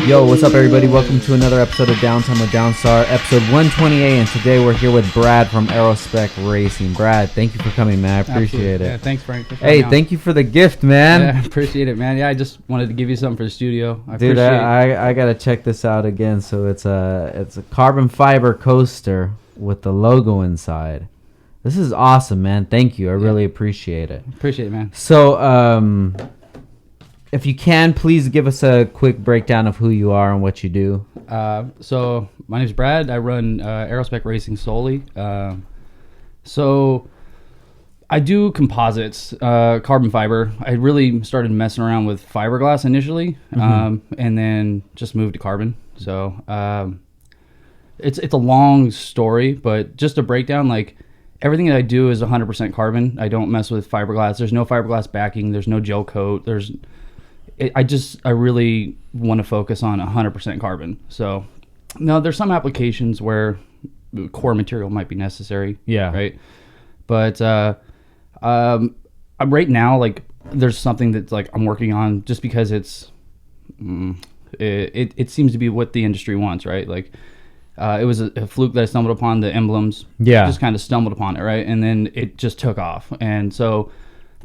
Yo, what's up, everybody? Welcome to another episode of Downtime with Downstar, episode 128, and today we're here with Brad from Aero Spec Racing. Brad, thank you for coming, man. I appreciate it. Yeah, thanks, Frank. Hey, thank you for the gift, man. Yeah, I appreciate it, man. Yeah, I just wanted to give you something for the studio. Dude, I gotta check this out again. So it's a carbon fiber coaster with the logo inside. This is awesome, man. Thank you. I really appreciate it. Appreciate it, man. So, if you can, please give us a quick breakdown of who you are and what you do. So my name's Brad. I run Aero Spec Racing solely. So I do composites, carbon fiber. I really started messing around with fiberglass initially, and then just moved to carbon. So it's a long story, but just a breakdown, like everything that I do is 100% carbon. I don't mess with fiberglass. There's no fiberglass backing. There's no gel coat. I really want to focus on 100% carbon. So now there's some applications where core material might be necessary. Yeah. Right. But right now, like, there's something that's like I'm working on just because it seems to be what the industry wants. Right. Like, it was a fluke that I stumbled upon the emblems. Yeah. Just kind of stumbled upon it. Right. And then it just took off. And so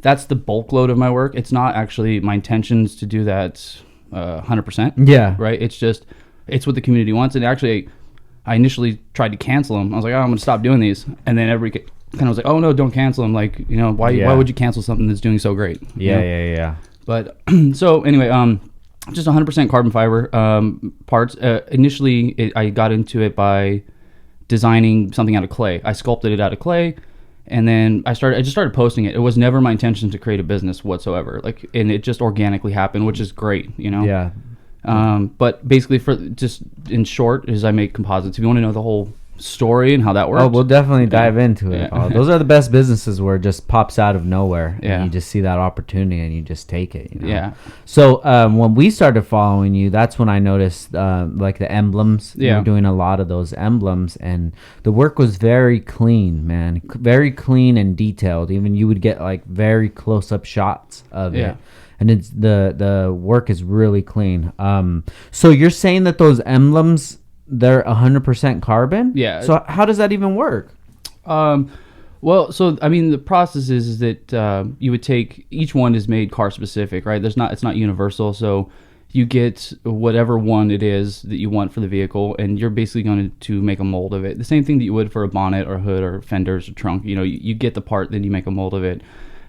that's the bulk load of my work. It's not actually my intentions to do that 100%. Yeah. Right? It's what the community wants. And actually, I initially tried to cancel them. I was like, I'm going to stop doing these. And then everybody kind of was like, oh, no, don't cancel them. Like, why would you cancel something that's doing so great? Yeah. But so anyway, just 100% carbon fiber parts. Initially, I got into it by designing something out of clay. I sculpted it out of clay. And then I just started posting it. It was never my intention to create a business whatsoever. Like, and it just organically happened, which is great, Yeah. But basically, for just in short, is I make composites. If you want to know the whole story and how that works, we'll definitely dive into it. Yeah. Those are the best businesses where it just pops out of nowhere. Yeah. And you just see that opportunity and you just take it. Yeah. So when we started following you, that's when I noticed like the emblems. Yeah. You were doing a lot of those emblems, and the work was very clean, man. Very clean and detailed. Even you would get like very close up shots of it. And it's the work is really clean. So you're saying that those emblems, they're 100% carbon? Yeah. So how does that even work? Well, so I mean, the process is that you would take, each one is made car specific, right? It's not universal. So you get whatever one it is that you want for the vehicle, and you're basically going to make a mold of it. The same thing that you would for a bonnet or hood or fenders or trunk. You get the part, then you make a mold of it,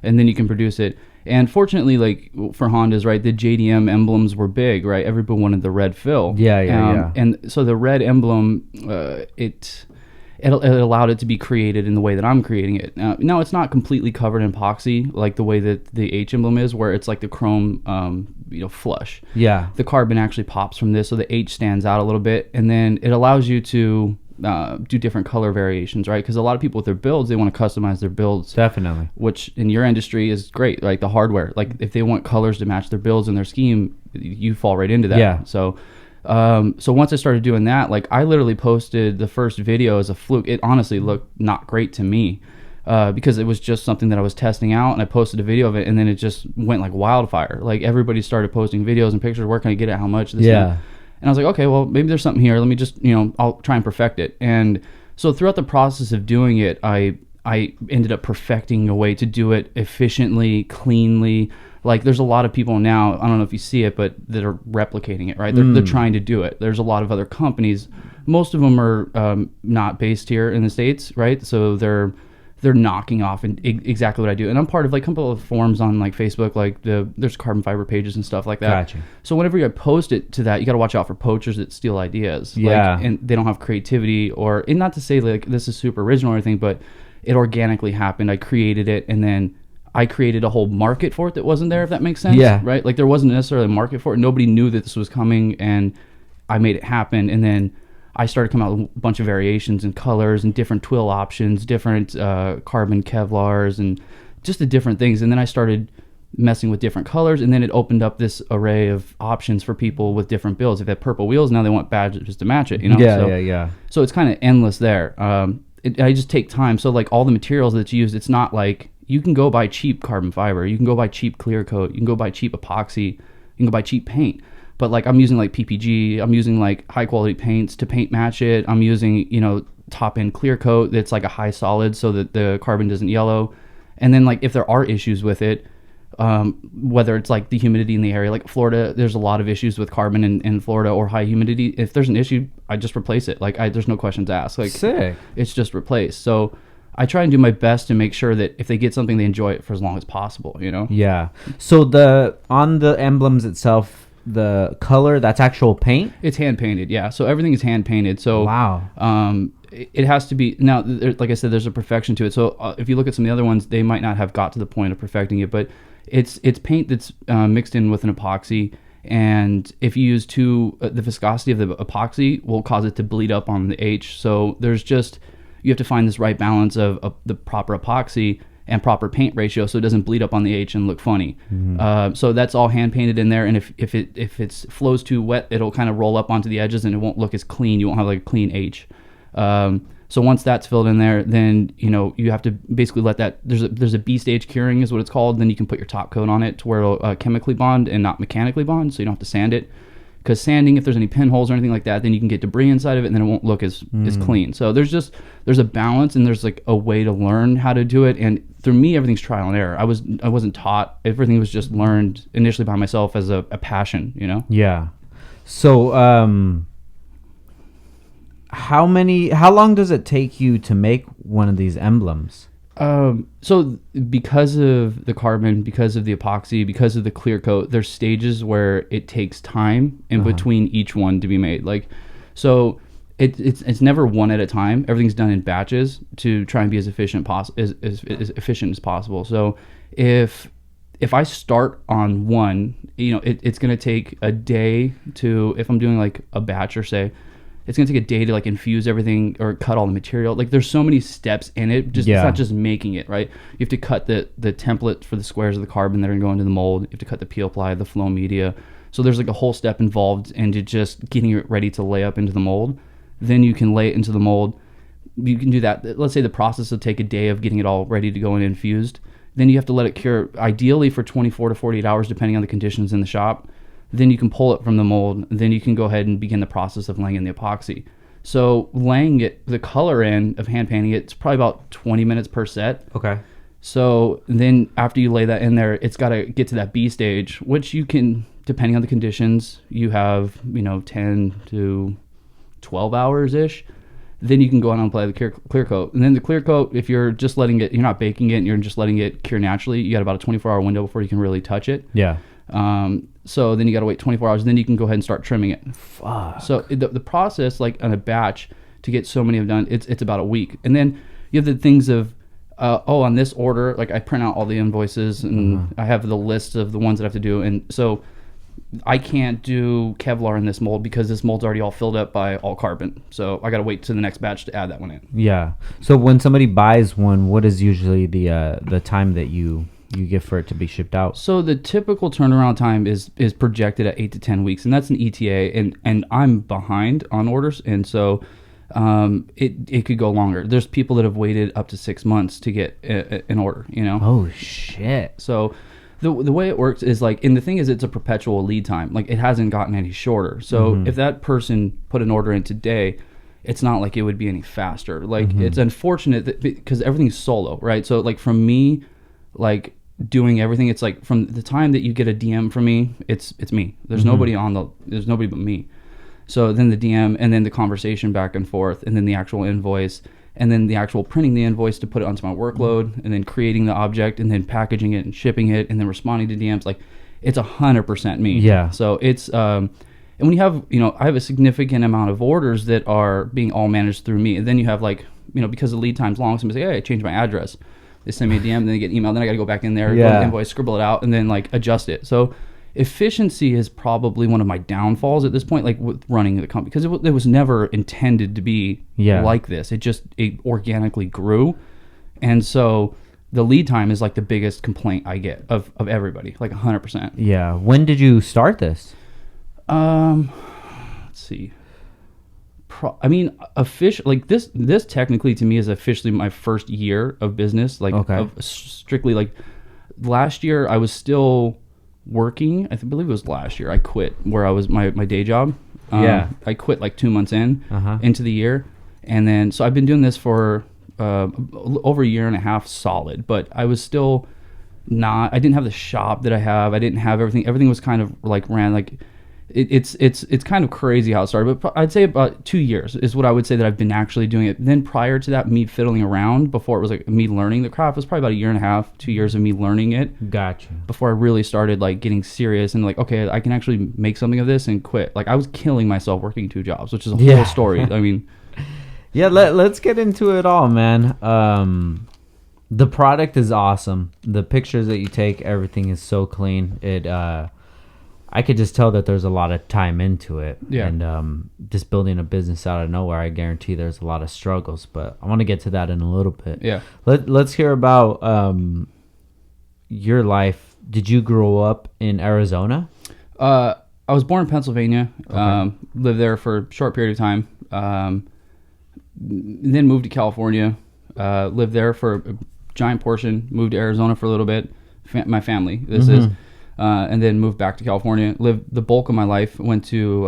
and then you can produce it. And fortunately, like for Hondas, right, the JDM emblems were big, right? Everybody wanted the red fill. Yeah. And so the red emblem, it allowed it to be created in the way that I'm creating it. Now it's not completely covered in epoxy like the way that the H emblem is, where it's like the chrome, flush. Yeah. The carbon actually pops from this, so the H stands out a little bit, and then it allows you to do different color variations, right? Because a lot of people with their builds, they want to customize their builds. Definitely. Which in your industry is great, like the hardware. Like if they want colors to match their builds and their scheme, you fall right into that. Yeah. So once I started doing that, like I literally posted the first video as a fluke. It honestly looked not great to me because it was just something that I was testing out, and I posted a video of it, and then it just went like wildfire. Like everybody started posting videos and pictures. Where can I get it? How much? And I was like, okay, well, maybe there's something here. Let me just, I'll try and perfect it. And so throughout the process of doing it, I ended up perfecting a way to do it efficiently, cleanly. Like there's a lot of people now, I don't know if you see it, but that are replicating it, right? They're trying to do it. There's a lot of other companies. Most of them are not based here in the States, right? So they're knocking off exactly what I do. And I'm part of like a couple of forums on like Facebook, like there's carbon fiber pages and stuff like that. Gotcha. So whenever you post it to that, you got to watch out for poachers that steal ideas. Yeah. And they don't have creativity, and not to say like this is super original or anything, but it organically happened. I created it, and then I created a whole market for it that wasn't there, if that makes sense. Yeah. Right? Like there wasn't necessarily a market for it. Nobody knew that this was coming, and I made it happen. And then I started coming out with a bunch of variations and colors and different twill options, different carbon Kevlars, and just the different things. And then I started messing with different colors, and then it opened up this array of options for people with different builds. If they have purple wheels, now they want badges to match it. Yeah. So it's kind of endless there. I just take time. So like all the materials that's used, it's not like you can go buy cheap carbon fiber, you can go buy cheap clear coat, you can go buy cheap epoxy, you can go buy cheap paint. But like I'm using like PPG, I'm using like high quality paints to paint match it. I'm using, top end clear coat that's like a high solid so that the carbon doesn't yellow. And then like if there are issues with it, whether it's like the humidity in the area, like Florida, there's a lot of issues with carbon in Florida or high humidity. If there's an issue, I just replace it. Like there's no questions asked. Like sick. It's just replaced. So I try and do my best to make sure that if they get something, they enjoy it for as long as possible, Yeah. So on the emblems itself, the color, that's actual paint? It's hand painted, yeah. So everything is hand painted. So wow. It has to be now. Like I said, there's a perfection to it. So if you look at some of the other ones, they might not have got to the point of perfecting it, but it's paint that's mixed in with an epoxy. And if you use the viscosity of the epoxy will cause it to bleed up on the H. So you have to find this right balance of the proper epoxy and proper paint ratio so it doesn't bleed up on the H and look funny. So that's all hand painted in there. And if it flows too wet, it'll kind of roll up onto the edges and it won't look as clean. You won't have like a clean H. So once that's filled in there, then you have to basically let that. There's a B stage curing is what it's called. Then you can put your top coat on it to where it'll chemically bond and not mechanically bond, so you don't have to sand it. Because sanding, if there's any pinholes or anything like that, then you can get debris inside of it, and then it won't look as clean. So there's a balance, and there's like a way to learn how to do it. And through me, everything's trial and error. I wasn't taught. Everything was just learned initially by myself as a passion. Yeah. So how long does it take you to make one of these emblems? So because of the carbon, because of the epoxy, because of the clear coat, there's stages where it takes time in between each one to be made. Like, so it's never one at a time. Everything's done in batches to try and be as efficient as efficient as possible. So if I start on one, it's going to take a day if I'm doing like a batch or say, it's going to take a day to like infuse everything or cut all the material. Like there's so many steps in it. It's not just making it, right? You have to cut the template for the squares of the carbon that are going to go into the mold. You have to cut the peel ply, the flow media. So there's like a whole step involved into just getting it ready to lay up into the mold. Then you can lay it into the mold. You can do that. Let's say the process will take a day of getting it all ready to go and infused. Then you have to let it cure, ideally for 24 to 48 hours, depending on the conditions in the shop. Then you can pull it from the mold. Then you can go ahead and begin the process of laying in the epoxy. So laying the color in of hand painting it's probably about 20 minutes per set. Okay. So then after you lay that in there, it's got to get to that B stage, which you can, depending on the conditions, you have 10 to 12 hours ish. Then you can go on and apply the clear coat. And then the clear coat, if you're just letting it, you're not baking it, and you're just letting it cure naturally, you got about a 24-hour window before you can really touch it. Yeah. So then you got to wait 24 hours, and then you can go ahead and start trimming it. Fuck. So the process, like on a batch, to get so many of done, it's about a week. And then you have the things of, on this order, like I print out all the invoices, and I have the list of the ones that I have to do. And so I can't do Kevlar in this mold because this mold's already all filled up by all carbon. So I got to wait to the next batch to add that one in. Yeah. So when somebody buys one, what is usually the time that you give for it to be shipped out? So the typical turnaround time is projected at 8 to 10 weeks, and that's an ETA, and I'm behind on orders, and so it could go longer. There's people that have waited up to 6 months to get an order, Oh shit. So the way it works is like, and the thing is, it's a perpetual lead time. Like it hasn't gotten any shorter. So if that person put an order in today, it's not like it would be any faster. Like it's unfortunate that, because everything's solo, right? So like from me, like doing everything, it's like from the time that you get a DM from me, it's me. There's nobody but me. So then the DM, and then the conversation back and forth, and then the actual invoice, and then the actual printing the invoice to put it onto my workload, and then creating the object, and then packaging it and shipping it, and then responding to DMs. Like it's 100% me. Yeah. So it's and when you have, I have a significant amount of orders that are being all managed through me, and then you have like, because the lead time's long, somebody say, hey, I changed my address. They send me a DM, then they get an email, then I got to go back in there, go to the invoice, scribble it out, and then like adjust it. So efficiency is probably one of my downfalls at this point, like with running the company, because it was never intended to be like this. It organically grew, and so the lead time is like the biggest complaint I get of everybody, like 100%. Yeah. When did you start this? Let's see. Like this technically to me is officially my first year of business. Like of strictly, like last year I was still working. Believe it was last year. I quit where I was my day job. I quit like 2 months into the year, and then so I've been doing this for over a year and a half solid. But I was still not. I didn't have the shop that I have. I didn't have everything. Everything was kind of like ran like. It's kind of crazy how it started, but I'd say about 2 years is what I would say that I've been actually doing it. Then prior to that, me fiddling around before it was like me learning the craft was probably about a year and a half, 2 years of me learning it. Gotcha. Before I really started like getting serious and like, okay, I can actually make something of this and quit. Like I was killing myself working 2 jobs, which is a whole story. I mean, yeah, let's get into it all, man. The product is awesome. The pictures that you take, everything is so clean. I could just tell that there's a lot of time into it. Yeah. And just building a business out of nowhere, I guarantee there's a lot of struggles. But I want to get to that in a little bit. Yeah. Let's hear about your life. Did you grow up in Arizona? I was born in Pennsylvania. Okay. Lived there for a short period of time. Then moved to California. Lived there for a giant portion. Moved to Arizona for a little bit. My family. This is. And then moved back to California. Lived the bulk of my life. Went to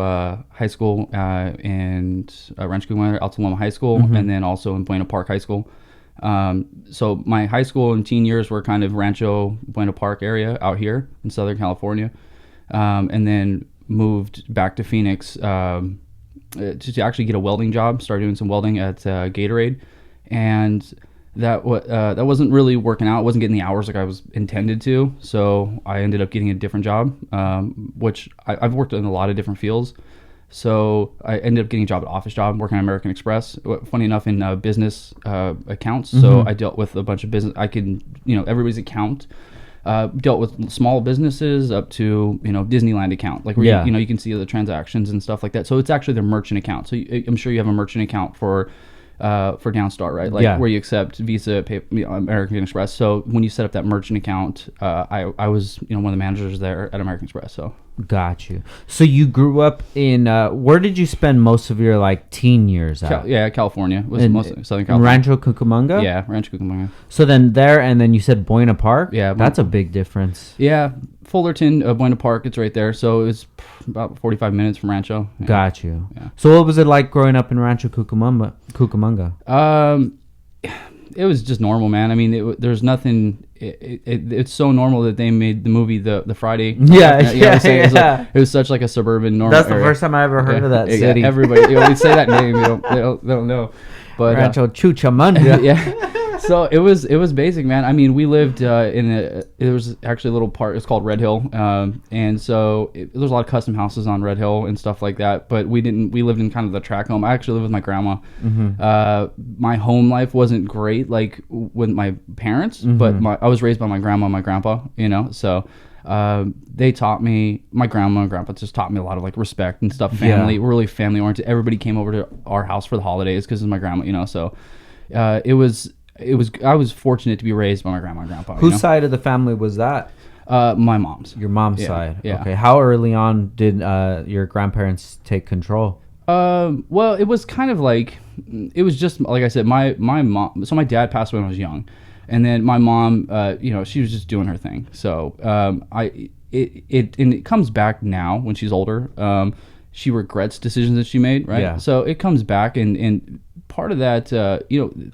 high school in Rancho Cucamonga, Altaloma High School, and then also in Buena Park High School. So my high school and teen years were kind of Rancho Buena Park area out here in Southern California, and then moved back to Phoenix to actually get a welding job. Started doing some welding at Gatorade, and that wasn't really working out. It wasn't getting the hours like I was intended to. So I ended up getting a different job, which I've worked in a lot of different fields. So I ended up getting a job at office job, working at American Express. Funny enough, in business accounts. So I dealt with a bunch of business. I can, everybody's account. Dealt with small businesses up to Disneyland account, like where you can see the transactions and stuff like that. So it's actually their merchant account. So I'm sure you have a merchant account for Downstar, right? Like where you accept Visa, American Express. So when you set up that merchant account, I was one of the managers there at American Express. So got you. So you grew up in where did you spend most of your like teen years at? California was mostly Southern California. Rancho Cucamonga? Yeah, Rancho Cucamonga. So then there, and then you said Buena Park? Yeah. That's a big difference. Yeah. Fullerton, Buena Park, it's right there. So it was about 45 minutes from Rancho. Yeah. Got you. Yeah. So what was it like growing up in Rancho Cucamonga? It was just normal, man. I mean, there's nothing. It's so normal that they made the movie the Friday. It was such like a suburban normal. That's the first time I ever heard of that city. Everybody, we say that name, they don't know. But Rancho Cucamonga. Yeah. So it was basic, man. I mean, we lived it was actually a little part. It's called Red Hill, and so there's a lot of custom houses on Red Hill and stuff like that. But we lived in kind of the track home. I actually lived with my grandma. My home life wasn't great, like with my parents, but I was raised by my grandma and my grandpa. So they taught me. My grandma and grandpa just taught me a lot of like respect and stuff. Family, really family oriented. Everybody came over to our house for the holidays because of my grandma. So I was fortunate to be raised by my grandma and grandpa. Whose side of the family was that? My mom's. Your mom's side. Yeah. Okay. How early on did your grandparents take control? Well, it was kind of like, it was just like I said, my mom. So my dad passed away when I was young, and then my mom, she was just doing her thing. So it comes back now when she's older. She regrets decisions that she made, right? Yeah. So it comes back and part of that,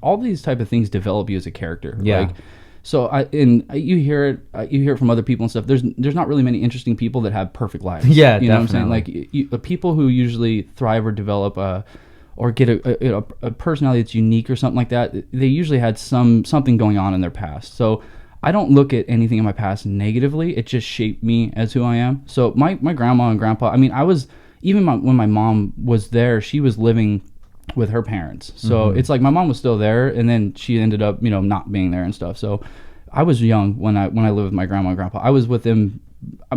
all these type of things develop you as a character. Yeah. Like, so you hear it from other people and stuff. There's not really many interesting people that have perfect lives. Yeah, you know definitely. what I'm saying? Like the people who usually thrive or develop or get a personality that's unique or something like that, they usually had something going on in their past. So I don't look at anything in my past negatively. It just shaped me as who I am. So my grandma and grandpa. I mean, I was even when my mom was there, she was living with her parents. So it's like my mom was still there, and then she ended up, not being there and stuff. So I was young when I lived with my grandma and grandpa. I was with them I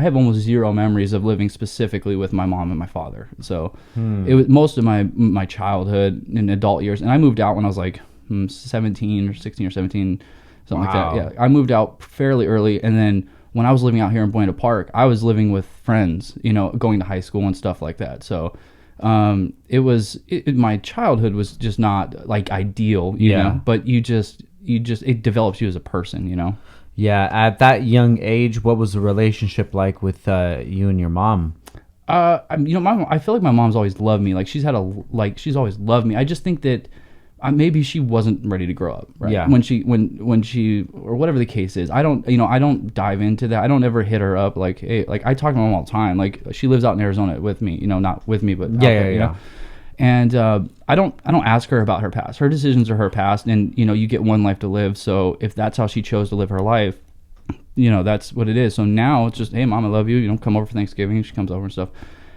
have almost zero memories of living specifically with my mom and my father. So it was most of my childhood and adult years. And I moved out when I was like 17 or 16 or 17, something like that. Yeah, I moved out fairly early, and then when I was living out here in Buena Park, I was living with friends, going to high school and stuff like that. So my childhood was just not like ideal, you know, but it develops you as a person, Yeah, at that young age, what was the relationship like with you and your mom? I feel like my mom's always loved me. Like she's always loved me. I just think that maybe she wasn't ready to grow up, right? Yeah. When she or whatever the case is. I don't dive into that. I don't ever hit her up like, hey, like I talk to my mom all the time. Like she lives out in Arizona with me, not with me, but out there, you know. And I don't ask her about her past. Her decisions are her past, and you get one life to live. So if that's how she chose to live her life, that's what it is. So now it's just, hey, mom, I love you. Come over for Thanksgiving. She comes over and stuff.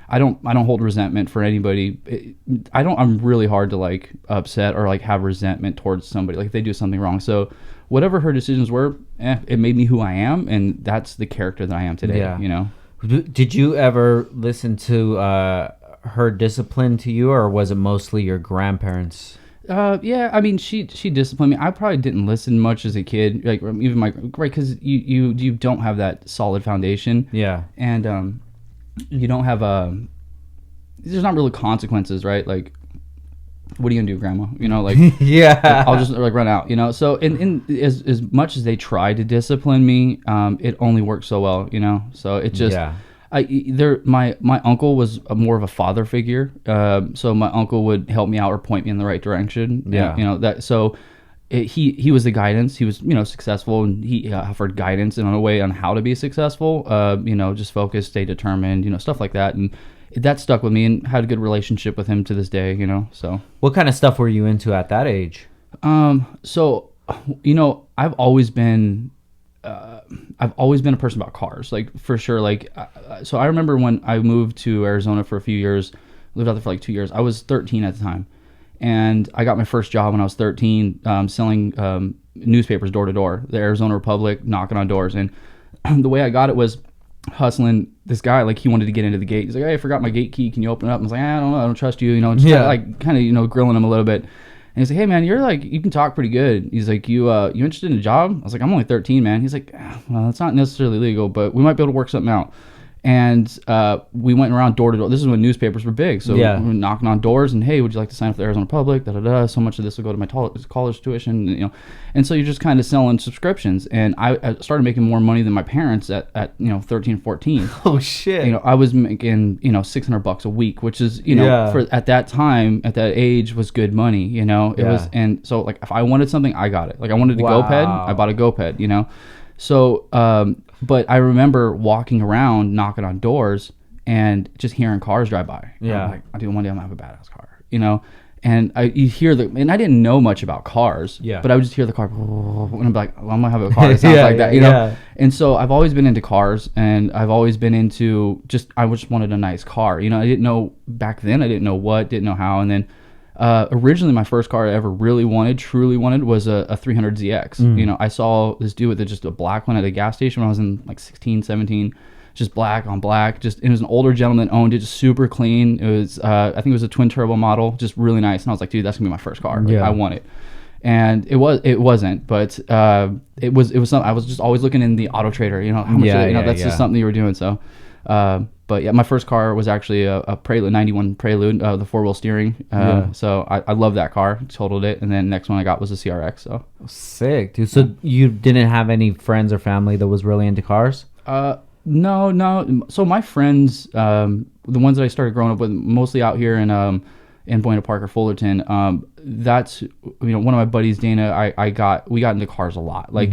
I don't hold resentment for anybody. I'm really hard to like upset or like have resentment towards somebody, like if they do something wrong. So whatever her decisions were, it made me who I am, and that's the character that I am today. Yeah. Did you ever listen to her discipline to you, or was it mostly your grandparents? Yeah, I mean, she disciplined me. I probably didn't listen much as a kid, like even right, because you don't have that solid foundation. Yeah. And you don't have there's not really consequences, right? Like, what are you gonna do, grandma? Like, yeah, like, I'll just like run out, so in as much as they try to discipline me, it only works so well, so it just my uncle was more of a father figure, so my uncle would help me out or point me in the right direction. He was the guidance. He was successful, and he offered guidance in a way on how to be successful. Just focus, stay determined, stuff like that, and that stuck with me, and had a good relationship with him to this day. So what kind of stuff were you into at that age? So I've always been a person about cars, like for sure. Like so I remember when I moved to Arizona for a few years, lived out there for like 2 years. I was 13 at the time. And I got my first job when I was 13, selling newspapers door to door, the Arizona Republic, knocking on doors. And the way I got it was hustling this guy. Like, he wanted to get into the gate. He's like, hey, I forgot my gate key. Can you open it up? And I was like, I don't know. I don't trust you. Just kind of grilling him a little bit. And he's like, hey, man, you're like, you can talk pretty good. He's like, you interested in a job? I was like, I'm only 13, man. He's like, well, it's not necessarily legal, but we might be able to work something out. And we went around door to door. This is when newspapers were big. So we were knocking on doors and, hey, would you like to sign up for the Arizona Republic? So much of this will go to my college tuition. And so you're just kind of selling subscriptions. And I started making more money than my parents at 13, 14. Oh, shit. I was making, $600 a week, which is, for at that time, at that age, was good money. It was. And so, like, if I wanted something, I got it. Like, I wanted a GoPed, I bought a GoPed, So, but I remember walking around, knocking on doors, and just hearing cars drive by. Yeah. I'm like, dude, one day I'm gonna have a badass car, And you hear and I didn't know much about cars. Yeah. But I would just hear the car, and I'm like, well, I'm gonna have a car that sounds like that, Yeah. And so I've always been into cars, and I've always been into I just wanted a nice car. I didn't know back then. I didn't know what, didn't know how, and then. Originally, my first car I ever truly wanted, was a 300ZX. I saw this dude with just a black one at a gas station when I was in like 16, 17, just black on black. It was an older gentleman that owned it, just super clean. It was, I think it was a twin turbo model, just really nice. And I was like, dude, that's gonna be my first car. Like, I want it. And it wasn't, but it was something. I was just always looking in the Auto Trader, how much, that's just something you were doing. So, but yeah, my first car was actually a Prelude, 91 Prelude, the 4-wheel steering. So I love that car, totaled it. And then next one I got was a CRX. So sick, dude. So you didn't have any friends or family that was really into cars? No. So my friends, the ones that I started growing up with, mostly out here in Buena Park or Fullerton, that's, one of my buddies, Dana, we got into cars a lot. Like,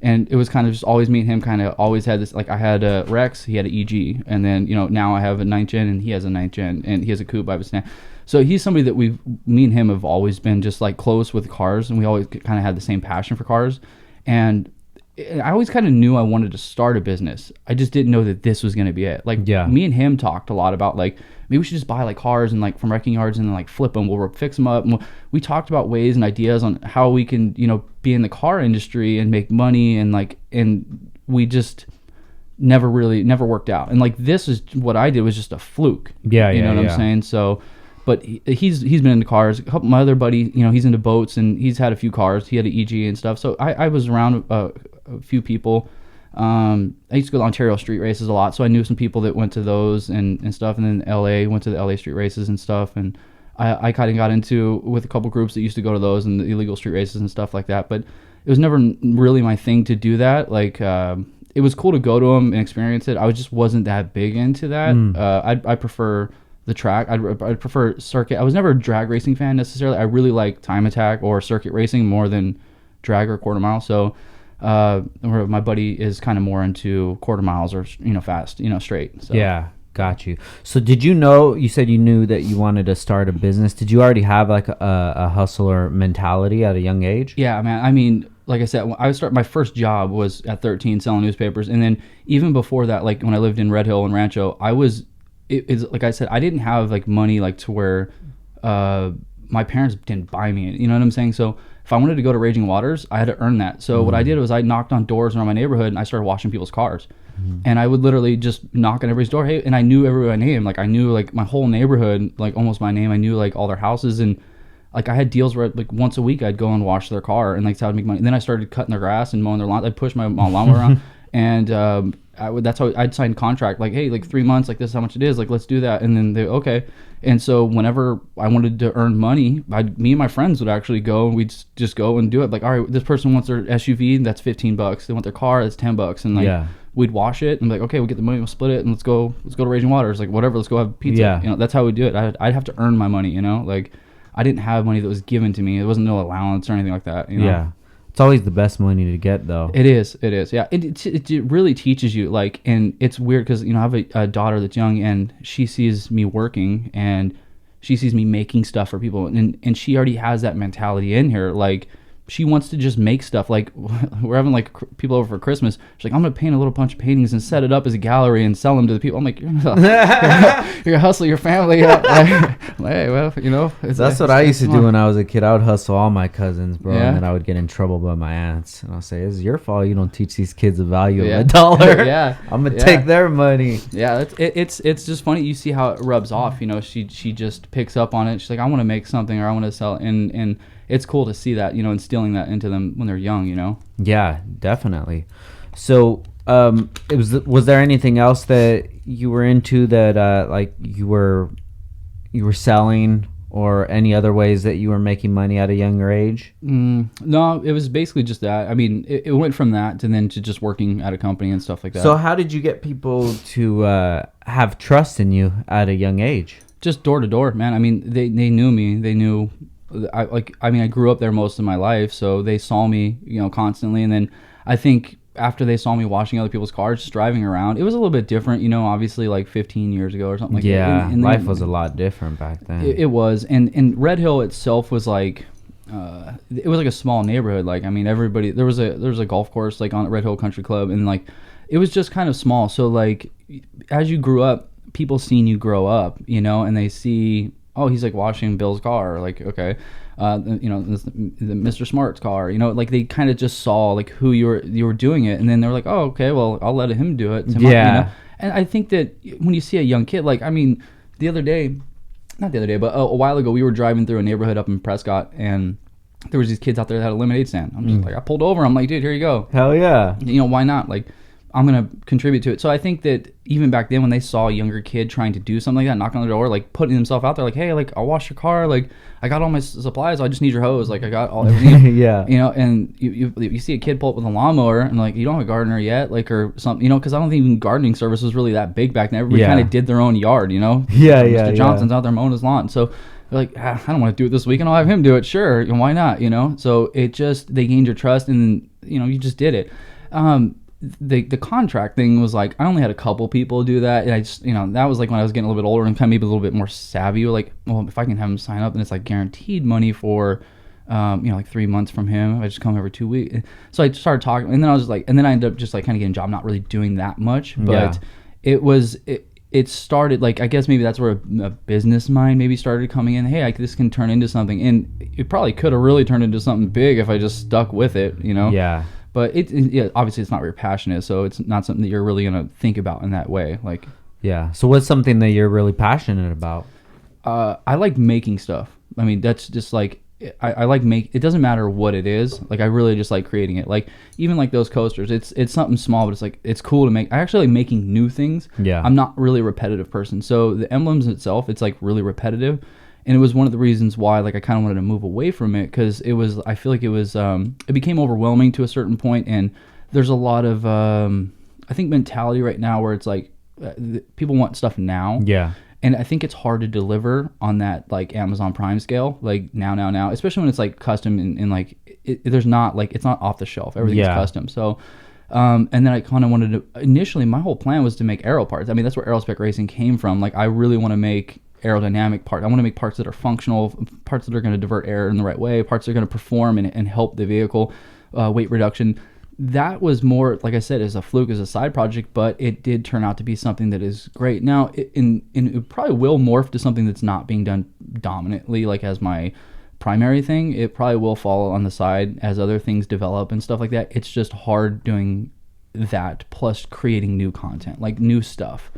and it was kind of just always me and him kind of always had this, like, I had a Rex, he had an EG, and then, now I have a 9th gen and he has a 9th gen, and he has a coupe, I have a Snap. So he's somebody that me and him have always been just like close with cars, and we always kind of had the same passion for cars. And I always kind of knew I wanted to start a business. I just didn't know that this was going to be it. Like, me and him talked a lot about, like, maybe we should just buy like cars and like from wrecking yards and then like flip them. We'll fix them up. And we talked about ways and ideas on how we can, be in the car industry and make money, and we just never worked out. And like, this is what I did was just a fluke. You know what I'm saying? So, but he's been into cars. A couple of my other buddy, he's into boats, and he's had a few cars. He had an EG and stuff. So I was around a few people. I used to go to Ontario street races a lot, so I knew some people that went to those and stuff. And then LA, went to the LA street races and stuff. And I kind of got into with a couple groups that used to go to those and the illegal street races and stuff like that. But it was never really my thing to do that. Like, it was cool to go to them and experience it. I just wasn't that big into that. I prefer the track. I prefer circuit. I was never a drag racing fan necessarily. I really like time attack or circuit racing more than drag or quarter mile. So, where my buddy is kind of more into quarter miles or, fast, straight. So. Yeah. Got you. So did you said you knew that you wanted to start a business. Did you already have like a hustler mentality at a young age? Yeah, man. I mean, like I said, my first job was at 13 selling newspapers. And then even before that, like when I lived in Red Hill and Rancho, it's like I said, I didn't have like money like to where my parents didn't buy me. You know what I'm saying? So if I wanted to go to Raging Waters, I had to earn that. So what I did was I knocked on doors around my neighborhood and I started washing people's cars. And I would literally just knock on everybody's door. Hey, and I knew everybody's name. Like I knew like my whole neighborhood, like almost my name. I knew like all their houses, and like I had deals where like once a week I'd go and wash their car, and like that's how I'd make money. And then I started cutting their grass and mowing their lawn. I'd push my lawnmower around, and that's how I'd sign contract. Like, hey, like 3 months, like this is how much it is. Like let's do that. And then okay. And so whenever I wanted to earn money, me and my friends would actually go and we'd just go and do it. Like, all right, this person wants their SUV, that's $15. They want their car, that's $10. And like we'd wash it and be like, okay, we'll get the money, we'll split it, and let's go to Raging Waters, like whatever, let's go have pizza. Yeah. That's how we do it. I'd have to earn my money, like I didn't have money that was given to me. It wasn't no allowance or anything like that. Yeah. It's always the best money to get, though. It is. Yeah. It really teaches you, like, and it's weird because, I have a daughter that's young, and she sees me working, and she sees me making stuff for people, and she already has that mentality in her. Like, she wants to just make stuff. Like, we're having, like, people over for Christmas. She's like, I'm going to paint a little bunch of paintings and set it up as a gallery and sell them to the people. I'm like, you're going to hustle your family up. Like, hey, well, that's what I used to do when I was a kid. I would hustle all my cousins, bro, and then I would get in trouble by my aunts. And I'll say, it's your fault you don't teach these kids the value of $1. Yeah. I'm going to take their money. Yeah, it's just funny. You see how it rubs off. She just picks up on it. She's like, I want to make something, or I want to sell it. And it's cool to see that, instilling that into them when they're young, Yeah, definitely. So, was there anything else that you were into that, like you were selling, or any other ways that you were making money at a younger age? No, it was basically just that. I mean, it went from that to just working at a company and stuff like that. So how did you get people to have trust in you at a young age? Just door to door, man. I mean, they knew me. They knew. I grew up there most of my life, so they saw me, constantly. And then I think after they saw me washing other people's cars, just driving around, it was a little bit different, obviously like 15 years ago or something like that. Yeah, life was a lot different back then. It was. And Red Hill itself was like, it was like a small neighborhood. Like, I mean, everybody, there was a golf course like on Red Hill Country Club, and like, it was just kind of small. So like, as you grew up, people seen you grow up, and they see, oh, he's like washing Bill's car, like, okay, the Mr. Smart's car, like they kind of just saw like who you were doing it, and then they're like, oh, okay, well, I'll let him do it. And I think that when you see a young kid, like, I mean, not the other day, but a while ago, we were driving through a neighborhood up in Prescott, and there was these kids out there that had a lemonade stand. I'm just like, I pulled over, I'm like, dude, here you go. Hell yeah. Why not? Like, I'm going to contribute to it. So I think that even back then when they saw a younger kid trying to do something like that, knocking on the door, like putting himself out there, like, hey, like, I'll wash your car. Like, I got all my supplies. I just need your hose. Like, I got all everything. Yeah. And you see a kid pull up with a lawnmower and like, you don't have a gardener yet, like, or something, because I don't think even gardening service was really that big back then. Everybody kind of did their own yard, Mr. Johnson's out there mowing his lawn. So they're like, I don't want to do it this weekend. I'll have him do it. Sure. Why not? So it just, they gained your trust, and you just did it. The contract thing was like, I only had a couple people do that, and I just, that was like when I was getting a little bit older and kind of maybe a little bit more savvy. Like, well, if I can have him sign up, then it's like guaranteed money for, like 3 months from him. I just come every 2 weeks. So I started talking, and then I was like, and then I ended up just like kind of getting a job, not really doing that much, but it started like, I guess maybe that's where a business mind maybe started coming in. Hey, this can turn into something, and it probably could have really turned into something big if I just stuck with it, Yeah. But obviously it's not where your passion is, so it's not something that you're really going to think about in that way. Like, yeah. So what's something that you're really passionate about? I like making stuff. I mean, that's just like, I like it doesn't matter what it is. Like, I really just like creating it. Like, even like those coasters, it's something small, but it's like, it's cool to make. I actually like making new things. Yeah. I'm not really a repetitive person. So the emblems itself, it's like really repetitive. And it was one of the reasons why like I kind of wanted to move away from it, because I feel like it became overwhelming to a certain point, and there's a lot of I think mentality right now where it's like people want stuff now. Yeah. And I think it's hard to deliver on that like Amazon Prime scale, like now, especially when it's like custom and like there's not like, it's not off the shelf. Everything's custom. So, and then I kind of wanted to, initially my whole plan was to make Aero parts. I mean, that's where Aero Spec Racing came from. Like I really want to make aerodynamic parts. I want to make parts that are functional, parts that are going to divert air in the right way, parts that are going to perform and help the vehicle, weight reduction. That was more, like I said, as a fluke, as a side project, but it did turn out to be something that is great. Now, it probably will morph to something that's not being done dominantly, like as my primary thing. It probably will fall on the side as other things develop and stuff like that. It's just hard doing that, plus creating new content, like new stuff.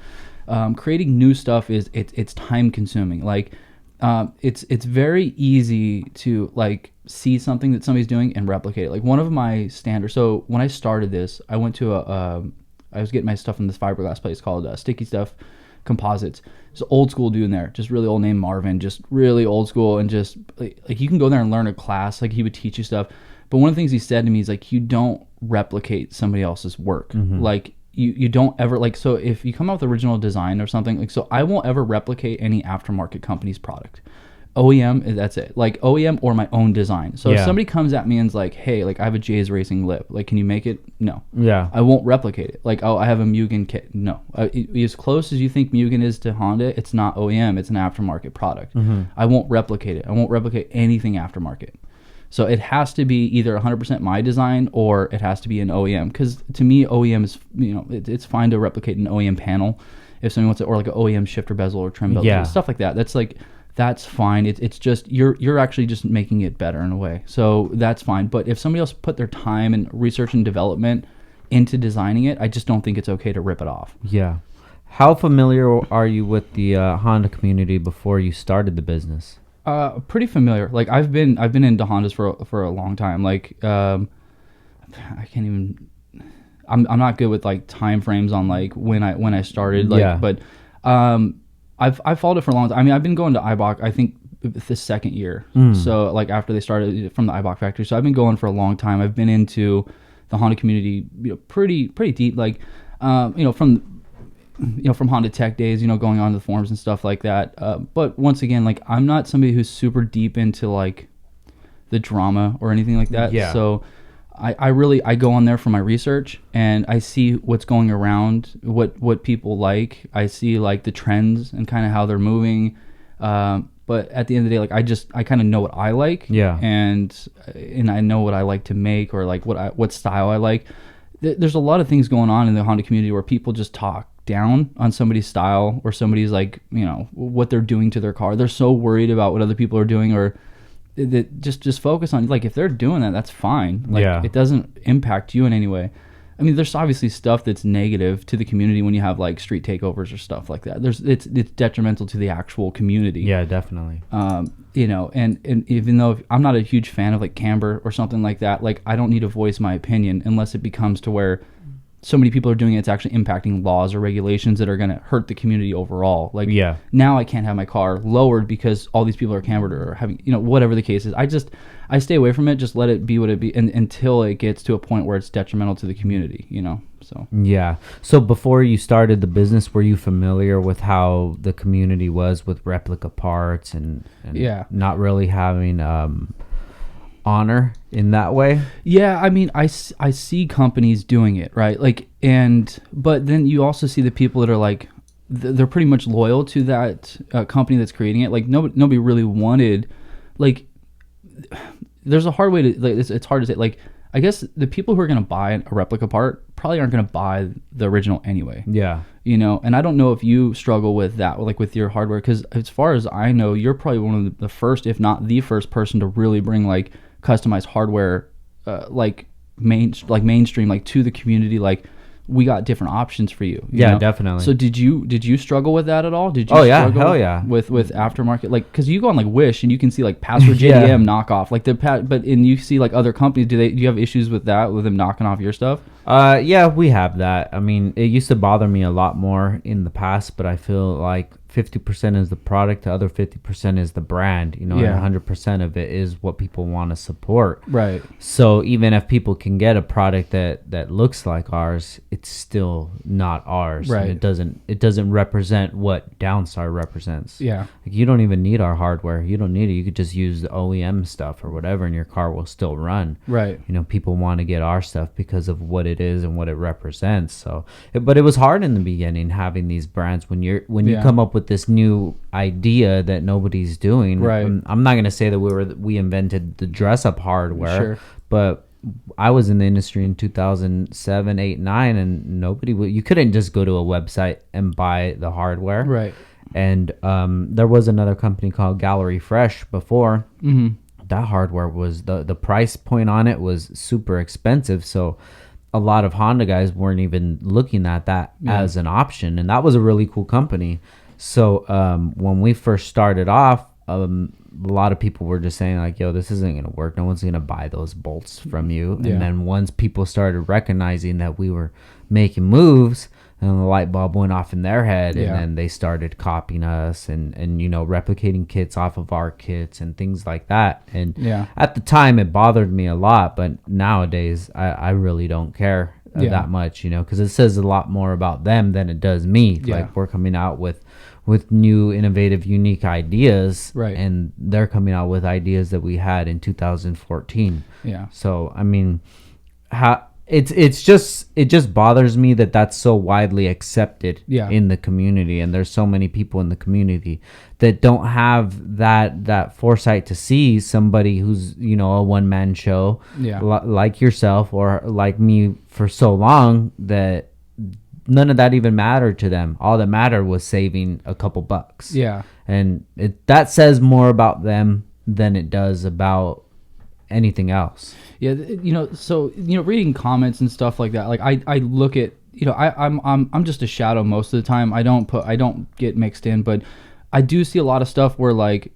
Creating new stuff it's time consuming. Like it's very easy to like see something that somebody's doing and replicate it. Like one of my standards. So when I started this, I went to I was getting my stuff from this fiberglass place called Sticky Stuff Composites. It's an old school dude in there, just really old, name Marvin, just really old school, and just like you can go there and learn a class. Like he would teach you stuff. But one of the things he said to me is like, you don't replicate somebody else's work. Mm-hmm. Like you don't ever like, so if you come out with original design or something, like, so I won't ever replicate any aftermarket company's product. OEM, that's it. Like OEM or my own design. So if somebody comes at me and's like, hey, like I have a Jay's Racing lip, like can you make it? No. Yeah. I won't replicate it. Like, oh, I have a Mugen kit. No. As close as you think Mugen is to Honda, it's not OEM, it's an aftermarket product. Mm-hmm. I won't replicate it. I won't replicate anything aftermarket. So it has to be either 100% my design or it has to be an OEM. Because to me, OEM is, it's fine to replicate an OEM panel if somebody wants it, or like an OEM shifter bezel or trim bezel, stuff like that. That's like, that's fine. It's just you're actually just making it better in a way. So that's fine. But if somebody else put their time and research and development into designing it, I just don't think it's okay to rip it off. Yeah. How familiar are you with the Honda community before you started the business? Pretty familiar. Like I've been into Hondas for a long time. Like I can't even. I'm not good with like time frames on like when I started. Like, but I've followed it for a long time. I mean, I've been going to IBOC, I think, the second year. So, like, after they started from the IBOC factory. So, I've been going for a long time. I've been into the Honda community, pretty deep. Like, from Honda Tech days, going on to the forums and stuff like that. But once again, like, I'm not somebody who's super deep into, like, the drama or anything like that. Yeah. So, I go on there for my research and I see what's going around, what people like. I see like the trends and kind of how they're moving. But at the end of the day, like I kind of know what I like. Yeah. And I know what I like to make, or like what style I like. There's a lot of things going on in the Honda community where people just talk down on somebody's style or somebody's like, what they're doing to their car. They're so worried about what other people are doing, or that just focus on, like, if they're doing that, that's fine. Like, it doesn't impact you in any way. I mean, there's obviously stuff that's negative to the community when you have like street takeovers or stuff like that. It's detrimental to the actual community. Yeah, definitely. And even though I'm not a huge fan of like Camber or something like that, like I don't need to voice my opinion unless it becomes to where so many people are doing it, it's actually impacting laws or regulations that are going to hurt the community overall. Like, now I can't have my car lowered because all these people are cambered or having, whatever the case is. I stay away from it, just let it be what it be, until it gets to a point where it's detrimental to the community, so. Yeah. So before you started the business, were you familiar with how the community was with replica parts and not really having honor in that way? Yeah, I mean, I see companies doing it, right? Like, but then you also see the people that are like, they're pretty much loyal to that company that's creating it. Like, nobody really wanted, like, there's a hard way to, like, it's hard to say. Like, I guess the people who are going to buy a replica part probably aren't going to buy the original anyway. Yeah. And I don't know if you struggle with that, like with your hardware, because as far as I know, you're probably one of the first, if not the first person to really bring like customized hardware, like mainstream, like to the community. Like, we got different options for you. You know? Definitely. So did you struggle with that at all? Did you? Hell yeah. With aftermarket, like, because you go on like Wish and you can see like Password JDM knockoff, like and you see like other companies. Do you have issues with that, with them knocking off your stuff? Yeah, we have that. I mean, it used to bother me a lot more in the past, but I feel like 50% is the product, the other 50% is the brand, and 100% of it is what people want to support. Right. So even if people can get a product that looks like ours, it's still not ours. Right. And it doesn't represent what Downstar represents. Yeah. Like, you don't even need our hardware. You don't need it. You could just use the OEM stuff or whatever, and your car will still run. Right. People want to get our stuff because of what it is and what it represents. So, but it was hard in the beginning having these brands when you come up with this new idea that nobody's doing. Right. I'm not going to say that we invented the dress up hardware, sure, but I was in the industry in 2007, 8, 9, and you couldn't just go to a website and buy the hardware. Right. And there was another company called Gallery Fresh before. Mm-hmm. That hardware was the price point on it was super expensive. So a lot of Honda guys weren't even looking at that as an option. And that was a really cool company. So when we first started off, a lot of people were just saying like, yo, this isn't going to work. No one's going to buy those bolts from you. Yeah. And then once people started recognizing that we were making moves, and the light bulb went off in their head, and then they started copying us and replicating kits off of our kits and things like that. And at the time, it bothered me a lot, but nowadays, I really don't care that much, because it says a lot more about them than it does me. Yeah. Like, we're coming out with new, innovative, unique ideas, right, and they're coming out with ideas that we had in 2014. Yeah. So, I mean, it just bothers me that that's so widely accepted in the community, and there's so many people in the community that don't have that foresight to see somebody who's a one-man show like yourself or like me for so long that none of that even mattered to them. All that mattered was saving a couple bucks. Yeah. And that says more about them than it does about anything else. Yeah, so reading comments and stuff like that, like I look at, I'm just a shadow most of the time. I don't get mixed in, but I do see a lot of stuff where, like,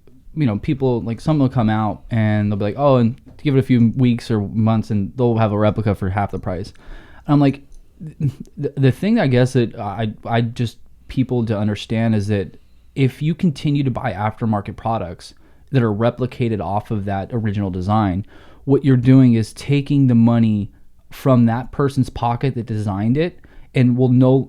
people, like, some will come out and they'll be like, oh, and give it a few weeks or months and they'll have a replica for half the price. And I'm like, the thing I guess that I just people to understand is that if you continue to buy aftermarket products that are replicated off of that original design, what you're doing is taking the money from that person's pocket that designed it, and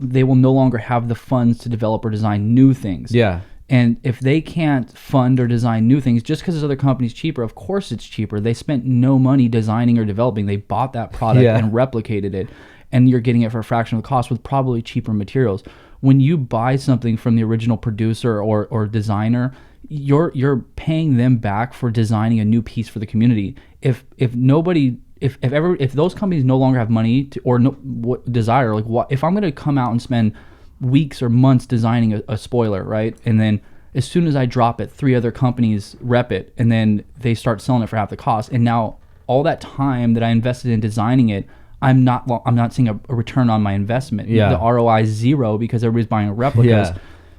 they will no longer have the funds to develop or design new things. Yeah. And if they can't fund or design new things, just because this other company's cheaper, of course it's cheaper. They spent no money designing or developing. They bought that product and replicated it, and you're getting it for a fraction of the cost with probably cheaper materials. When you buy something from the original producer or designer, you're paying them back for designing a new piece for the community. If those companies no longer have money to, or no desire, like, what if I'm going to come out and spend weeks or months designing a spoiler, right? And then as soon as I drop it, 3 other companies rep it, and then they start selling it for half the cost. And now all that time that I invested in designing it, I'm not seeing a return on my investment. The ROI is 0 because everybody's buying replicas.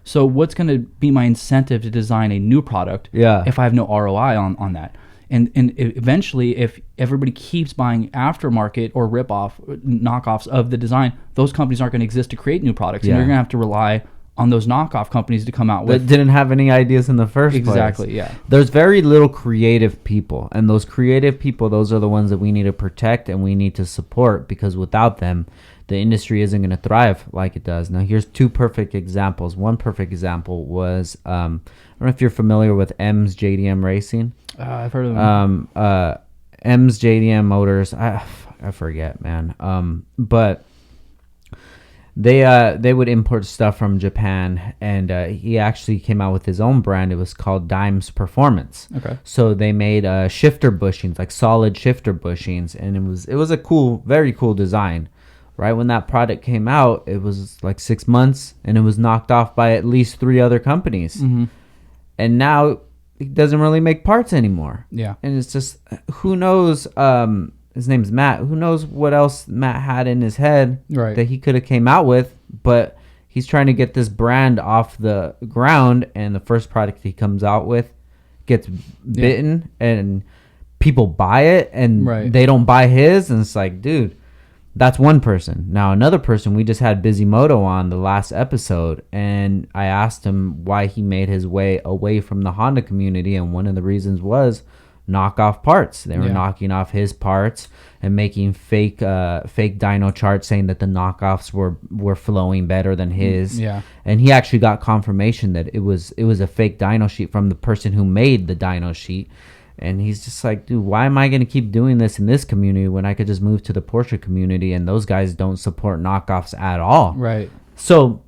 So what's going to be my incentive to design a new product if I have no ROI on that? And eventually, if everybody keeps buying aftermarket or knockoffs of the design, those companies aren't going to exist to create new products. And you're going to have to rely on those knockoff companies to come out with. That didn't have any ideas in the first place. Exactly, yeah. There's very little creative people. And those creative people, those are the ones that we need to protect and we need to support, because without them, the industry isn't going to thrive like it does. Now, here's 2 perfect examples. One perfect example was, I don't know if you're familiar with M's JDM Racing. I've heard of them. M's JDM Motors. I forget, man. But they would import stuff from Japan, and he actually came out with his own brand. It was called Dimes Performance. Okay. So they made shifter bushings, like solid shifter bushings, and it was a cool, very cool design. Right when that product came out, it was like 6 months, and it was knocked off by at least 3 other companies. Mm-hmm. And now it doesn't really make parts anymore. Yeah. And it's just, who knows, his name's Matt, who knows what else Matt had in his head that he could have came out with, but he's trying to get this brand off the ground, and the first product he comes out with gets bitten, and people buy it, and they don't buy his, and it's like, dude, That's one person. Now another person, we just had Bisimoto on the last episode, and I asked him why he made his way away from the Honda community, and one of the reasons was knockoff parts. They were knocking off his parts and making fake dyno charts saying that the knockoffs were flowing better than his. Yeah. And he actually got confirmation that it was a fake dyno sheet from the person who made the dyno sheet. And he's just like, dude, why am I going to keep doing this in this community when I could just move to the Porsche community, and those guys don't support knockoffs at all. Right. So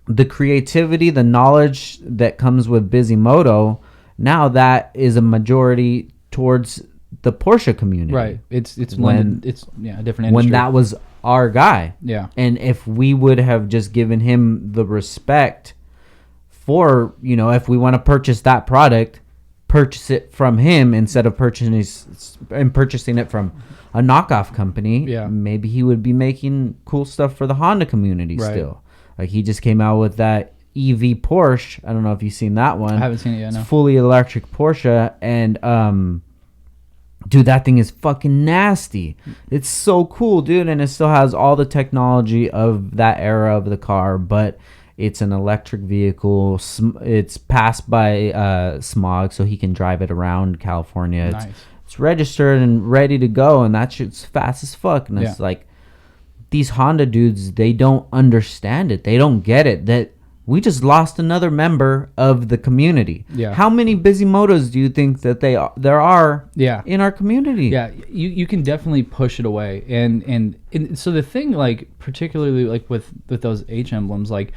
the creativity, the knowledge that comes with Bisimoto, now that is a majority towards the Porsche community. Right. It's a different industry. When that was our guy. Yeah. And if we would have just given him the respect for, if we want to purchase that product, purchase it from him instead of purchasing it from a knockoff company, maybe he would be making cool stuff for the Honda community still. Like, he just came out with that EV Porsche. I don't know if you've seen that one. I haven't seen it yet, no. It's fully electric Porsche, and dude, that thing is fucking nasty. It's so cool, dude, and it still has all the technology of that era of the car, but it's an electric vehicle. It's passed by smog, so he can drive it around California. Nice. It's registered and ready to go, and that shit's fast as fuck. And it's like, these Honda dudes, they don't understand it. They don't get it, that we just lost another member of the community. Yeah. How many Bisimotos do you think that there are in our community? Yeah, you can definitely push it away. And so the thing, like, particularly like with those H emblems, like,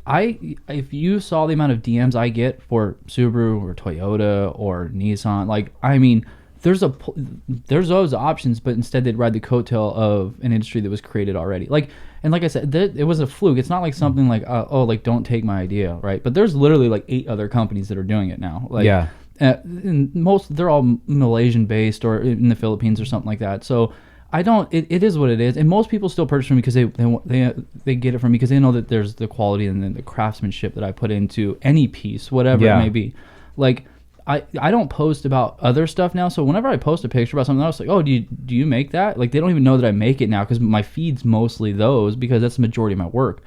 if you saw the amount of DMs I get for Subaru or Toyota or Nissan, like, I mean, there's those options, but instead they'd ride the coattail of an industry that was created already. Like, and like I said, it was a fluke. It's not like something like, like, don't take my idea, right? But there's literally like 8 other companies that are doing it now. Like, and they're all Malaysian based or in the Philippines or something like that. So it is what it is, and most people still purchase from me because they get it from me because they know that there's the quality and then the craftsmanship that I put into any piece, whatever it may be. Like, I don't post about other stuff now, so whenever I post a picture about something else, like, oh, do you make that? Like, they don't even know that I make it now because my feed's mostly those, because that's the majority of my work.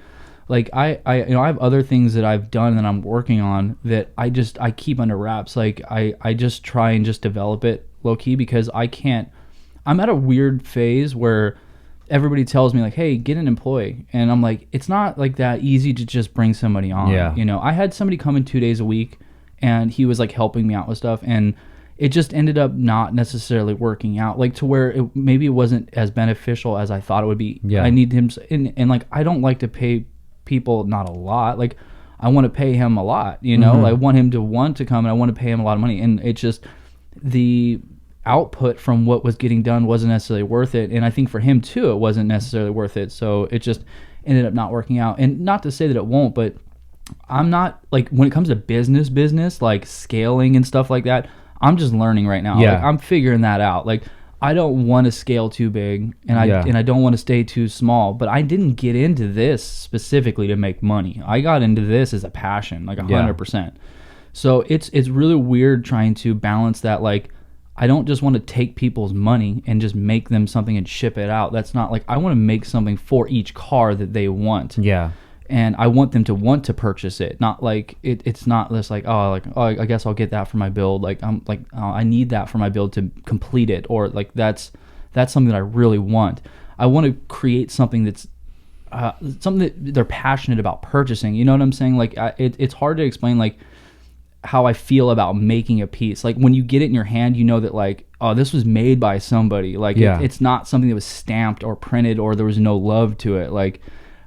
Like, I have other things that I've done that I'm working on that I keep under wraps. Like, I just try and just develop it low key because I'm at a weird phase where everybody tells me, like, hey, get an employee. And I'm like, it's not like that easy to just bring somebody on. Yeah. I had somebody come in 2 days a week, and he was like helping me out with stuff, and it just ended up not necessarily working out, like, to where maybe it wasn't as beneficial as I thought it would be. Yeah. I need him, and like, I don't like to pay people not a lot. Like, I want to pay him a lot, I want him to want to come, and I want to pay him a lot of money. And it's just the output from what was getting done wasn't necessarily worth it, and I think for him too it wasn't necessarily worth it, so it just ended up not working out. And not to say that it won't, but I'm not, like, when it comes to business like scaling and stuff like that, I'm just learning right now. Like, I'm figuring that out. Like, I don't want to scale too big, and I don't want to stay too small, but I didn't get into this specifically to make money. I got into this as a passion, like 100%. So it's really weird trying to balance that. Like, I don't just want to take people's money and just make them something and ship it out. That's not, like, I want to make something for each car that they want. Yeah. And I want them to want to purchase it. Not like it's not just like, I guess I'll get that for my build. Like, I'm like, I need that for my build to complete it, or like that's something that I really want. I want to create something that's something that they're passionate about purchasing. You know what I'm saying? Like, it's hard to explain, like, how I feel about making a piece. Like, when you get it in your hand, you know that, like, oh, this was made by somebody. Like, it's not something that was stamped or printed or there was no love to it. Like,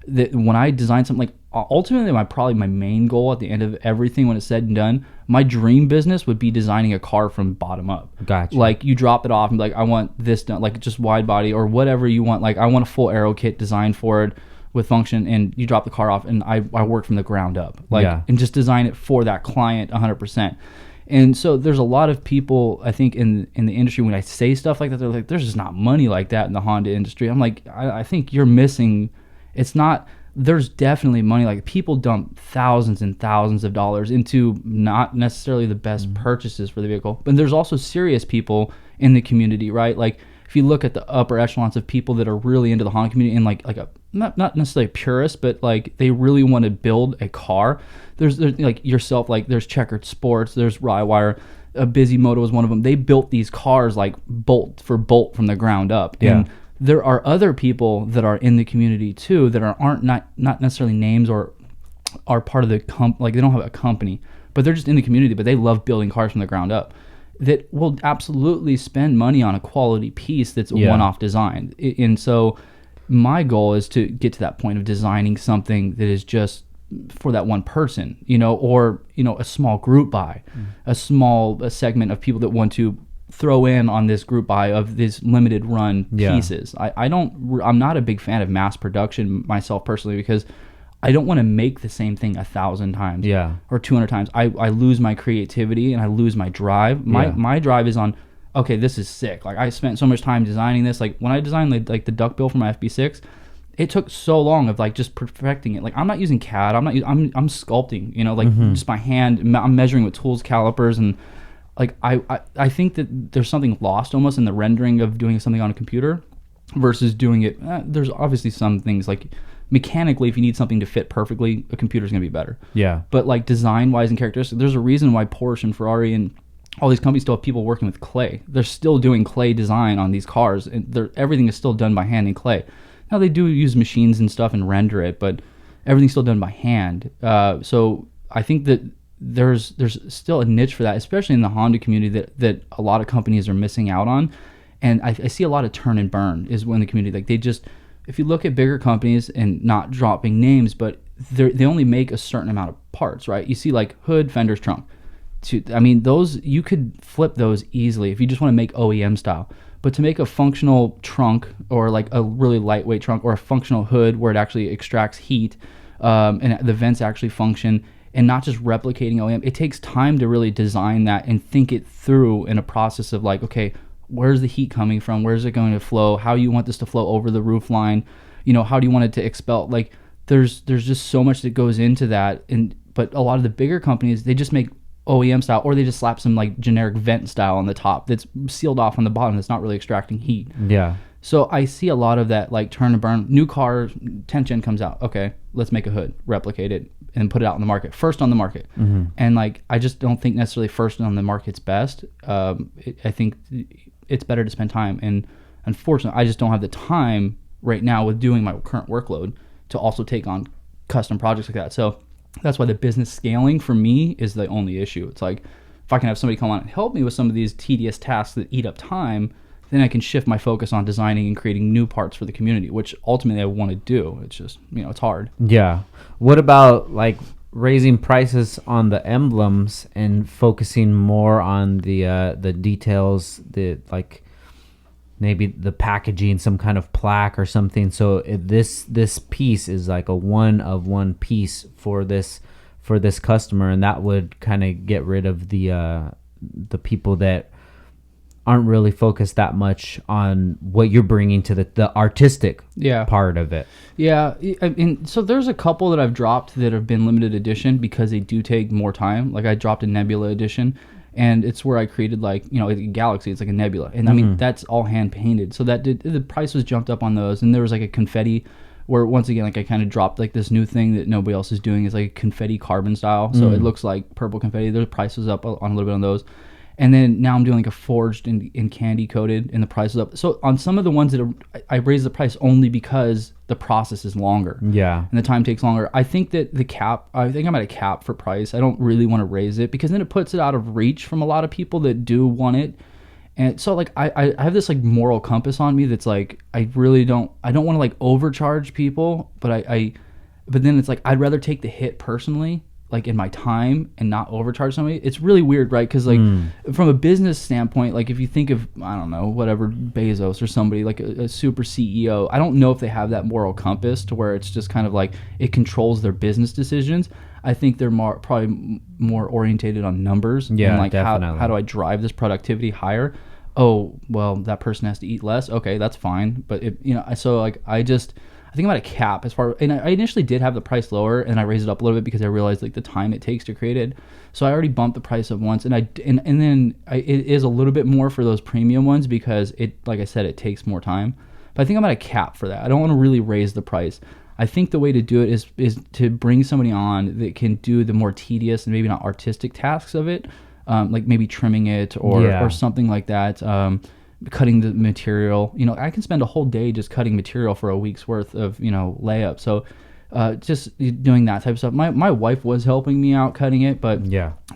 when I design something, like, ultimately my main goal at the end of everything, when it's said and done, my dream business would be designing a car from bottom up. Gotcha. Like, you drop it off and be like, I want this done, like, just wide body or whatever you want. Like, I want a full Aero kit designed for it with function, and you drop the car off, and I work from the ground up, like, and just design it for that client 100%. And so there's a lot of people, I think, in the industry, when I say stuff like that, they're like, there's just not money like that in the Honda industry. I'm like, I think you're missing. It's not, there's definitely money. Like, people dump thousands and thousands of dollars into not necessarily the best purchases for the vehicle. But there's also serious people in the community, right? Like, if you look at the upper echelons of people that are really into the Honda community and like a not necessarily a purist, but like they really want to build a car. There's like yourself, like there's Checkered Sports, there's Rywire, Bisimoto is one of them. They built these cars like bolt for bolt from the ground up. Yeah. And there are other people that are in the community too that aren't not necessarily names or are part of the like they don't have a company, but they're just in the community, but they love building cars from the ground up, that will absolutely spend money on a quality piece that's a one-off design. And so my goal is to get to that point of designing something that is just for that one person, or a small group buy, a segment of people that want to throw in on this group buy of these limited run pieces. I'm not a big fan of mass production myself personally, because I don't want to make the same thing 1,000 times or 200 times. I lose my creativity and I lose my drive. My drive is on, okay, this is sick. Like I spent so much time designing this. Like when I designed like the duckbill for my FB6, it took so long of like just perfecting it. Like I'm not using CAD. I'm sculpting, just by hand. I'm measuring with tools, calipers, and like I think that there's something lost almost in the rendering of doing something on a computer versus doing it. There's obviously some things like mechanically, if you need something to fit perfectly, a computer's gonna be better. Yeah. But like design wise and characteristics, there's a reason why Porsche and Ferrari and all these companies still have people working with clay. They're still doing clay design on these cars, and everything is still done by hand in clay. Now they do use machines and stuff and render it, but everything's still done by hand. So I think that there's still a niche for that, especially in the Honda community that a lot of companies are missing out on. And I see a lot of turn and burn is when the community, like they just, if you look at bigger companies and not dropping names, but they only make a certain amount of parts, right? You see like hood, fenders, trunk. Those, you could flip those easily if you just want to make OEM style. But to make a functional trunk or like a really lightweight trunk or a functional hood where it actually extracts heat and the vents actually function and not just replicating OEM, it takes time to really design that and think it through in a process of like, okay, where's the heat coming from? Where's it going to flow? How do you want this to flow over the roof line? How do you want it to expel? Like there's just so much that goes into that. But a lot of the bigger companies, they just make OEM style, or they just slap some like generic vent style on the top that's sealed off on the bottom that's not really extracting heat. Yeah. So I see a lot of that like turn and burn. New car, 10th gen comes out. Okay, let's make a hood, replicate it, and put it out on the market. First on the market. Mm-hmm. And like I just don't think necessarily first on the market's best. I think it's better to spend time. And unfortunately, I just don't have the time right now with doing my current workload to also take on custom projects like that. So that's why the business scaling for me is the only issue. It's like if I can have somebody come on and help me with some of these tedious tasks that eat up time, then I can shift my focus on designing and creating new parts for the community, which ultimately I want to do. It's just, it's hard. Yeah. What about like raising prices on the emblems and focusing more on the details, the like maybe the packaging, some kind of plaque or something. So this piece is like a one of one piece for this customer, and that would kind of get rid of the people that aren't really focused that much on what you're bringing to the artistic part of it. Yeah, and so there's a couple that I've dropped that have been limited edition because they do take more time. Like I dropped a Nebula edition, and it's where I created like, a galaxy. It's like a nebula. And that's all hand painted. So the price was jumped up on those. And there was like a confetti where once again, like I kind of dropped like this new thing that nobody else is doing is like a confetti carbon style. So it looks like purple confetti. The price was up on a little bit on those. And then now I'm doing like a forged and candy coated, and the price is up. So on some of the ones that I raised the price only because the process is longer. Yeah. And the time takes longer. I think that I think I'm at a cap for price. I don't really want to raise it because then it puts it out of reach from a lot of people that do want it. And so like I have this like moral compass on me that's like I don't want to like overcharge people, but but then it's like I'd rather take the hit personally, like in my time, and not overcharge somebody. It's really weird, right? Because like from a business standpoint, like if you think of, I don't know, whatever, Bezos or somebody like a super CEO, I don't know if they have that moral compass to where it's just kind of like it controls their business decisions. I think they're probably more orientated on numbers. Yeah, and like definitely. How do I drive this productivity higher? Oh, well, that person has to eat less. Okay, that's fine. But so like I I think I'm at a cap as far, and I initially did have the price lower, and I raised it up a little bit because I realized like the time it takes to create it. So I already bumped the price up once, and then it is a little bit more for those premium ones because it, like I said, it takes more time. But I think I'm at a cap for that. I don't want to really raise the price. I think the way to do it is to bring somebody on that can do the more tedious and maybe not artistic tasks of it, like maybe trimming it or something like that. Cutting the material, you know, I can spend a whole day just cutting material for a week's worth of, you know, layup. So just doing that type of stuff. My wife was helping me out cutting it, but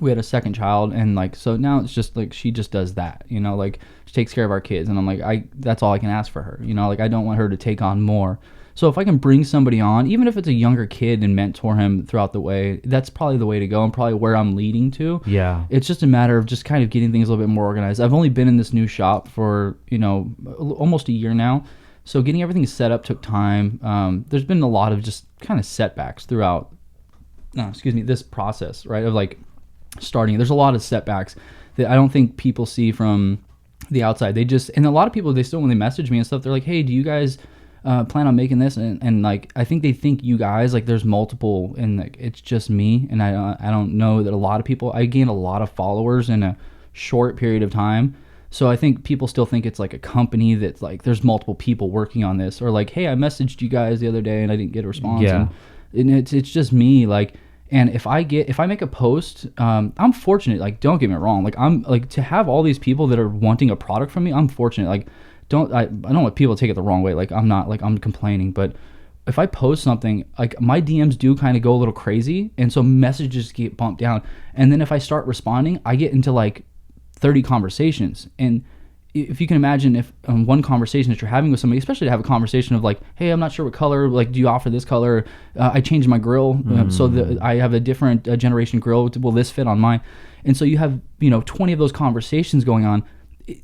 we had a second child, and like, so now it's just like she just does that, you know, like she takes care of our kids, and I'm like, that's all I can ask for her, you know, like I don't want her to take on more. So if I can bring somebody on, even if it's a younger kid, and mentor him throughout the way, that's probably the way to go, and probably where I'm leading to. Yeah. It's just a matter of just kind of getting things a little bit more organized. I've only been in this new shop for, you know, almost a year now. So getting everything set up took time. There's been a lot of just kind of setbacks throughout, this process, right? Of like starting. There's a lot of setbacks that I don't think people see from the outside. They just, and a lot of people, they still, when they message me and stuff, they're like, hey, do you guys plan on making this? And like, I think they think you guys, like there's multiple, and like it's just me. And I don't know that a lot of people, I gained a lot of followers in a short period of time. So I think people still think it's like a company that's like there's multiple people working on this, or like, hey, I messaged you guys the other day and I didn't get a response. Yeah. And it's just me, like, and if I make a post, I'm fortunate, like, don't get me wrong, like I'm like, to have all these people that are wanting a product from me, I'm fortunate. Like, I don't want people to take it the wrong way. Like, I'm not like I'm complaining, but if I post something, like my DMs do kind of go a little crazy, and so messages get bumped down. And then if I start responding, I get into like 30 conversations. And if you can imagine, if one conversation that you're having with somebody, especially to have a conversation of like, hey, I'm not sure what color, like, do you offer this color? I changed my grill so that I have a different generation grill. Will this fit on mine? And so you have, 20 of those conversations going on.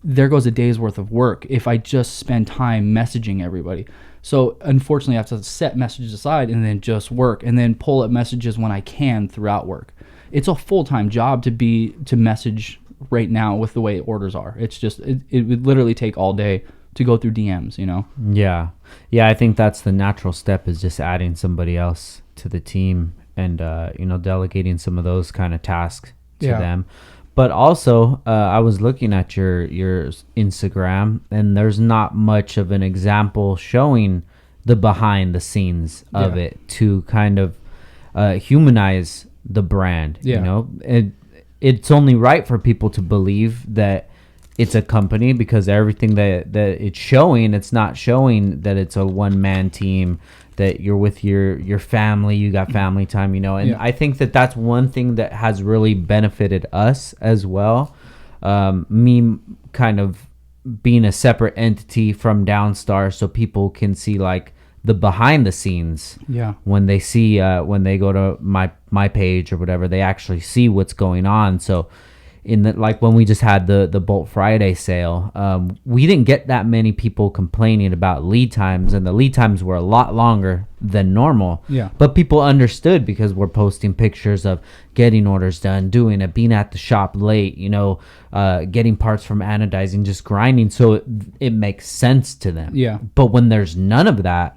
There goes a day's worth of work if I just spend time messaging everybody. So unfortunately, I have to set messages aside and then just work, and then pull up messages when I can throughout work. It's a full-time job to message right now with the way orders are. It's just, it would literally take all day to go through DMs, Yeah. I think that's the natural step, is just adding somebody else to the team and, delegating some of those kind of tasks to them. But also, I was looking at your Instagram, and there's not much of an example showing the behind the scenes of it to kind of humanize the brand. It's only right for people to believe that it's a company, because everything that it's showing, it's not showing that it's a one-man team, that you're with your family, you got family time, and I think that that's one thing that has really benefited us as well. Me kind of being a separate entity from Downstar, so people can see like the behind the scenes. When they see when they go to my page or whatever, they actually see what's going on. So like when we just had the Bolt Friday sale, we didn't get that many people complaining about lead times, and the lead times were a lot longer than normal. But people understood, because we're posting pictures of getting orders done, doing it, being at the shop late, getting parts from anodizing, just grinding. So it makes sense to them. But when there's none of that,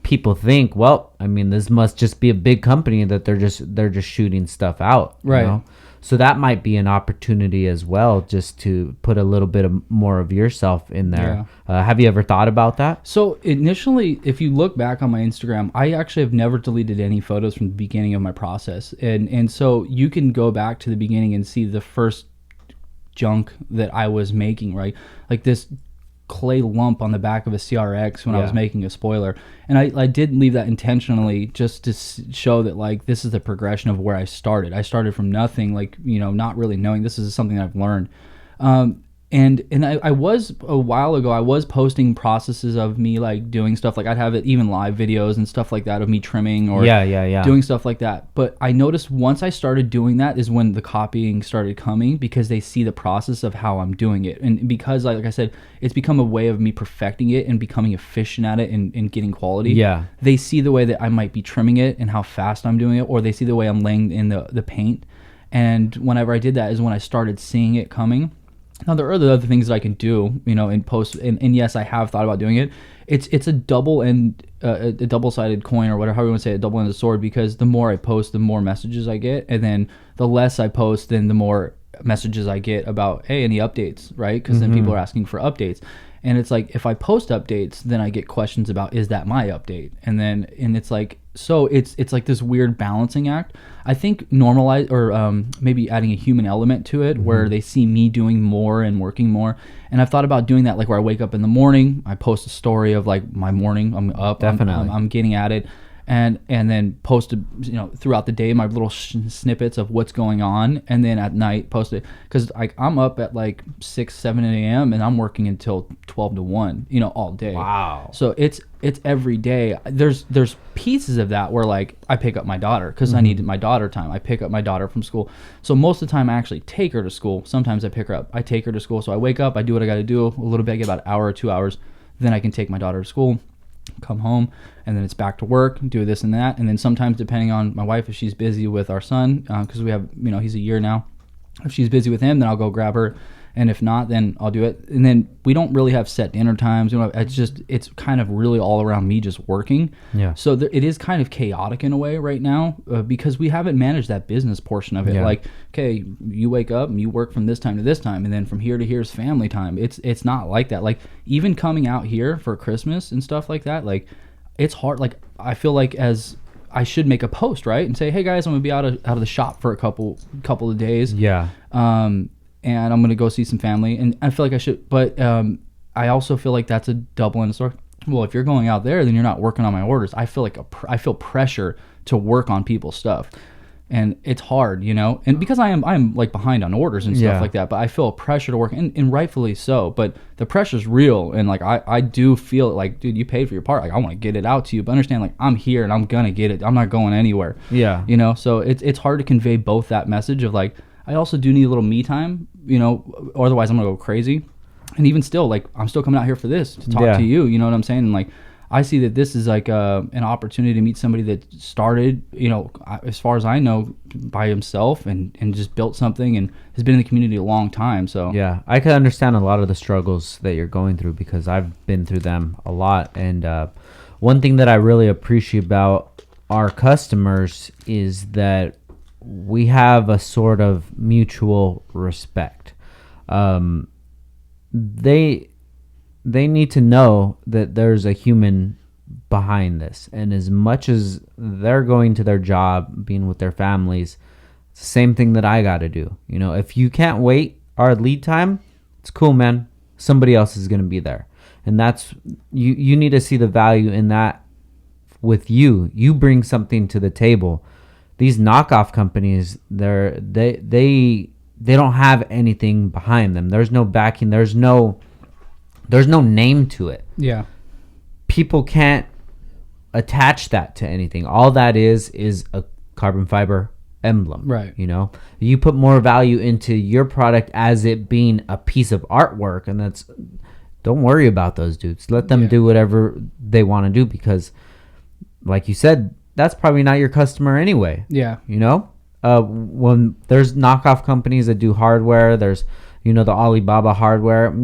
people think, well, I mean, this must just be a big company that they're just shooting stuff out, right? So that might be an opportunity as well, just to put a little bit more of yourself in there. Have you ever thought about that? So initially, if you look back on my Instagram, I actually have never deleted any photos from the beginning of my process. And so you can go back to the beginning and see the first junk that I was making, right? Like this clay lump on the back of a CRX when I was making a spoiler. And I did leave that intentionally, just to show that like this is the progression of where I started. I started from nothing, like, not really knowing. This is something that I've learned. And I was, a while ago, I was posting processes of me like doing stuff, like I'd have it even live videos and stuff like that of me trimming or doing stuff like that. But I noticed once I started doing that is when the copying started coming, because they see the process of how I'm doing it. And because like I said, it's become a way of me perfecting it and becoming efficient at it and getting quality. They see the way that I might be trimming it and how fast I'm doing it, or they see the way I'm laying in the paint. And whenever I did that is when I started seeing it coming. Now there are the other things that I can do, in post, and yes, I have thought about doing it. It's a a double-sided coin, or whatever, how you want to say it, a double-ended sword, because the more I post, the more messages I get, and then the less I post, then the more messages I get about, hey, any updates, right? Because then people are asking for updates. And it's like, if I post updates, then I get questions about, is that my update? And it's like, so it's like this weird balancing act. I think normalize, or maybe adding a human element to it, where they see me doing more and working more. And I've thought about doing that, like where I wake up in the morning, I post a story of like my morning, I'm up, Definitely. I'm getting at it. And then post, throughout the day, my little snippets of what's going on, and then at night post it, because I'm up at like 6-7 a.m. and I'm working until 12 to 1, all day. Wow. So it's every day. There's pieces of that where like I pick up my daughter because I need my daughter time. I pick up my daughter from school. So most of the time I actually take her to school. Sometimes I pick her up. I take her to school. So I wake up, I do what I got to do a little bit, I get about an hour or 2 hours, then I can take my daughter to school, come home, and then it's back to work, do this and that. And then sometimes, depending on my wife, if she's busy with our son, because we have, he's a year now, if she's busy with him, then I'll go grab her, and if not, then I'll do it. And then we don't really have set dinner times. It's kind of really all around me just working. Yeah. So it is kind of chaotic in a way right now, because we haven't managed that business portion of it. Yeah. Like, okay, you wake up and you work from this time to this time, and then from here to here is family time. It's not like that. Like, even coming out here for Christmas and stuff like that, like, it's hard. Like, I feel like as I should make a post, right, and say, hey guys, I'm gonna be out of the shop for a couple of days. Yeah. And I'm gonna go see some family, and I feel like I should, but I also feel like that's a double-ended sword. Well, if you're going out there, then you're not working on my orders. I feel like I feel pressure to work on people's stuff, and it's hard, and because I'm like behind on orders and stuff like that, but I feel a pressure to work, and rightfully so. But the pressure's real, and like I do feel like, dude, you paid for your part. Like, I want to get it out to you, but understand, like, I'm here and I'm gonna get it. I'm not going anywhere. Yeah. So it's hard to convey both that message of like, I also do need a little me time, or otherwise I'm gonna go crazy. And even still, like, I'm still coming out here for this, to talk to you. You know what I'm saying? And like, I see that this is like an opportunity to meet somebody that started, as far as I know, by himself, and just built something, and has been in the community a long time. So yeah, I can understand a lot of the struggles that you're going through, because I've been through them a lot. And one thing that I really appreciate about our customers is that we have a sort of mutual respect. They need to know that there's a human behind this, and as much as they're going to their job, being with their families, it's the same thing that I got to do. If you can't wait our lead time, it's cool, man. Somebody else is going to be there, and that's you need to see the value in that. With you bring something to the table. These knockoff companies, they don't have anything behind them. There's no backing. There's no name to it. Yeah. People can't attach that to anything. All that is a carbon fiber emblem. Right. You put more value into your product as it being a piece of artwork, and don't worry about those dudes. Let them do whatever they want to do, because like you said, that's probably not your customer anyway. Yeah. When there's knockoff companies that do hardware, there's, the Alibaba hardware.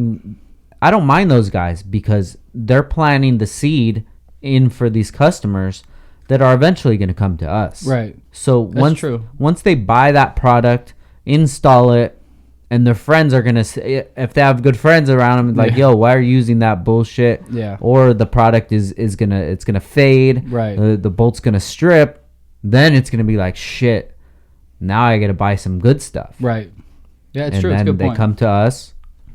I don't mind those guys, because they're planting the seed in for these customers that are eventually going to come to us. Right. So once they buy that product, install it, and their friends are going to say, if they have good friends around them, like, yo, why are you using that bullshit? Yeah. Or the product is going to fade. Right. The bolt's going to strip. Then it's going to be like, shit, now I got to buy some good stuff. Right. Yeah, it's true. And it's a then good they point. come to us,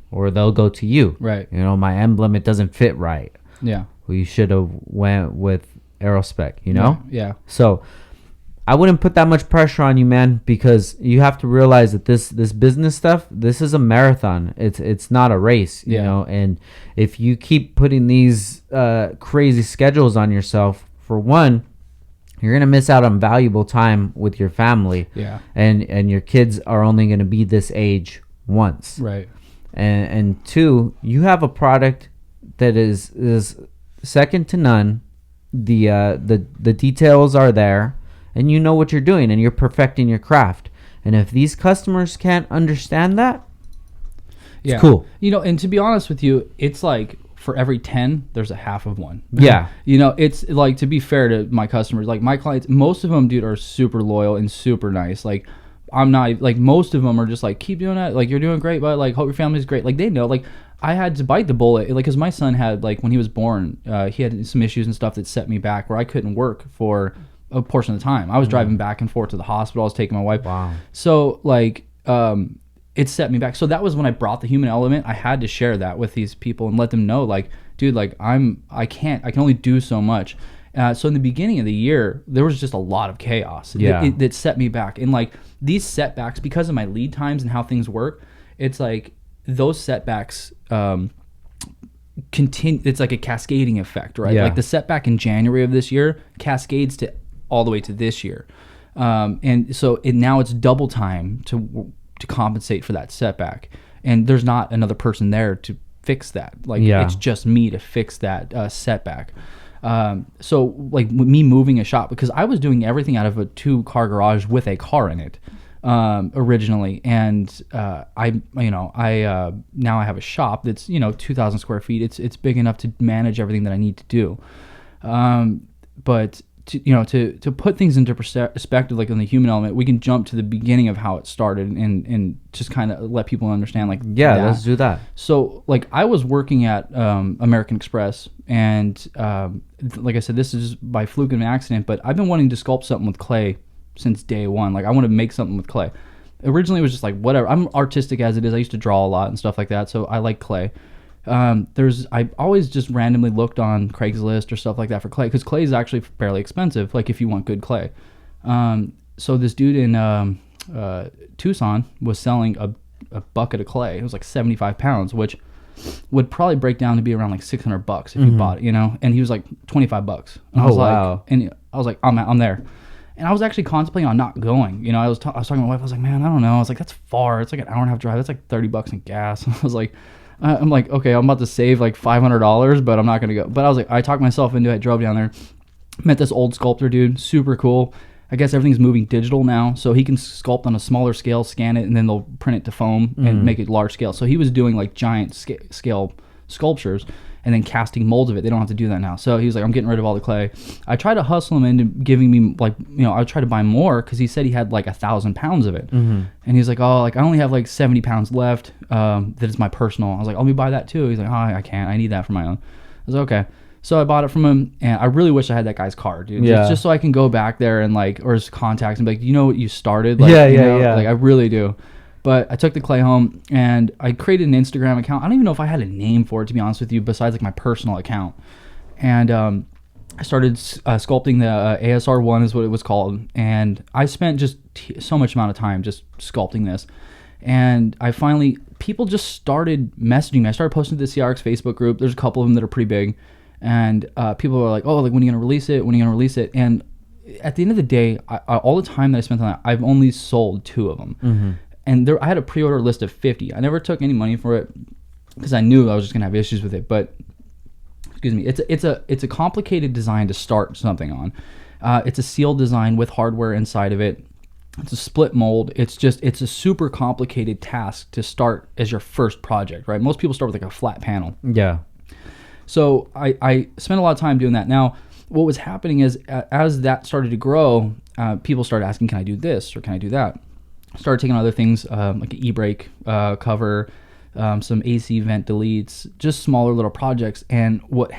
or they'll go to you. Right. My emblem, it doesn't fit right. Yeah. We should have went with Aero Spec, Yeah. So I wouldn't put that much pressure on you, man, because you have to realize that this business stuff, this is a marathon. It's not a race, you know. And if you keep putting these crazy schedules on yourself, for one, you're gonna miss out on valuable time with your family. Yeah. And your kids are only gonna be this age once. Right. And two, you have a product that is second to none. The details are there, and you know what you're doing, and you're perfecting your craft. And if these customers can't understand that, It's cool. You know, and to be honest with you, it's like for every 10, there's a half of one. Yeah. You know, it's like, to be fair to my customers, like my clients, most of them, dude, are super loyal and super nice. Like, I'm not, like, most of them are just like, keep doing it. Like, you're doing great, but like, hope your family's great. Like, they know, like, I had to bite the bullet, like, because my son had, like, when he was born, he had some issues and stuff that set me back where I couldn't work for a portion of the time. I was driving back and forth to the hospital. I was taking my wife. Wow. So, like, it set me back. So that was when I brought the human element. I had to share that with these people and let them know, like, dude, like, I can only do so much. So in the beginning of the year, there was just a lot of chaos that set me back. And like these setbacks, because of my lead times and how things work, it's like those setbacks continue. It's like a cascading effect, right? Like the setback in January of this year cascades to all the way to this year. And so now it's double time to compensate for that setback. And there's not another person there to fix that. Like it's just me to fix that setback. So like me moving a shop, because I was doing everything out of a 2-car garage with a car in it originally, and I now I have a shop that's 2,000 square feet. It's big enough to manage everything that I need to do, but to put things into perspective, like on the human element, we can jump to the beginning of how it started and just kind of let people understand, like, let's do that. So like I was working at American Express, and like I said, this is by fluke and accident, but I've been wanting to sculpt something with clay since day one. Like I want to make something with clay. Originally it was just like, whatever, I'm artistic as it is. I used to draw a lot and stuff like that, so I like clay. I always just randomly looked on Craigslist or stuff like that for clay, because clay is actually fairly expensive, like if you want good clay. So this dude in Tucson was selling a bucket of clay. It was like 75 pounds, which would probably break down to be around like $600 if you bought it, and he was like $25. And I was wow. And I was like, I'm there. And I was actually contemplating on not going. I was talking to my wife. I was like, man, I don't know. I was like, that's far. It's like an hour and a half drive. That's like $30 in gas. I was like, I'm like, okay, I'm about to save like $500, but I'm not going to go. But I was like, I talked myself into it, drove down there, met this old sculptor dude, super cool. I guess everything's moving digital now, so he can sculpt on a smaller scale, scan it, and then they'll print it to foam and make it large scale. So he was doing like giant scale sculptures and then casting molds of it. They don't have to do that now. So he was like, I'm getting rid of all the clay. I tried to hustle him into giving me like, I would try to buy more, because he said he had like 1,000 pounds of it. And he's like, oh, like I only have like 70 pounds left. That is my personal. I was like, let me buy that too. He's like, oh, I can't. I need that for my own. I was like, okay. So I bought it from him, and I really wish I had that guy's card, dude. Just so I can go back there and like, or his contacts and be like, you know what you started? Like, like I really do. But I took the clay home and I created an Instagram account. I don't even know if I had a name for it, to be honest with you, besides like my personal account. And I started sculpting the ASR1 is what it was called. And I spent just so much amount of time just sculpting this. And I finally, people just started messaging me. I started posting to the CRX Facebook group. There's a couple of them that are pretty big. And people were like, oh, like when are you going to release it? When are you going to release it? And at the end of the day, all the time that I spent on that, I've only sold 2 of them. And I had a pre-order list of 50. I never took any money for it because I knew I was just gonna have issues with it. But excuse me, it's a complicated design to start something on. It's a sealed design with hardware inside of it. It's a split mold. It's a super complicated task to start as your first project, right? Most people start with like a flat panel. Yeah. So I spent a lot of time doing that. Now, what was happening is as that started to grow, people started asking, can I do this or can I do that? Started taking other things like an e-brake cover, some AC vent deletes, just smaller little projects. And what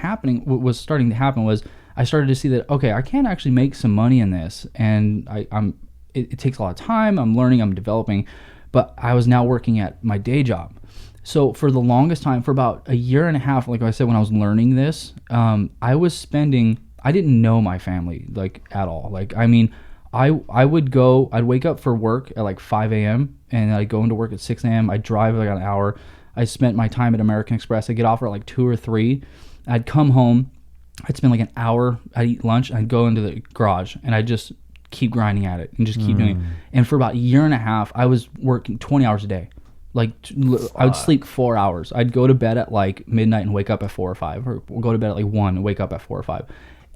was starting to happen was I started to see that, okay, I can actually make some money in this. And it takes a lot of time. I'm learning, I'm developing, but I was now working at my day job. So for the longest time, for about a year and a half, like I said, when I was learning this, I didn't know my family like at all. Like, I mean, I'd wake up for work at like 5 a.m. and I'd go into work at 6 a.m. I'd drive like an hour. I spent my time at American Express. I'd get off at like 2 or 3. I'd come home. I'd spend like an hour. I'd eat lunch. I'd go into the garage and I'd just keep grinding at it and just keep doing it. And for about a year and a half, I was working 20 hours a day. Like I would sleep 4 hours. I'd go to bed at like midnight and wake up at 4 or 5, or go to bed at like 1 and wake up at 4 or 5.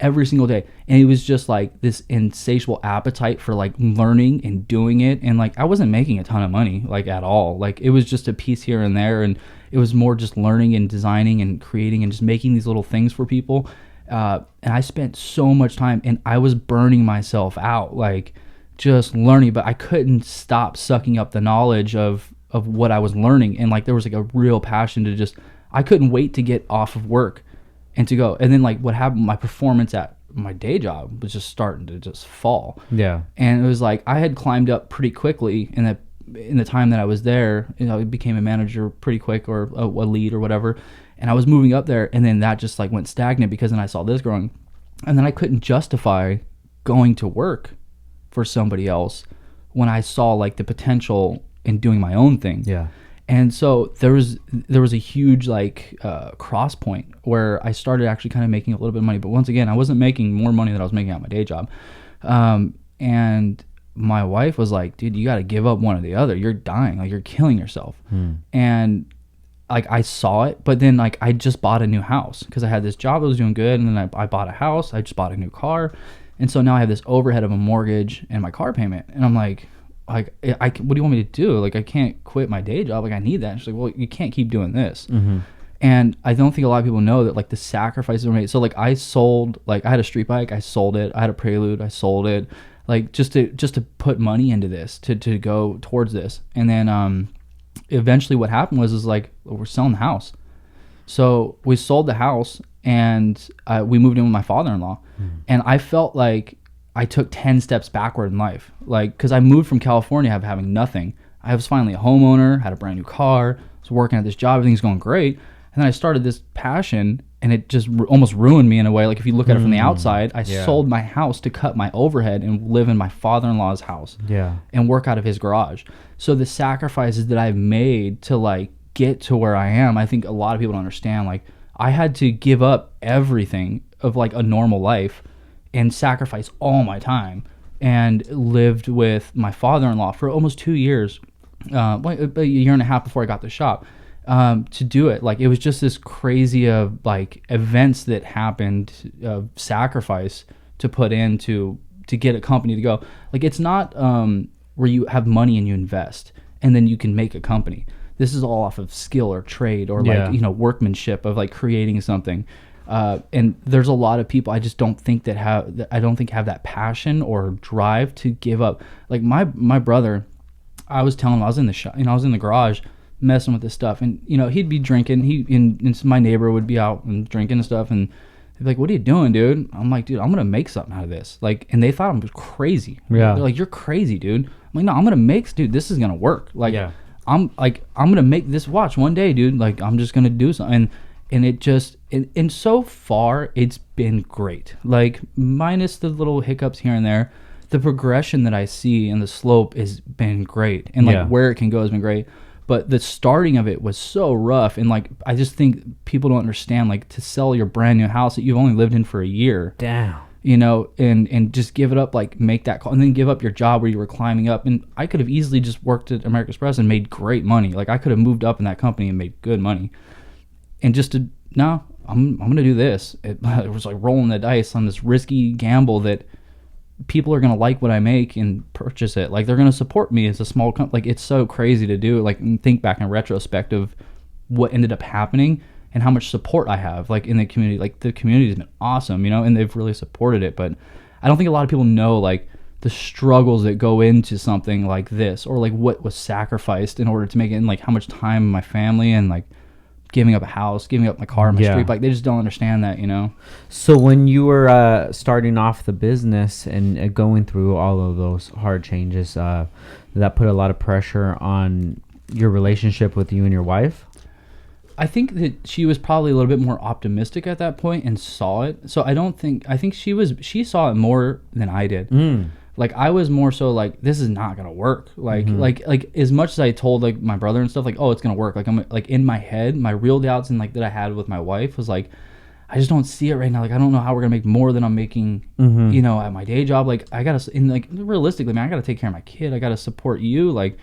every single day. And it was just like this insatiable appetite for like learning and doing it. And like I wasn't making a ton of money like at all. Like it was just a piece here and there, and it was more just learning and designing and creating and just making these little things for people. And I spent so much time, and I was burning myself out, like just learning, but I couldn't stop sucking up the knowledge of what I was learning. And like there was like a real passion to just, I couldn't wait to get off of work and to go. And then like what happened, my performance at my day job was just starting to just fall. Yeah. And it was like I had climbed up pretty quickly in the time that I was there. You know, I became a manager pretty quick, or a lead or whatever. And I was moving up there, and then that just like went stagnant because then I saw this growing. And then I couldn't justify going to work for somebody else when I saw like the potential in doing my own thing. Yeah. And so there was a huge like cross point where I started actually kind of making a little bit of money. But once again, I wasn't making more money than I was making at my day job. And my wife was like, dude, you got to give up one or the other. You're dying. Like, you're killing yourself. And like I saw it, but then like I just bought a new house because I had this job that was doing good. And then I bought a house. I just bought a new car. And so now I have this overhead of a mortgage and my car payment. And I'm like, what do you want me to do? Like, I can't quit my day job. Like, I need that. And she's like, well, you can't keep doing this. And I don't think a lot of people know that like the sacrifices were made. So like I sold, like I had a street bike, I sold it. I had a Prelude, I sold it. Like just to put money into this, to go towards this. And then eventually what happened was like, we're selling the house. So we sold the house, and we moved in with my father-in-law. And I felt like I took 10 steps backward in life. Like, because I moved from California having nothing. I was finally a homeowner, had a brand new car, was working at this job, everything's going great. And then I started this passion, and it just almost ruined me in a way. Like, if you look at it from the outside, I sold my house to cut my overhead and live in my father-in-law's house. And work out of his garage. So the sacrifices that I've made to like get to where I am, I think a lot of people don't understand. Like, I had to give up everything of like a normal life and sacrifice all my time, and lived with my father-in-law for almost 2 years, a year and a half before I got the shop, to do it. Like, it was just this crazy of like events that happened, of sacrifice to put in to get a company to go. Like, it's not where you have money and you invest and then you can make a company. This is all off of skill or trade or like, workmanship of like creating something. And there's a lot of people I just don't think have that passion or drive to give up. Like my brother, I was telling him, I was in the shop, I was in the garage messing with this stuff, and he'd be drinking. And my neighbor would be out and drinking and stuff, and they'd be like, "What are you doing, dude?" I'm like, "Dude, I'm gonna make something out of this." Like, and they thought I was crazy. Yeah, they're like, "You're crazy, dude." I'm like, "No, I'm gonna make, dude. This is gonna work." Like, I'm gonna make this. Watch one day, dude. Like, I'm just gonna do something. And it just, and so far, it's been great. Like, minus the little hiccups here and there, the progression that I see and the slope has been great. And, like, where it can go has been great. But the starting of it was so rough. And, like, I just think people don't understand, like, to sell your brand new house that you've only lived in for a year. Damn. And just give it up, like, make that call. And then give up your job where you were climbing up. And I could have easily just worked at American Express and made great money. Like, I could have moved up in that company and made good money. And just to, no, I'm going to do this. It was like rolling the dice on this risky gamble that people are going to like what I make and purchase it. Like, they're going to support me as a small company. Like, it's so crazy to do. Like, and think back in retrospect of what ended up happening and how much support I have, like, in the community. Like, the community has been awesome, and they've really supported it. But I don't think a lot of people know, like, the struggles that go into something like this, or like what was sacrificed in order to make it, and like how much time my family and like giving up a house, giving up my car, my street bike. They just don't understand that, So when you were starting off the business and going through all of those hard changes, that put a lot of pressure on your relationship with you and your wife? I think that she was probably a little bit more optimistic at that point and saw it. So I think she saw it more than I did. Like, I was more so like, this is not gonna work. Like, like as much as I told like my brother and stuff, like, oh, it's gonna work. Like, I'm like, in my head, my real doubts and like that I had with my wife was like, I just don't see it right now. Like, I don't know how we're gonna make more than I'm making, at my day job. Like, I gotta, and like realistically, man, I gotta take care of my kid. I gotta support you. Like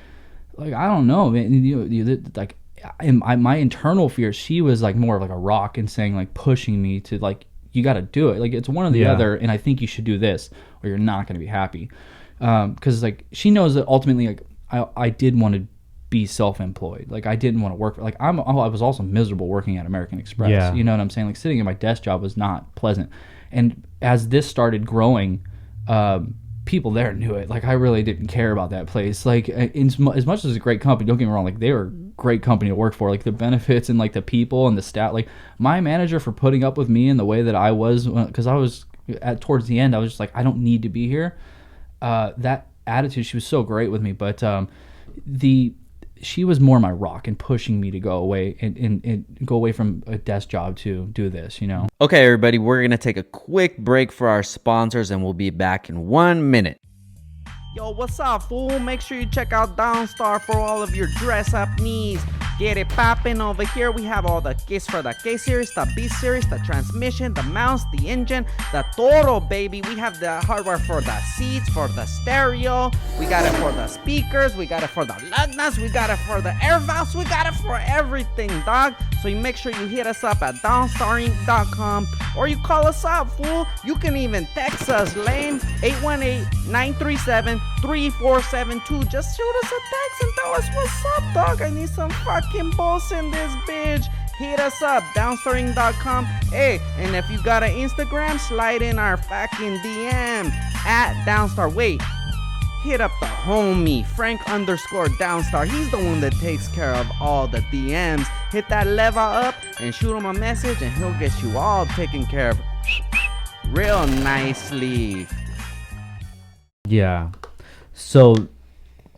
I don't know, man. Like, in my internal fear, she was like more of like a rock and saying, like, pushing me to like you got to do it. Like, it's one or the other, and I think you should do this, or you're not going to be happy. Because like she knows that ultimately, like I did want to be self-employed. Like I didn't want to work. Like I was also miserable working at American Express. Yeah. You know what I'm saying? Like sitting at my desk job was not pleasant. And as this started growing, people there knew it. Like I really didn't care about that place. Like as much as it's a great company, don't get me wrong. Like they were a great company to work for. Like the benefits and like the people and the staff. Like my manager for putting up with me in the way that I was, because I was towards the end, I was just like, I don't need to be here. That attitude, she was so great with me, but she was more my rock and pushing me to go away and go away from a desk job to do this, you know. Okay, everybody, we're gonna take a quick break for our sponsors, and we'll be back in 1 minute. Yo, what's up, fool? Make sure you check out Downstar for all of your dress-up needs. Get it poppin' over here. We have all the kits for the K-Series, the B-Series, the transmission, the mounts, the engine, the Toro, baby. We have the hardware for the seats, for the stereo. We got it for the speakers. We got it for the lug nuts. We got it for the air valves. We got it for everything, dog. So you make sure you hit us up at downstarinc.com or you call us up, fool. You can even text us, lame, 818-937-3472. Just shoot us a text and tell us what's up, dog. I need some fucking balls in this bitch. Hit us up, downstaring.com. Hey, and if you got an Instagram, slide in our fucking DM at Downstar. Wait, hit up the homie, Frank_Downstar. He's the one that takes care of all the DMs. Hit that level up and shoot him a message, and he'll get you all taken care of real nicely. Yeah. So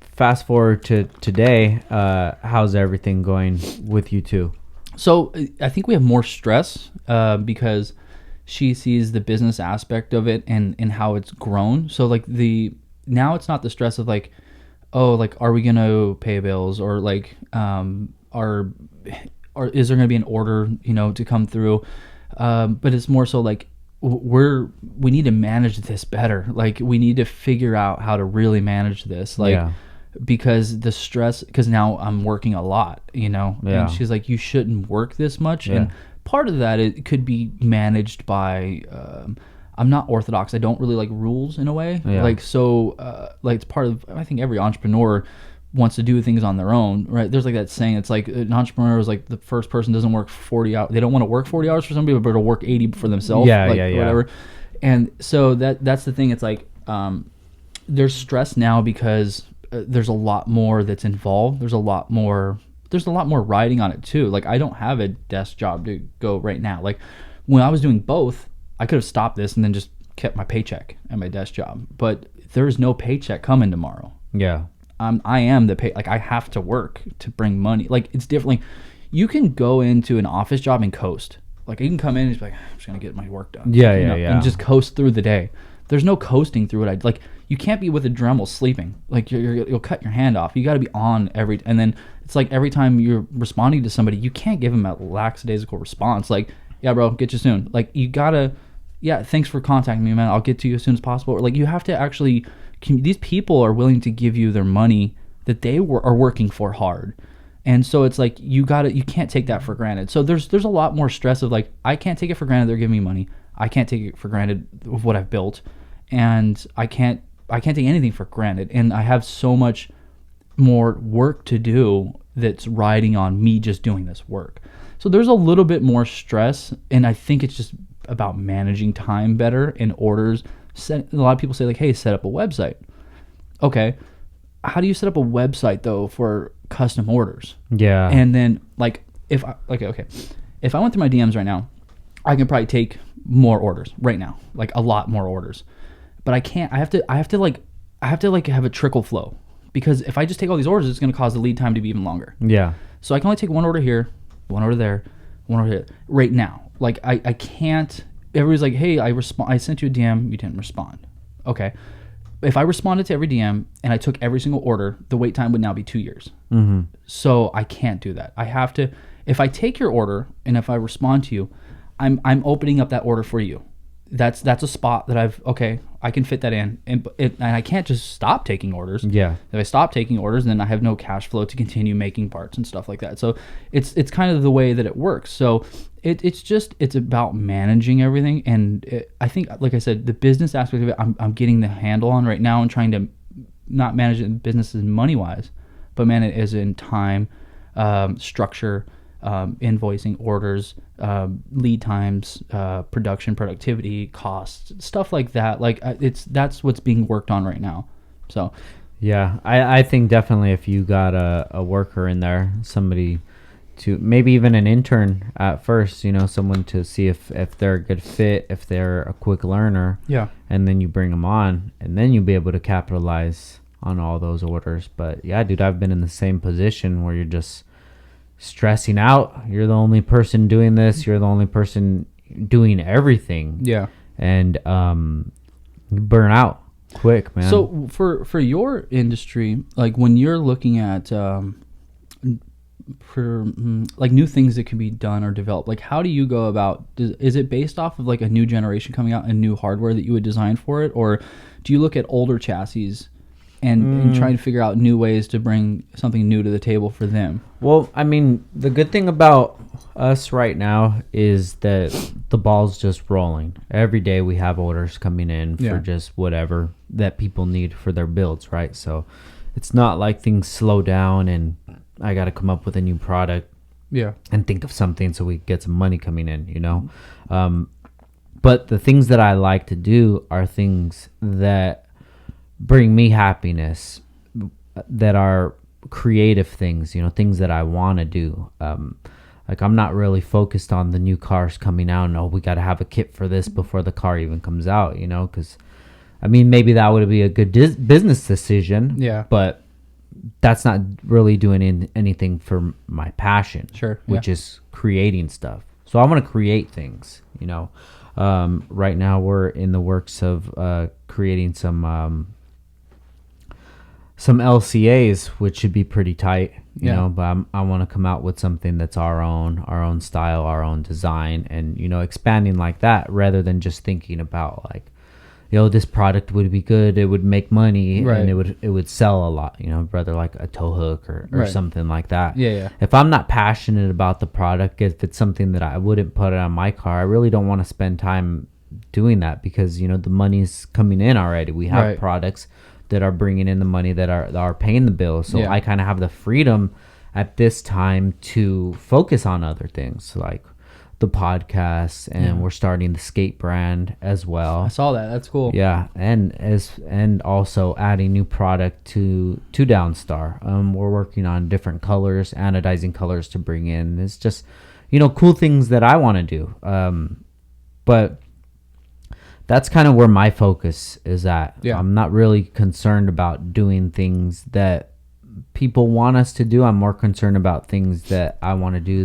fast forward to today, how's everything going with you two? So I think we have more stress because she sees the business aspect of it and how it's grown. So like now it's not the stress of like, oh, like, are we going to pay bills, or like, or is there going to be an order, you know, to come through? But it's more so like, we need to manage this better. Like we need to figure out how to really manage this. Like, because the stress, because now I'm working a lot, you know, and she's like, you shouldn't work this much. And part of that, it could be managed by, I'm not orthodox. I don't really like rules in a way. Like, so, like it's part of, I think every entrepreneur wants to do things on their own, right? There's like that saying, it's like an entrepreneur is like the first person doesn't work 40 hours. They don't want to work 40 hours for somebody, but to work 80 for themselves. Whatever. And so that's the thing. It's like, there's stress now because there's a lot more that's involved. There's a lot more riding on it too. Like I don't have a desk job to go right now. Like when I was doing both, I could have stopped this and then just kept my paycheck at my desk job, but there's no paycheck coming tomorrow. I am the pay. Like I have to work to bring money. Like it's different. Like, you can go into an office job and coast. Like you can come in and just be like, I'm just gonna get my work done. And just coast through the day. There's no coasting through it. Like you can't be with a Dremel sleeping. Like you'll cut your hand off. You got to be on and then it's like every time you're responding to somebody, you can't give them a lackadaisical response. Like, yeah, bro, get you soon. Like you gotta, thanks for contacting me, man. I'll get to you as soon as possible. Or like you have to actually. These people are willing to give you their money that they are working for hard, and so it's like you can't take that for granted. So there's a lot more stress of like, I can't take it for granted they're giving me money. I can't take it for granted of what I've built, and I can't take anything for granted. And I have so much more work to do that's riding on me just doing this work. So there's a little bit more stress, and I think it's just about managing time better and orders. A lot of people say like, hey, set up a website. Okay, how do you set up a website though for custom orders? And then like if I went through my DMs right now, I can probably take more orders right now, like a lot more orders. But I can't. I have to have a trickle flow, because if I just take all these orders, it's going to cause the lead time to be even longer. So I can only take one order here, one order there, one order here right now. Like I can't. Everybody's like, hey, I sent you a DM, you didn't respond. Okay. If I responded to every DM and I took every single order, the wait time would now be 2 years. So I can't do that. I have to, if I take your order and if I respond to you, I'm opening up that order for you. That's a spot that I can fit that in, and I can't just stop taking orders. If I stop taking orders, then I have no cash flow to continue making parts and stuff like that. So it's kind of the way that it works. So It's about managing everything, and I think, like I said, the business aspect of it, I'm getting the handle on right now, and trying to not manage it in businesses money wise, but man, it is in time, structure, invoicing, orders, lead times, production, productivity, costs, stuff like that. Like that's what's being worked on right now. So, yeah, I think definitely if you got a worker in there, somebody to maybe even an intern at first, someone to see if they're a good fit, if they're a quick learner. Yeah. And then you bring them on, and then you'll be able to capitalize on all those orders. But yeah, dude, I've been in the same position where you're just stressing out. You're the only person doing this. You're the only person doing everything. Yeah. And you burn out quick, man. So for your industry, like when you're looking at for like new things that can be done or developed, like how do you go about, is it based off of like a new generation coming out and new hardware that you would design for it, or do you look at older chassis and try to figure out new ways to bring something new to the table for them? Well, I mean, the good thing about us right now is that the ball's just rolling. Every day we have orders coming in for just whatever that people need for their builds, right? So it's not like things slow down and I got to come up with a new product and think of something so we get some money coming in, But the things that I like to do are things that bring me happiness, that are creative things, things that I want to do. Like I'm not really focused on the new cars coming out and, we got to have a kit for this before the car even comes out, because I mean, maybe that would be a good business decision, but that's not really doing anything for my passion, which is creating stuff. So I want to create things, right now we're in the works of creating some LCAs, which should be pretty tight, but I want to come out with something that's our own style, our own design, and, expanding like that rather than just thinking about like, this product would be good, it would make money, and it would sell a lot, rather like a tow hook or something like that. If I'm not passionate about the product, if it's something that I wouldn't put it on my car, I really don't want to spend time doing that, because the money's coming in already. We have products that are bringing in the money, that are paying the bills. So I kind of have the freedom at this time to focus on other things like the podcast, and we're starting the skate brand as well. I saw that. That's cool. Yeah, and also adding new product to Downstar. We're working on different colors, anodizing colors to bring in. It's just cool things that I want to do. But that's kind of where my focus is at. I'm not really concerned about doing things that people want us to do. I'm more concerned about things that I want to do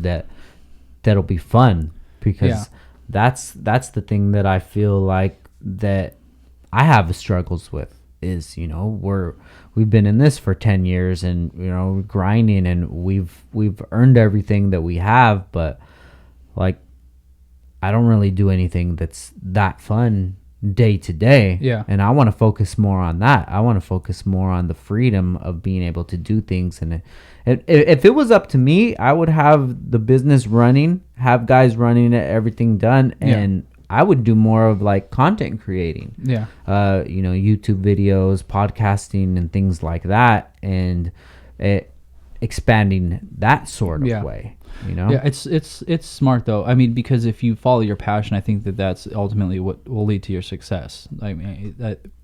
that'll be fun, because that's the thing that I feel like that I have struggles with is, we've been in this for 10 years and, grinding, and we've earned everything that we have, but like, I don't really do anything that's that fun day to day. And I want to focus more on that. I want to focus more on the freedom of being able to do things. And if it was up to me, I would have the business running, have guys running it, everything done, and I would do more of like content creating. YouTube videos, podcasting, and things like that, and expanding that sort of way. It's smart though. I mean, because if you follow your passion, I think that's ultimately what will lead to your success. I mean,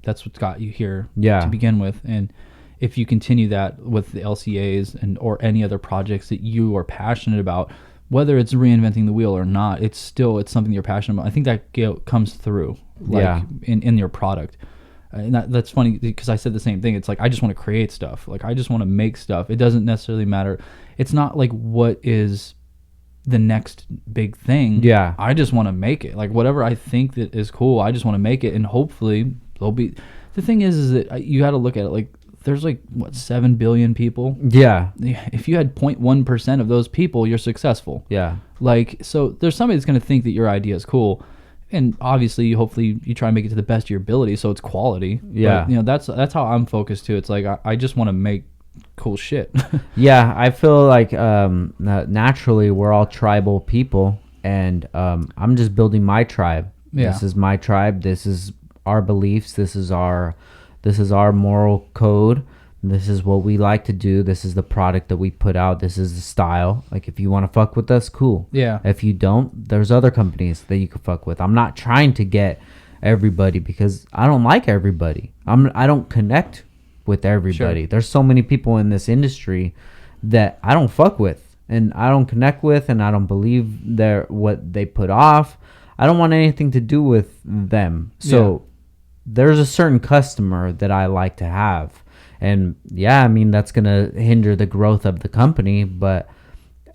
that's what's got you here to begin with, and if you continue that with the LCAs or any other projects that you are passionate about, whether it's reinventing the wheel or not, it's something you're passionate about. I think that comes through in your product. And that's funny because I said the same thing. It's like, I just want to create stuff. Like, I just want to make stuff. It doesn't necessarily matter. It's not like what is the next big thing. I just want to make it. Like, whatever I think that is cool, I just want to make it. And hopefully there'll be, the thing is that you got to look at it like, there's like, 7 billion people? If you had 0.1% of those people, you're successful. Like, so there's somebody that's going to think that your idea is cool. And obviously, hopefully, you try and make it to the best of your ability, so it's quality. But, that's how I'm focused too. It's like I just want to make cool shit. I feel like naturally we're all tribal people, and I'm just building my tribe. Yeah. This is my tribe. This is our beliefs. This is our moral code. This is what we like to do. This is the product that we put out. This is the style. Like, if you want to fuck with us, cool. Yeah. If you don't, there's other companies that you can fuck with. I'm not trying to get everybody because I don't like everybody. I don't connect with everybody. Sure. There's so many people in this industry that I don't fuck with, and I don't connect with, and I don't believe what they put off. I don't want anything to do with them. So there's a certain customer that I like to have. And yeah, I mean, that's going to hinder the growth of the company, but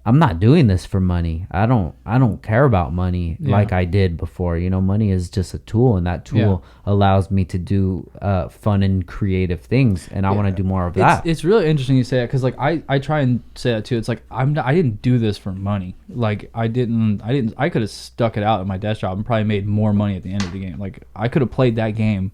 I'm not doing this for money. I don't care about money like I did before. You know, money is just a tool, and that tool allows me to do fun and creative things, and I want to do more of that. It's really interesting you say that, because like I try and say that too. It's like I didn't do this for money. Like I could have stuck it out at my desk job and probably made more money at the end of the game. Like I could have played that game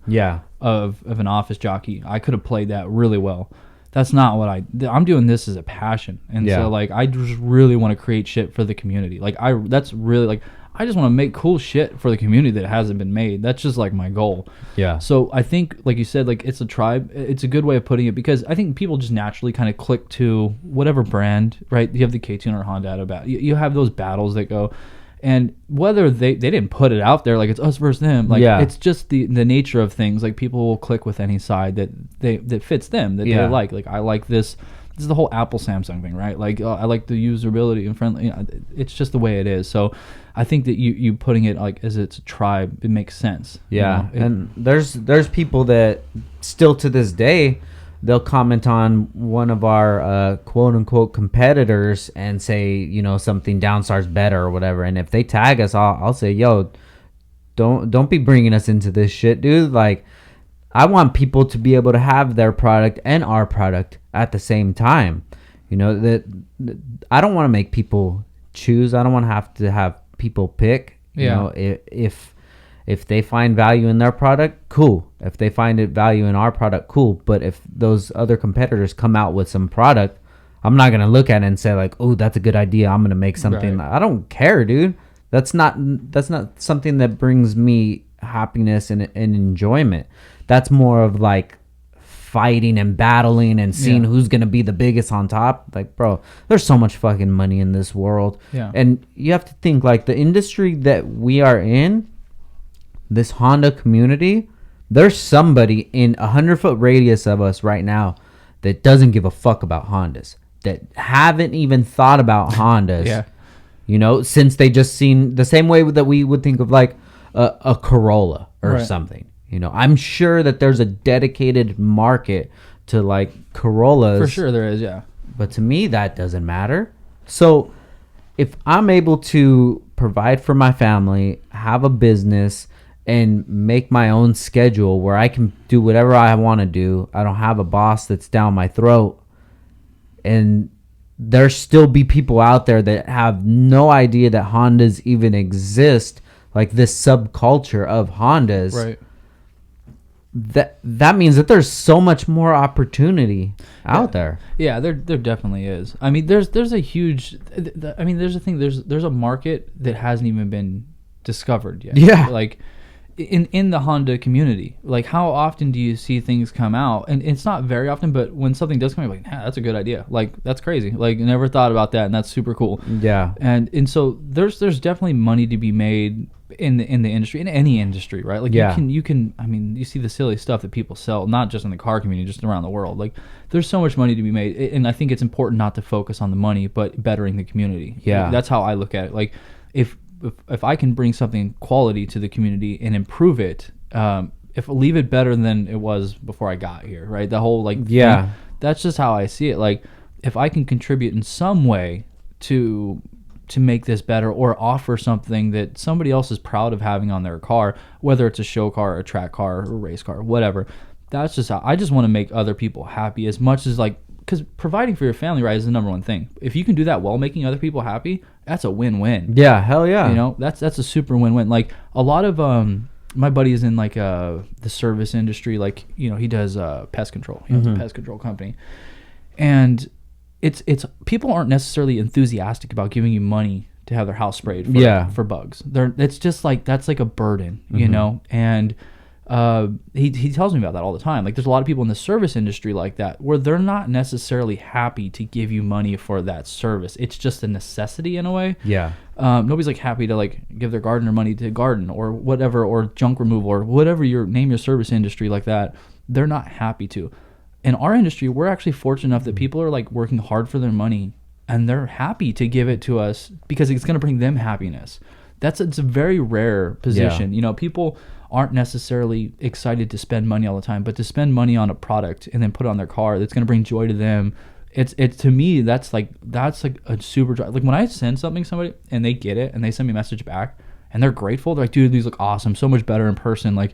of an office jockey. I could have played that really well. That's not what I'm doing this as a passion. And so like, I just really want to create shit for the community. Like that's really like, I just want to make cool shit for the community that hasn't been made. That's just like my goal. Yeah. So I think, like you said, like it's a tribe. It's a good way of putting it, because I think people just naturally kind of click to whatever brand, right? You have the K-Tune or Honda about. You have those battles that go, and whether they didn't put it out there like it's us versus them, like it's just the nature of things. Like people will click with any side that fits them, that they like. Like I like this. This is the whole Apple Samsung thing, right? Like I like the usability and friendly. You know, it's just the way it is. So I think that you putting it like as it's a tribe, it makes sense. Yeah, you know? And there's people that still to this day, they'll comment on one of our quote unquote competitors and say, you know, something Downstar's better or whatever. And if they tag us, I'll say, yo, don't be bringing us into this shit, dude. Like, I want people to be able to have their product and our product at the same time. You know, that I don't want to make people choose. I don't want to have people pick. You know, if they find value in their product, cool. If they find value in our product, cool. But if those other competitors come out with some product, I'm not going to look at it and say like, oh, that's a good idea. I'm going to make something. Right. I don't care, dude. That's not something that brings me happiness and enjoyment. That's more of like fighting and battling and seeing who's going to be the biggest on top. Like, bro, there's so much fucking money in this world. Yeah. And you have to think like the industry that we are in, this Honda community, there's somebody in 100-foot radius of us right now that doesn't give a fuck about Hondas, that haven't even thought about Hondas, you know, since they just seen the same way that we would think of like a Corolla or something. You know, I'm sure that there's a dedicated market to like Corollas. For sure there is, yeah. But to me, that doesn't matter. So if I'm able to provide for my family, have a business, and make my own schedule where I can do whatever I want to do. I don't have a boss that's down my throat. And there still be people out there that have no idea that Hondas even exist, like this subculture of Hondas. Right. That means that there's so much more opportunity out there. Yeah, there definitely is. I mean, there's a huge. I mean, there's a thing. There's a market that hasn't even been discovered yet. Yeah. Like in the Honda community, like how often do you see things come out? And it's not very often, but when something does come out, like, that's a good idea. Like, that's crazy. Like, I never thought about that, and that's super cool. Yeah. And so there's definitely money to be made in the industry, in any industry, right? Like you can I mean, you see the silly stuff that people sell, not just in the car community, just around the world. Like, there's so much money to be made, and I think it's important not to focus on the money, but bettering the community. Yeah. Like, that's how I look at it. Like, if I can bring something quality to the community and improve it, if leave it better than it was before I got here, right? The whole thing, that's just how I see it. Like, if I can contribute in some way to make this better, or offer something that somebody else is proud of having on their car, whether it's a show car or a track car or a race car, whatever, that's just how I just want to make other people happy as much as, like, because providing for your family, right, is the number one thing. If you can do that while making other people happy, that's a win-win. Yeah, hell yeah. You know, that's a super win-win. Like, a lot of my buddy is in like the service industry. Like, you know, he does pest control. He owns a pest control company, and it's people aren't necessarily enthusiastic about giving you money to have their house sprayed for bugs. It's just like, that's like a burden, you know? And he tells me about that all the time. Like, there's a lot of people in the service industry like that, where they're not necessarily happy to give you money for that service. It's just a necessity in a way. Yeah. Nobody's like happy to like give their gardener money to garden or whatever, or junk removal or whatever name your service industry like that. They're not happy to. In our industry, we're actually fortunate enough that people are like working hard for their money, and they're happy to give it to us because it's going to bring them happiness. It's a very rare position. You know, people aren't necessarily excited to spend money all the time, but to spend money on a product and then put it on their car that's going to bring joy to them, it's to me, that's like a super joy. Like, when I send something to somebody and they get it and they send me a message back and they're grateful, they're like, dude, these look awesome, so much better in person. Like,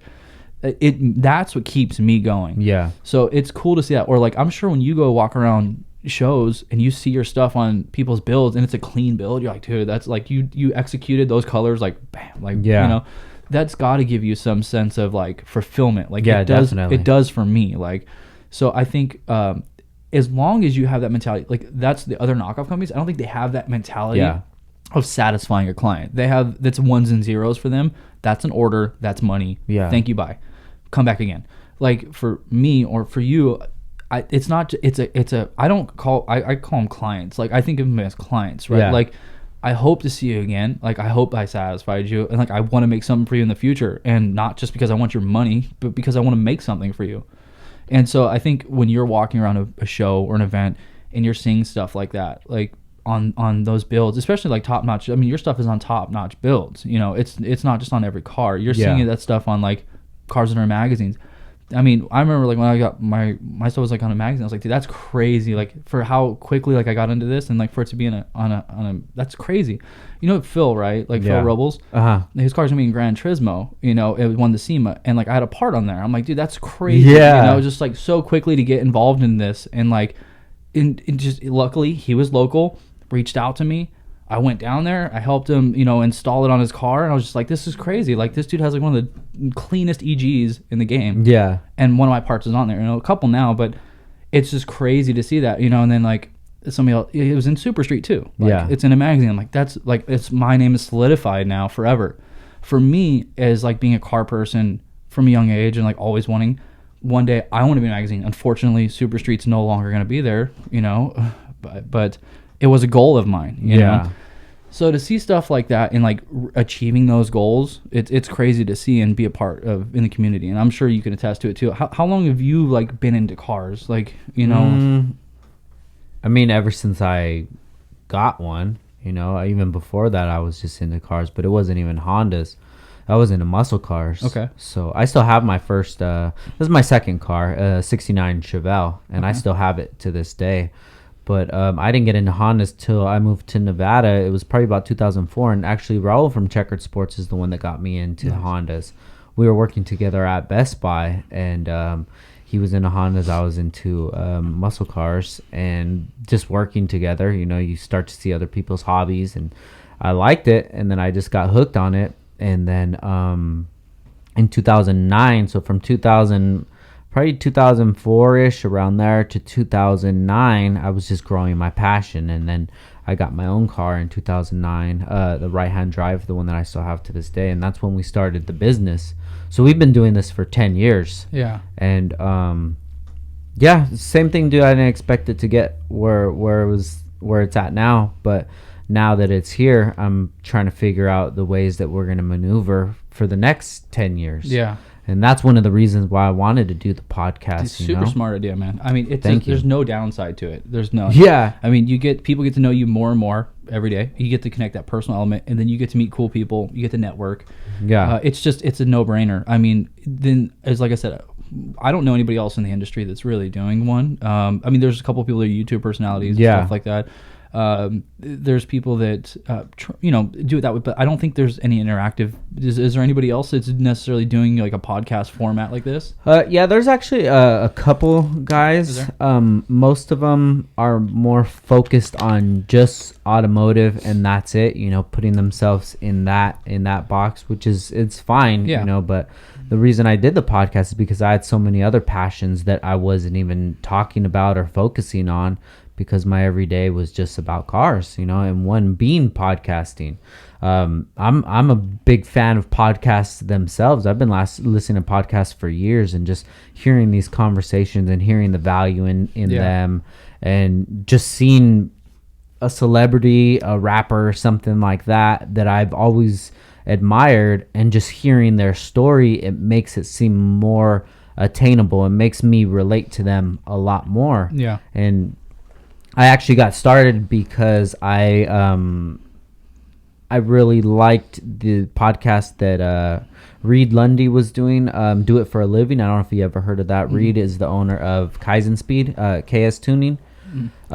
that's what keeps me going. Yeah. So it's cool to see that. Or like, I'm sure when you go walk around shows and you see your stuff on people's builds and it's a clean build, you're like, dude, that's like, you executed those colors like bam, like, you know, that's got to give you some sense of like fulfillment. Like, definitely. It does for me. Like, so I think as long as you have that mentality, like, that's the other knockoff companies, I don't think they have that mentality of satisfying a client. That's ones and zeros for them. That's an order, that's money. Yeah. Thank you, bye. Come back again. Like, for me or for you, I call them clients. Like, I think of them as clients, right? Yeah. Like, I hope to see you again. Like, I hope I satisfied you, and like, I want to make something for you in the future, and not just because I want your money, but because I want to make something for you. And so I think when you're walking around a show or an event and you're seeing stuff like that, like on those builds, especially like top notch. I mean, your stuff is on top notch builds. You know, it's not just on every car. You're seeing that stuff on like cars that are in magazines. I mean, I remember like when I got my stuff was like on a magazine, I was like, dude, that's crazy. Like, for how quickly like I got into this, and like for it to be on a that's crazy. You know, Phil, right? Like Phil Robles. His car's gonna be in Gran Turismo. You know, it won the SEMA, and like I had a part on there. I'm like, dude, that's crazy. Yeah. You know, just like so quickly to get involved in this, and like, in just luckily he was local, reached out to me. I went down there, I helped him, you know, install it on his car, and I was just like, this is crazy. Like, this dude has like one of the cleanest EGs in the game. Yeah. And one of my parts is on there, you know, a couple now, but it's just crazy to see that, you know. And then like somebody else, it was in Super Street too. Like, it's in a magazine. I'm like, that's like, my name is solidified now forever. For me, as like being a car person from a young age and like always wanting, one day I want to be in a magazine. Unfortunately, Super Street's no longer going to be there, you know, but it was a goal of mine, you know? So to see stuff like that and like achieving those goals, it's crazy to see and be a part of in the community. And I'm sure you can attest to it too. How long have you like been into cars? Like, you know, I mean, ever since I got one, you know, even before that, I was just into cars, but it wasn't even Hondas. I was into muscle cars. Okay. So I still have my first, this is my second car, 69 Chevelle, and I still have it to this day. But I didn't get into Hondas till I moved to Nevada. It was probably about 2004. And actually, Raul from Checkered Sports is the one that got me into Hondas. We were working together at Best Buy, and he was into Hondas. I was into muscle cars, and just working together, you know, you start to see other people's hobbies. And I liked it, and then I just got hooked on it. And then in 2009, so from 2004-ish, around there, to 2009, I was just growing my passion. And then I got my own car in 2009, the right-hand drive, the one that I still have to this day. And that's when we started the business. So we've been doing this for 10 years. Yeah. And same thing, dude. I didn't expect it to get where it's at now. But now that it's here, I'm trying to figure out the ways that we're going to maneuver for the next 10 years. Yeah. And that's one of the reasons why I wanted to do the podcast. It's a super smart idea, man. I mean, there's no downside to it. There's no. Yeah. I mean, people get to know you more and more every day. You get to connect that personal element, and then you get to meet cool people. You get to network. Yeah. It's a no-brainer. I mean, then, as like I said, I don't know anybody else in the industry that's really doing one. I mean, there's a couple of people that are YouTube personalities and stuff like that. There's people that do it that way, but I don't think there's any interactive. Is there anybody else that's necessarily doing like a podcast format like this? Yeah, there's actually a couple guys. Most of them are more focused on just automotive, and that's it, you know, putting themselves in that box, which is, it's fine, you know. But the reason I did the podcast is because I had so many other passions that I wasn't even talking about or focusing on, because my everyday was just about cars, and one being podcasting. I'm a big fan of podcasts themselves. I've been listening to podcasts for years, and just hearing these conversations and hearing the value in them, and just seeing a celebrity, a rapper, something like that I've always admired, and just hearing their story, it makes it seem more attainable. It makes me relate to them a lot more. Yeah. And I actually got started because I really liked the podcast that Reed Lundy was doing, Do It for a Living. I don't know if you ever heard of that. Mm-hmm. Reed is the owner of Kaizen Speed, KS Tuning.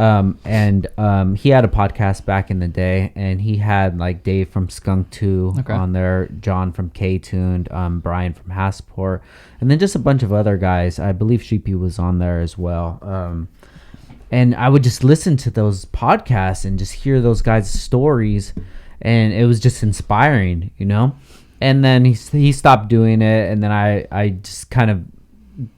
And he had a podcast back in the day, and he had like Dave from Skunk 2 on there, John from K-Tuned, Brian from Hassport, and then just a bunch of other guys. I believe Sheepy was on there as well. And I would just listen to those podcasts and just hear those guys' stories, and it was just inspiring, And then he stopped doing it, and then I just kind of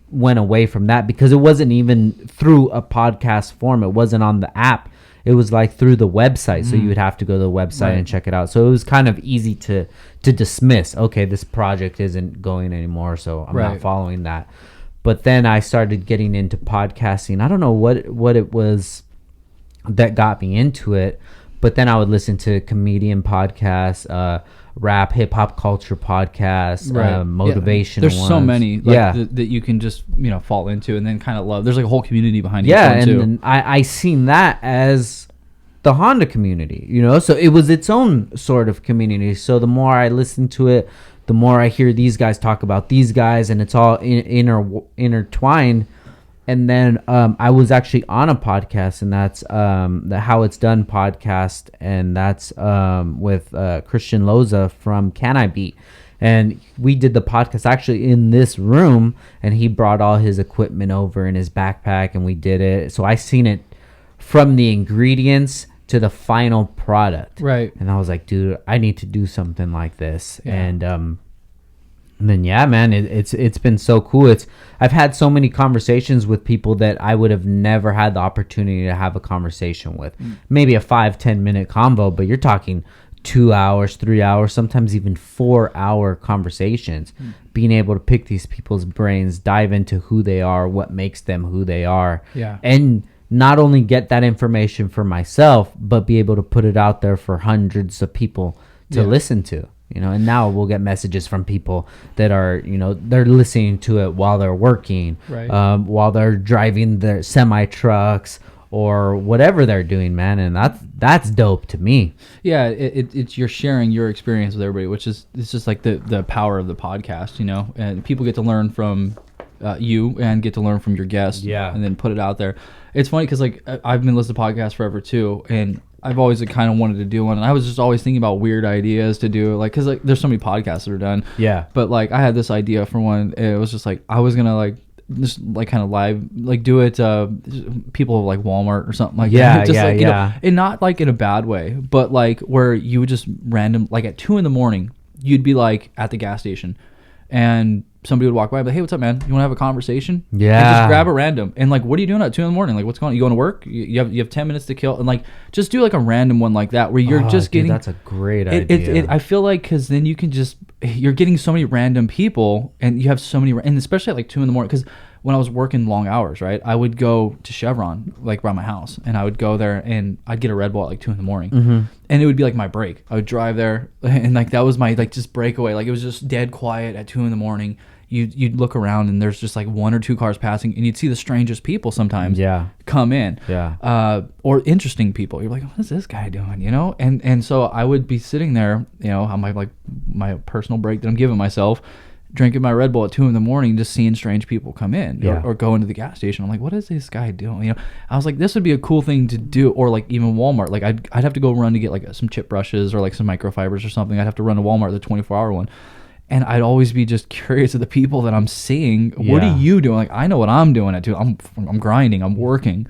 went away from that, because it wasn't even through a podcast form. It wasn't on the app. It was like through the website. So you would have to go to the website and check it out. So it was kind of easy to dismiss. Okay, this project isn't going anymore, so I'm not following that. But then I started getting into podcasting. I don't know what it was that got me into it, but then I would listen to comedian podcasts, rap, hip hop culture podcasts, motivational There's ones. so many that you can just fall into and then kind of love. There's like a whole community behind each one too. And I seen that as the Honda community, so it was its own sort of community. So the more I listen to it, the more I hear these guys talk about these guys, and it's all intertwined. And then I was actually on a podcast, and that's the How It's Done podcast, and that's with Christian Loza from Can I Beat. And we did the podcast actually in this room, and he brought all his equipment over in his backpack, and we did it. So I seen it from the ingredients to the final product. Right. And I was like, dude, I need to do something like this. Yeah. And then man, it's been so cool. I've had so many conversations with people that I would have never had the opportunity to have a conversation with. Maybe a 5-10 minute convo, but you're talking 2 hours, 3 hours, sometimes even 4 hour conversations. Being able to pick these people's brains, dive into who they are, what makes them who they are, and not only get that information for myself, but be able to put it out there for hundreds of people to listen to. And now we'll get messages from people that are, they're listening to it while they're working, while they're driving their semi trucks or whatever they're doing, man. And that's dope to me. Yeah. It's you're sharing your experience with everybody, which is, it's just like the power of the podcast, and people get to learn from you and get to learn from your guests and then put it out there. It's funny because like I've been listening to podcasts forever too, and I've always kind of wanted to do one, and I was just always thinking about weird ideas to do, like, because like there's so many podcasts that are done. Yeah. But like I had this idea for one. It was just like I was gonna like just like kind of live like do it. People like Walmart or something like that. Just and not like in a bad way, but like where you would just random like at 2 a.m, you'd be like at the gas station, and somebody would walk by and be like, hey, what's up, man? You want to have a conversation? Yeah. And just grab a random. And like, what are you doing at 2 a.m? Like, what's going on? You going to work? You have 10 minutes to kill. And like, just do like a random one like that where you're just getting. That's a great idea. I feel like because then you can you're getting so many random people, and you have so many, and especially at like 2 a.m. Because when I was working long hours, right, I would go to Chevron like by my house, and I would go there and I'd get a Red Bull at like 2 a.m. And it would be like my break. I would drive there, and like that was my like just breakaway. Like it was just dead quiet at 2 a.m. You'd look around, and there's just like 1 or 2 cars passing, and you'd see the strangest people sometimes come in. Or interesting people. You're like, what is this guy doing? And so I would be sitting there, on my personal break that I'm giving myself, drinking my Red Bull at 2 a.m, just seeing strange people come in or go into the gas station. I'm like, what is this guy doing? I was like, this would be a cool thing to do. Or like even Walmart, like I'd have to go run to get like some chip brushes or like some microfibers or something. I'd have to run to Walmart, the 24-hour one. And I'd always be just curious of the people that I'm seeing. What are you doing? Like, I know what I'm doing at 2. I'm grinding. I'm working.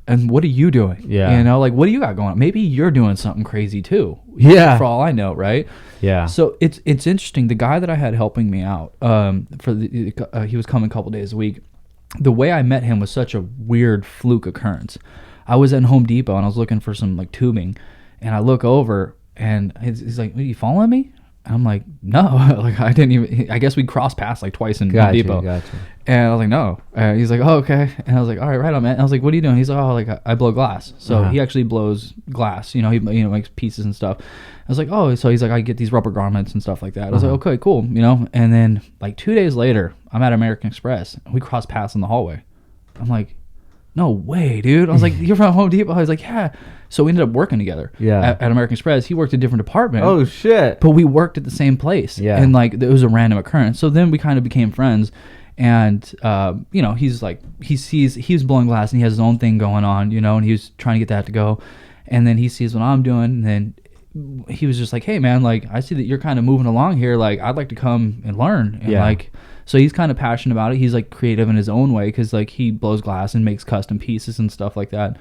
And what are you doing? Yeah. Like, what do you got going on? Maybe you're doing something crazy too. Yeah. For all I know, right? Yeah. So it's interesting. The guy that I had helping me out, he was coming a couple days a week. The way I met him was such a weird fluke occurrence. I was at Home Depot and I was looking for some like tubing, and I look over and he's like, "Are you following me?" I'm like, "No." Like I didn't even. I guess we crossed paths like twice in Home Depot. Gotcha. And I was like, "No." He's like, "Oh, okay." And I was like, "All right, right on, man." And I was like, "What are you doing?" He's like, "Oh, like I blow glass." So he actually blows glass. He makes pieces and stuff. I was like, "Oh," so he's like, "I get these rubber garments and stuff like that." I was like, "Okay, cool," And then like 2 days later, I'm at American Express and we cross paths in the hallway. I'm like, "No way, dude." I was like, "You're from Home Depot?" I was like, "Yeah." So we ended up working together. Yeah. At American Express. He worked in a different department. Oh shit. But we worked at the same place. Yeah. And like it was a random occurrence. So then we kind of became friends. And he's like he was blowing glass and he has his own thing going on, and he was trying to get that to go. And then he sees what I'm doing, and then he was just like, "Hey man, like I see that you're kind of moving along here. Like I'd like to come and learn." And like so he's kind of passionate about it. He's like creative in his own way because like he blows glass and makes custom pieces and stuff like that.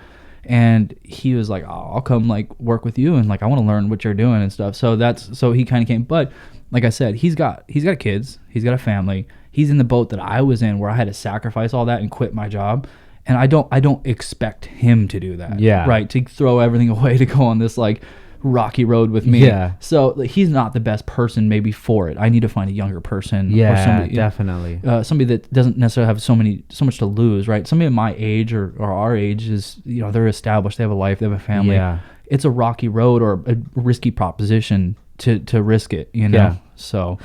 And he was like, "Oh, I'll come like work with you, and like I want to learn what you're doing and stuff." So he kind of came. But like I said, he's got kids, he's got a family. He's in the boat that I was in, where I had to sacrifice all that and quit my job. And I don't expect him to do that. Yeah. Right. To throw everything away to go on this like rocky road with me. Yeah. So like, he's not the best person maybe for it. I need to find a younger person. Yeah, or somebody, definitely. Somebody that doesn't necessarily have so much to lose, right? Somebody my age or our age is, they're established, they have a life, they have a family. Yeah. It's a rocky road or a risky proposition to risk it, Yeah. So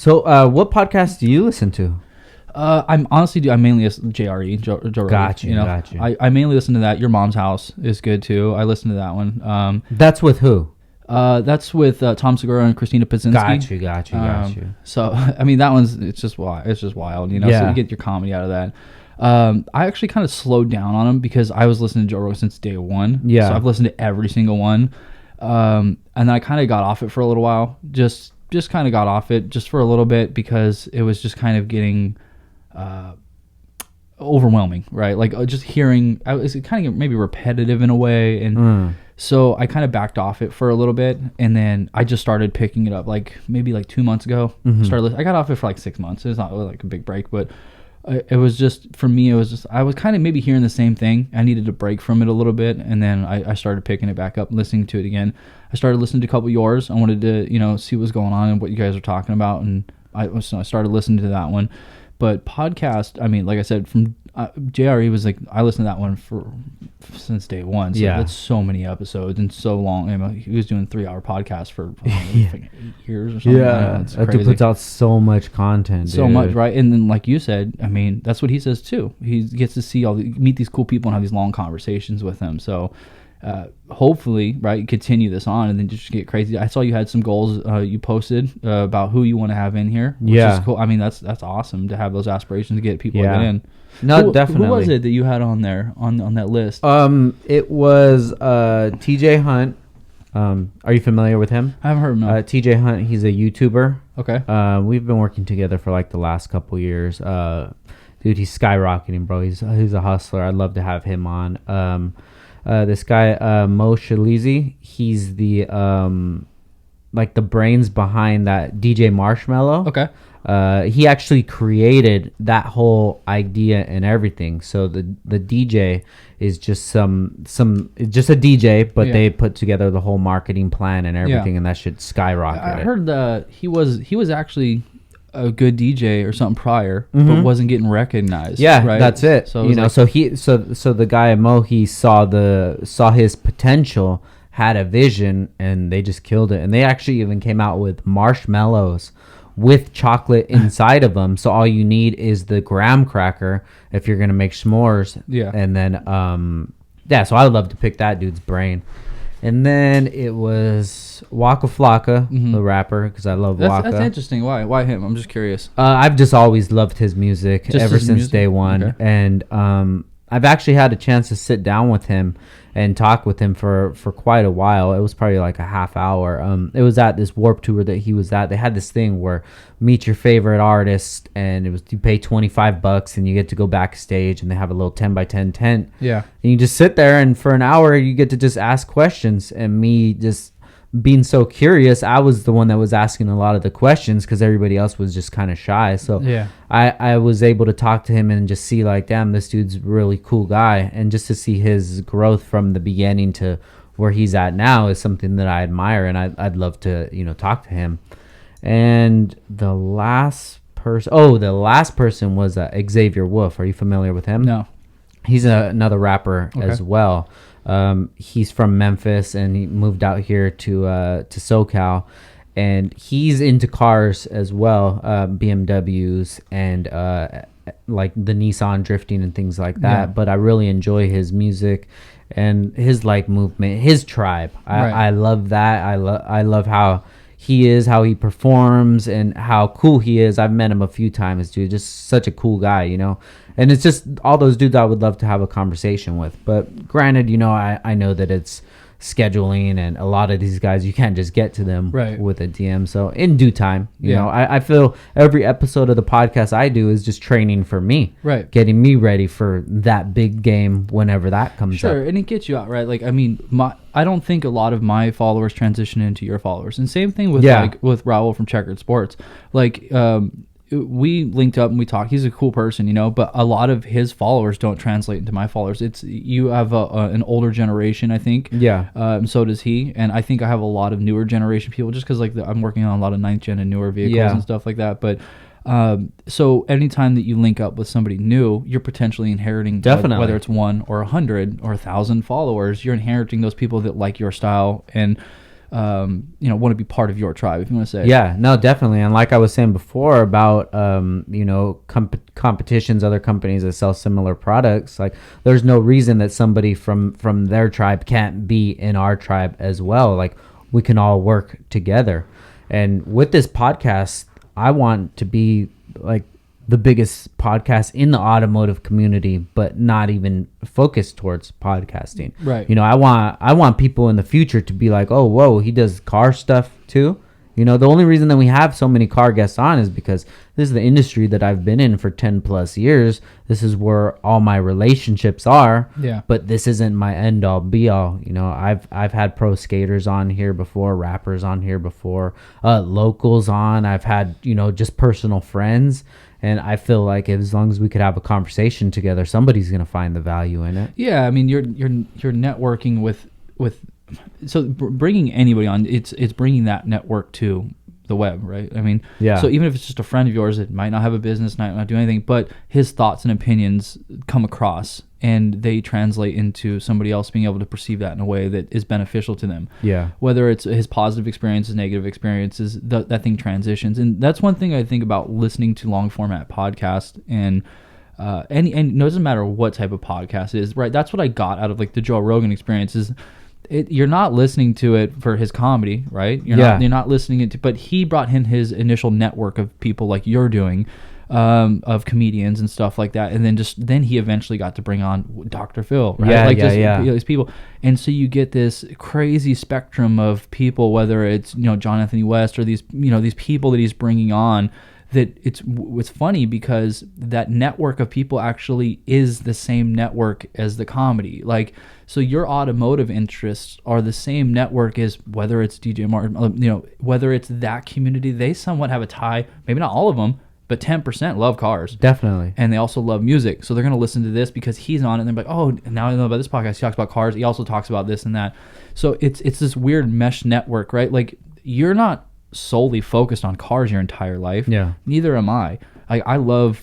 what podcast do you listen to? I mainly listen to JRE, Joe Rogan. Gotcha. I mainly listen to that. Your Mom's House is good too. I listen to that one. That's with who? That's with Tom Segura and Christina Pazynski. Got you. So I mean that one's it's just wild. So you get your comedy out of that. I actually kind of slowed down on them because I was listening to Joe Rogan since day one. Yeah. So I've listened to every single one. And then I kind of got off it for a little while. Just kind of got off it just for a little bit because it was just kind of getting overwhelming, right? Like just hearing, I was kind of maybe repetitive in a way, and so I kind of backed off it for a little bit, and then I just started picking it up like maybe like 2 months ago. I got off it for like 6 months. It's not like a big break, but it was just for me. I was kind of maybe hearing the same thing. I needed a break from it a little bit, and then I started picking it back up, listening to it again. I started listening to a couple of yours. I wanted to see what's going on and what you guys are talking about, and I started listening to that one. But podcast, I mean, like I said, from JRE was like, I listened to that one since day one. So that's so many episodes and so long. He was doing 3-hour podcasts for like 8 years or something. Yeah, that dude puts out so much content. So much, right? And then, like you said, I mean, that's what he says too. He gets to see meet these cool people and have these long conversations with them. So hopefully, right, continue this on and then just get crazy. I saw you had some goals you posted about who you want to have in here, which is cool. I mean, that's awesome to have those aspirations to get people in. No, definitely. Who was it that you had on there on that list? It was TJ Hunt. Are you familiar with him? I haven't heard of him. TJ Hunt, he's a YouTuber. Okay. We've been working together for like the last couple years. Dude, he's skyrocketing, bro. He's a hustler. I'd love to have him on. This guy, Mo Shalizi, he's the like the brains behind that DJ Marshmallow. Okay. He actually created that whole idea and everything. So the DJ is just just a DJ, but they put together the whole marketing plan and everything, and that should skyrocket. I heard that he was actually a good DJ or something prior, but wasn't getting recognized. Yeah, right? that's it. So so the guy Mo, he saw his potential, had a vision, and they just killed it. And they actually even came out with marshmallows with chocolate inside of them. So all you need is the graham cracker if you're gonna make s'mores. Yeah. And then so I would love to pick that dude's brain. And then it was Waka Flocka, the rapper, because I love Waka. That's interesting. Why him? I'm just curious. I've just always loved his music ever since day one. Okay. And I've actually had a chance to sit down with him and talk with him for quite a while. It was probably like a half hour. It was at this Warped Tour that he was at. They had this thing where meet your favorite artist, and it was you pay $25 and you get to go backstage, and they have a little 10x10 tent. Yeah. And you just sit there, and for an hour you get to just ask questions, and me just being so curious, I was the one that was asking a lot of the questions because everybody else was just kind of shy. So I was able to talk to him and just see like, damn, this dude's a really cool guy. And just to see his growth from the beginning to where he's at now is something that I admire, and I'd love to, talk to him. And the last person was Xavier Wolf. Are you familiar with him? No. He's another rapper as well. He's from Memphis, and he moved out here to SoCal, and he's into cars as well, BMWs and like the Nissan drifting and things like that. But I really enjoy his music and his like movement, his tribe. I love that. I love how how he performs and how cool he is. I've met him a few times, dude. Just such a cool guy, And it's just all those dudes I would love to have a conversation with. But granted, I know that it's scheduling, and a lot of these guys, you can't just get to them with a DM. So in due time, you know, I feel every episode of the podcast I do is just training for me, getting me ready for that big game whenever that comes up. Sure, and it gets you out, right? Like, I mean, I don't think a lot of my followers transition into your followers, and same thing with with Raul from Checkered Sports. Like, we linked up and we talked. He's a cool person, but a lot of his followers don't translate into my followers. You have an older generation, I think. So does he. And I think I have a lot of newer generation people, just because I'm working on a lot of 9th gen and newer vehicles and stuff like that. But so anytime that you link up with somebody new, you're potentially inheriting, whether it's 1 or 100 or 1,000 followers, you're inheriting those people that like your style and want to be part of your tribe, if you want to say. Yeah, no, definitely. And like I was saying before about competitions, other companies that sell similar products, like there's no reason that somebody from their tribe can't be in our tribe as well. Like we can all work together. And with this podcast, I want to be like the biggest podcast in the automotive community, but not even focused towards podcasting. Right. I want people in the future to be like, oh, whoa, he does car stuff too. The only reason that we have so many car guests on is because this is the industry that I've been in for 10 plus years. This is where all my relationships are. Yeah. But this isn't my end all be all. I've had pro skaters on here before, rappers on here before, locals on. I've had, just personal friends. And I feel like as long as we could have a conversation together, somebody's going to find the value in it. Yeah, I mean, you're networking with so bringing anybody on, it's bringing that network to the web, right? I mean, so even if it's just a friend of yours that might not have a business, might not do anything, but his thoughts and opinions come across and they translate into somebody else being able to perceive that in a way that is beneficial to them. Yeah. Whether it's his positive experiences, negative experiences, that thing transitions. And that's one thing I think about listening to long format podcasts and it doesn't matter what type of podcast it is, right? That's what I got out of like the Joe Rogan experience is you're not listening to it for his comedy, right? You're not listening it to, but he brought in his initial network of people like you're doing, of comedians and stuff like that, and then he eventually got to bring on Dr. Phil, right? These people, and so you get this crazy spectrum of people, whether it's John Anthony West or these these people that he's bringing on. That it's funny because that network of people actually is the same network as the comedy. Like, so your automotive interests are the same network as whether it's DJ Martin, whether it's that community, they somewhat have a tie, maybe not all of them, but 10% love cars. Definitely. And they also love music. So they're going to listen to this because he's on it. And they're like, oh, now I know about this podcast. He talks about cars. He also talks about this and that. So it's this weird mesh network, right? Like, you're not solely focused on cars your entire life. Yeah. Neither am I. I love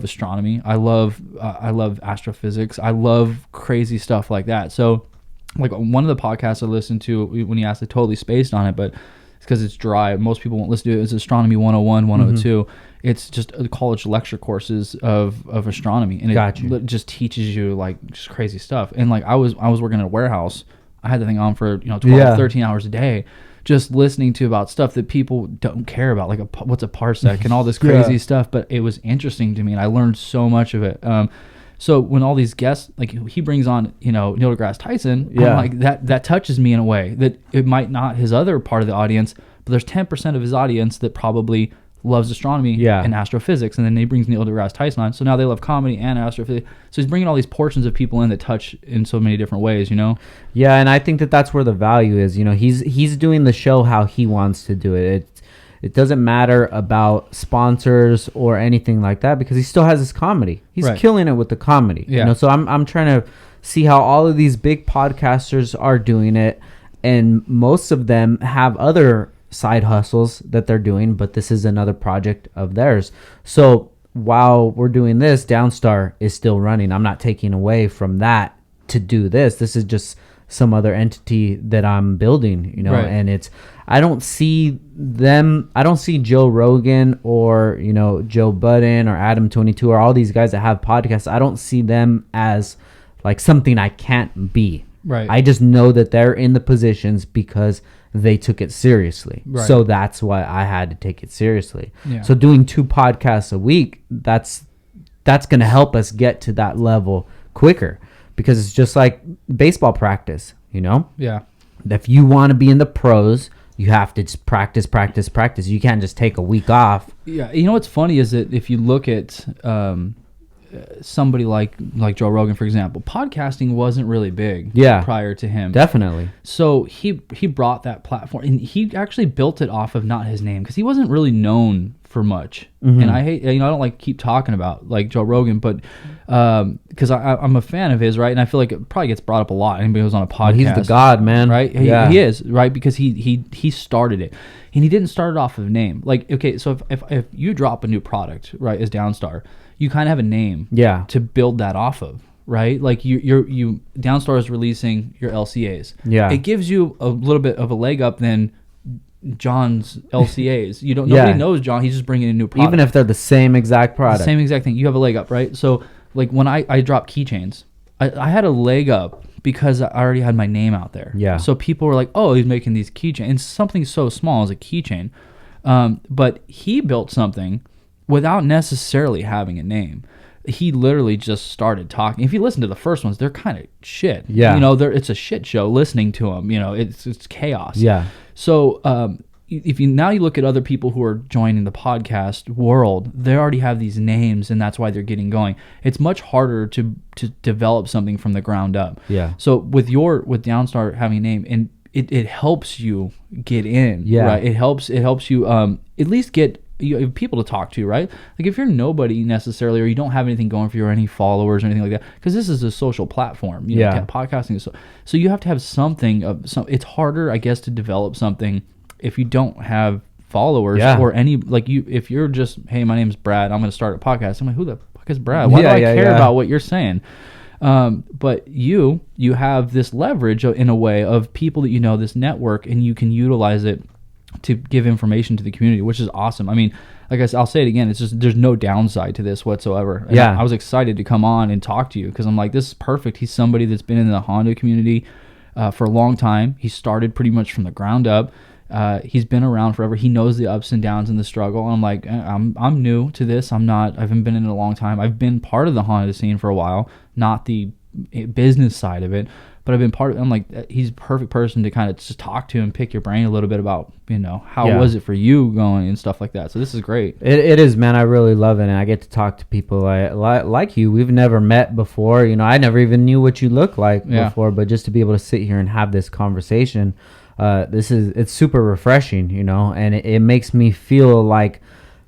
astronomy. I love astrophysics. I love crazy stuff like that. So, like, one of the podcasts I listened to when you asked, I totally spaced on it, but it's because it's dry. Most people won't listen to it. It's Astronomy 101, 102. It's just college lecture courses of astronomy, and it just teaches you like just crazy stuff. And like I was working in a warehouse. I had the thing on for 12, 13 hours a day. Just listening to about stuff that people don't care about, like what's a parsec and all this crazy stuff. But it was interesting to me, and I learned so much of it. So when all these guests, like he brings on, Neil deGrasse Tyson, I'm like that touches me in a way that it might not his other part of the audience, but there's 10% of his audience that probably loves astronomy and astrophysics, and then he brings Neil deGrasse Tyson on. So now they love comedy and astrophysics. So he's bringing all these portions of people in that touch in so many different ways, you know? Yeah, and I think that that's where the value is. You know, he's doing the show how he wants to do it. It doesn't matter about sponsors or anything like that because he still has his comedy. He's killing it with the comedy. You know, so I'm trying to see how all of these big podcasters are doing it, and most of them have other side hustles that they're doing, but this is another project of theirs. So while we're doing this, Downstar is still running. I'm not taking away from that to do this. This is just some other entity that I'm building, you know, and I don't see Joe Rogan or, you know, Joe Budden or Adam 22 or all these guys that have podcasts. I don't see them as like something I can't be. Right. I just know that they're in the positions because they took it seriously. Right. So that's why I had to take it seriously. Yeah. So doing 2 podcasts a week, that's going to help us get to that level quicker, because it's just like baseball practice, you know? Yeah. If you want to be in the pros, you have to just practice. You can't just take a week off. Yeah. You know what's funny is that if you look at somebody like Joe Rogan, for example, podcasting wasn't really big prior to him. Definitely. So he brought that platform, and he actually built it off of not his name, because he wasn't really known for much. And I hate, you know, I don't like keep talking about like Joe Rogan, but because I'm a fan of his, right? And I feel like it probably gets brought up a lot. Anybody who's on a podcast, he's the god, man, right? He is, right? Because he started it, and he didn't start it off of a name. Like, okay, so if you drop a new product, right, as Downstar, you kind of have a name to build that off of, right? Like you Downstar is releasing your LCAs. Yeah. It gives you a little bit of a leg up than John's LCAs. Nobody knows John. He's just bringing in a new product. Even if they're the same exact product. The same exact thing. You have a leg up, right? So like when I dropped keychains, I had a leg up because I already had my name out there. Yeah. So people were like, oh, he's making these keychains. And something so small as a keychain. But he built something without necessarily having a name. He literally just started talking. If you listen to the first ones, they're kind of shit. Yeah. You know, it's a shit show listening to them. You know, it's chaos. Yeah. So if you look at other people who are joining the podcast world, they already have these names, and that's why they're getting going. It's much harder to develop something from the ground up. Yeah. So with Downstar having a name, and it helps you get in. Yeah. Right. It helps you at least get you have people to talk to, right? Like if you're nobody necessarily, or you don't have anything going for you or any followers or anything like that, because this is a social platform, you know, podcasting is so you have to have something of some. It's harder, I guess, to develop something if you don't have followers or any, like you, if you're just, hey, my name's Brad, I'm going to start a podcast. I'm like, who the fuck is Brad? Why do I care about what you're saying? But you have this leverage in a way of people that you know, this network, and you can utilize it to give information to the community, which is awesome. I mean, like I said, I'll say it again, it's just, there's no downside to this whatsoever. And I was excited to come on and talk to you because I'm like, this is perfect. He's somebody that's been in the Honda community for a long time. He started pretty much from the ground up. He's been around forever. He knows the ups and downs and the struggle. And I'm like, I'm new to this. I haven't been in it a long time. I've been part of the Honda scene for a while, not the business side of it, but I've been part of it. I'm like, he's a perfect person to kind of just talk to and pick your brain a little bit about, you know, how was it for you going and stuff like that. So this is great. It is, man. I really love it. And I get to talk to people like you. We've never met before. You know, I never even knew what you looked like before, but just to be able to sit here and have this conversation, it's super refreshing, you know, and it makes me feel like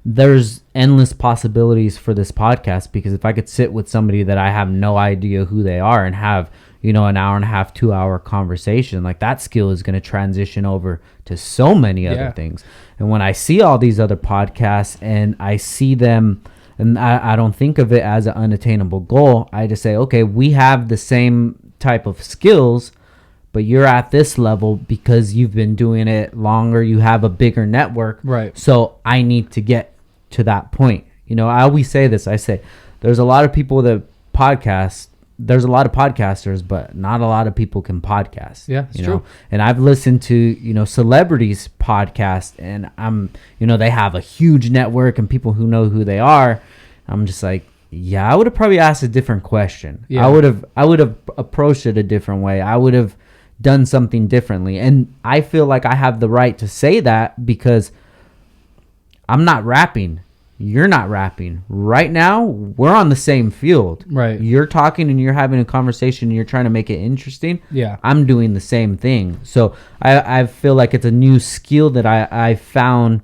there's endless possibilities for this podcast, because if I could sit with somebody that I have no idea who they are and have, you know, an hour and a half, 2 hour conversation, like that skill is going to transition over to so many other things. And when I see all these other podcasts and I see them, and I don't think of it as an unattainable goal, I just say, okay, we have the same type of skills, but you're at this level because you've been doing it longer, you have a bigger network. Right. So I need to get to that point. You know, I always say this, I say, there's a lot of people that podcast, there's a lot of podcasters, but not a lot of people can podcast. Yeah, it's true. And I've listened to, you know, celebrities podcast, and they have a huge network and people who know who they are. I'm just like, yeah, I would have probably asked a different question. Yeah. I would have approached it a different way. I would have done something differently. And I feel like I have the right to say that because I'm not rapping. You're not rapping. Right now, we're on the same field. Right. You're talking and you're having a conversation and you're trying to make it interesting. Yeah. I'm doing the same thing. So I feel like it's a new skill that I found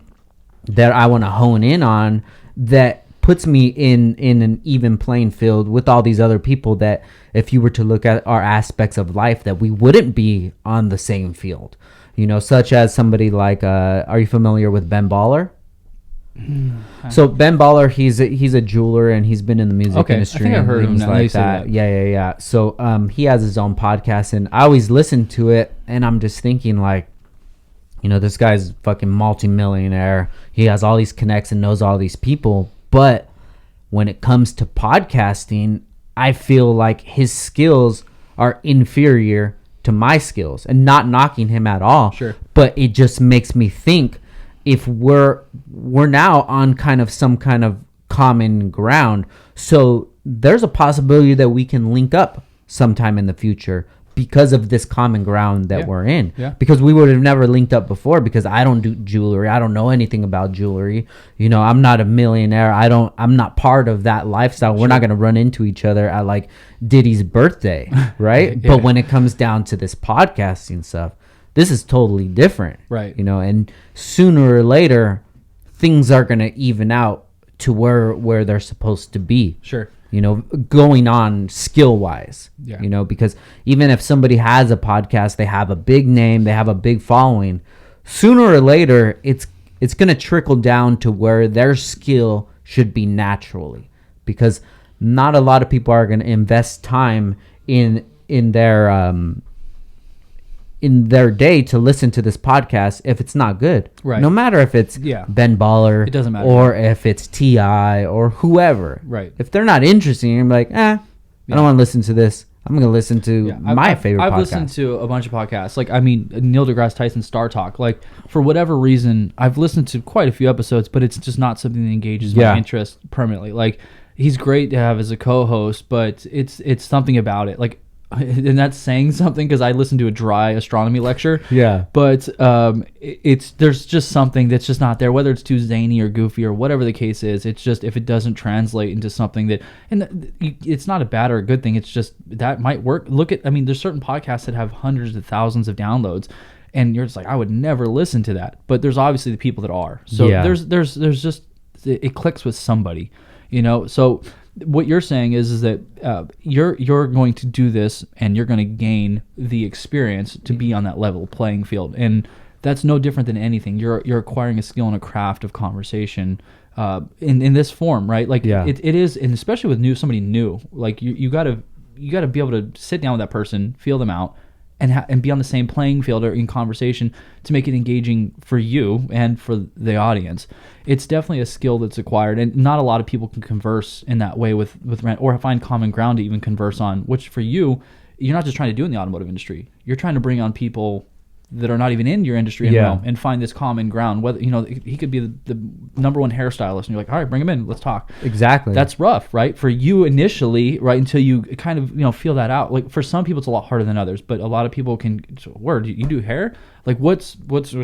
that I want to hone in on, that puts me in an even playing field with all these other people, that if you were to look at our aspects of life, that we wouldn't be on the same field. You know, such as somebody like, are you familiar with Ben Baller? So Ben Baller, he's a jeweler and he's been in the music industry. I think I heard and things him now. like that. Yeah. So he has his own podcast, and I always listen to it, and I'm just thinking like, you know, this guy's fucking multimillionaire. He has all these connects and knows all these people, but when it comes to podcasting, I feel like his skills are inferior to my skills, and not knocking him at all. Sure. But it just makes me think, if we're now on kind of some kind of common ground, so there's a possibility that we can link up sometime in the future because of this common ground that we're in. Yeah. Because we would have never linked up before, because I don't do jewelry. I don't know anything about jewelry. You know, I'm not a millionaire. I'm not part of that lifestyle. We're not going to run into each other at like Diddy's birthday, right? Yeah. But when it comes down to this podcasting stuff, this is totally different. Right. You know, and sooner or later, things are going to even out to where they're supposed to be. Sure. You know, going on skill wise. Yeah. You know, because even if somebody has a podcast, they have a big name, they have a big following, sooner or later, it's going to trickle down to where their skill should be naturally, because not a lot of people are going to invest time in their day to listen to this podcast if it's not good. Right. No matter if it's Ben Baller, It doesn't matter. or if it's T.I. or whoever. Right. If they're not interesting, you're like, I don't want to listen to this. I'm going to listen to my favorite podcast. I've listened to a bunch of podcasts. Like, I mean, Neil deGrasse Tyson's Star Talk. Like, for whatever reason, I've listened to quite a few episodes, but it's just not something that engages my interest permanently. Like, he's great to have as a co-host, but it's something about it. Like, and that's saying something, because I listened to a dry astronomy lecture. Yeah. But there's just something that's just not there, whether it's too zany or goofy or whatever the case is. It's just, if it doesn't translate into something that, and it's not a bad or a good thing. It's just, that might work. There's certain podcasts that have hundreds of thousands of downloads, and you're just like, I would never listen to that. But there's obviously the people that are. So there's just, it clicks with somebody, you know? So what you're saying is that you're going to do this, and you're going to gain the experience to be on that level playing field, and that's no different than anything. You're acquiring a skill and a craft of conversation in this form, right? Like it is, and especially with somebody new, like you got to be able to sit down with that person, feel them out, and be on the same playing field or in conversation to make it engaging for you and for the audience. It's definitely a skill that's acquired, and not a lot of people can converse in that way with or find common ground to even converse on, which for you, you're not just trying to do in the automotive industry. You're trying to bring on people that are not even in your industry and find this common ground. Whether, you know, he could be the number one hairstylist, and you're like, all right, bring him in, let's talk. Exactly. That's rough, right? For you initially, right, until you kind of, you know, feel that out. Like, for some people, it's a lot harder than others, but a lot of people can. Word, you do hair? Like, what's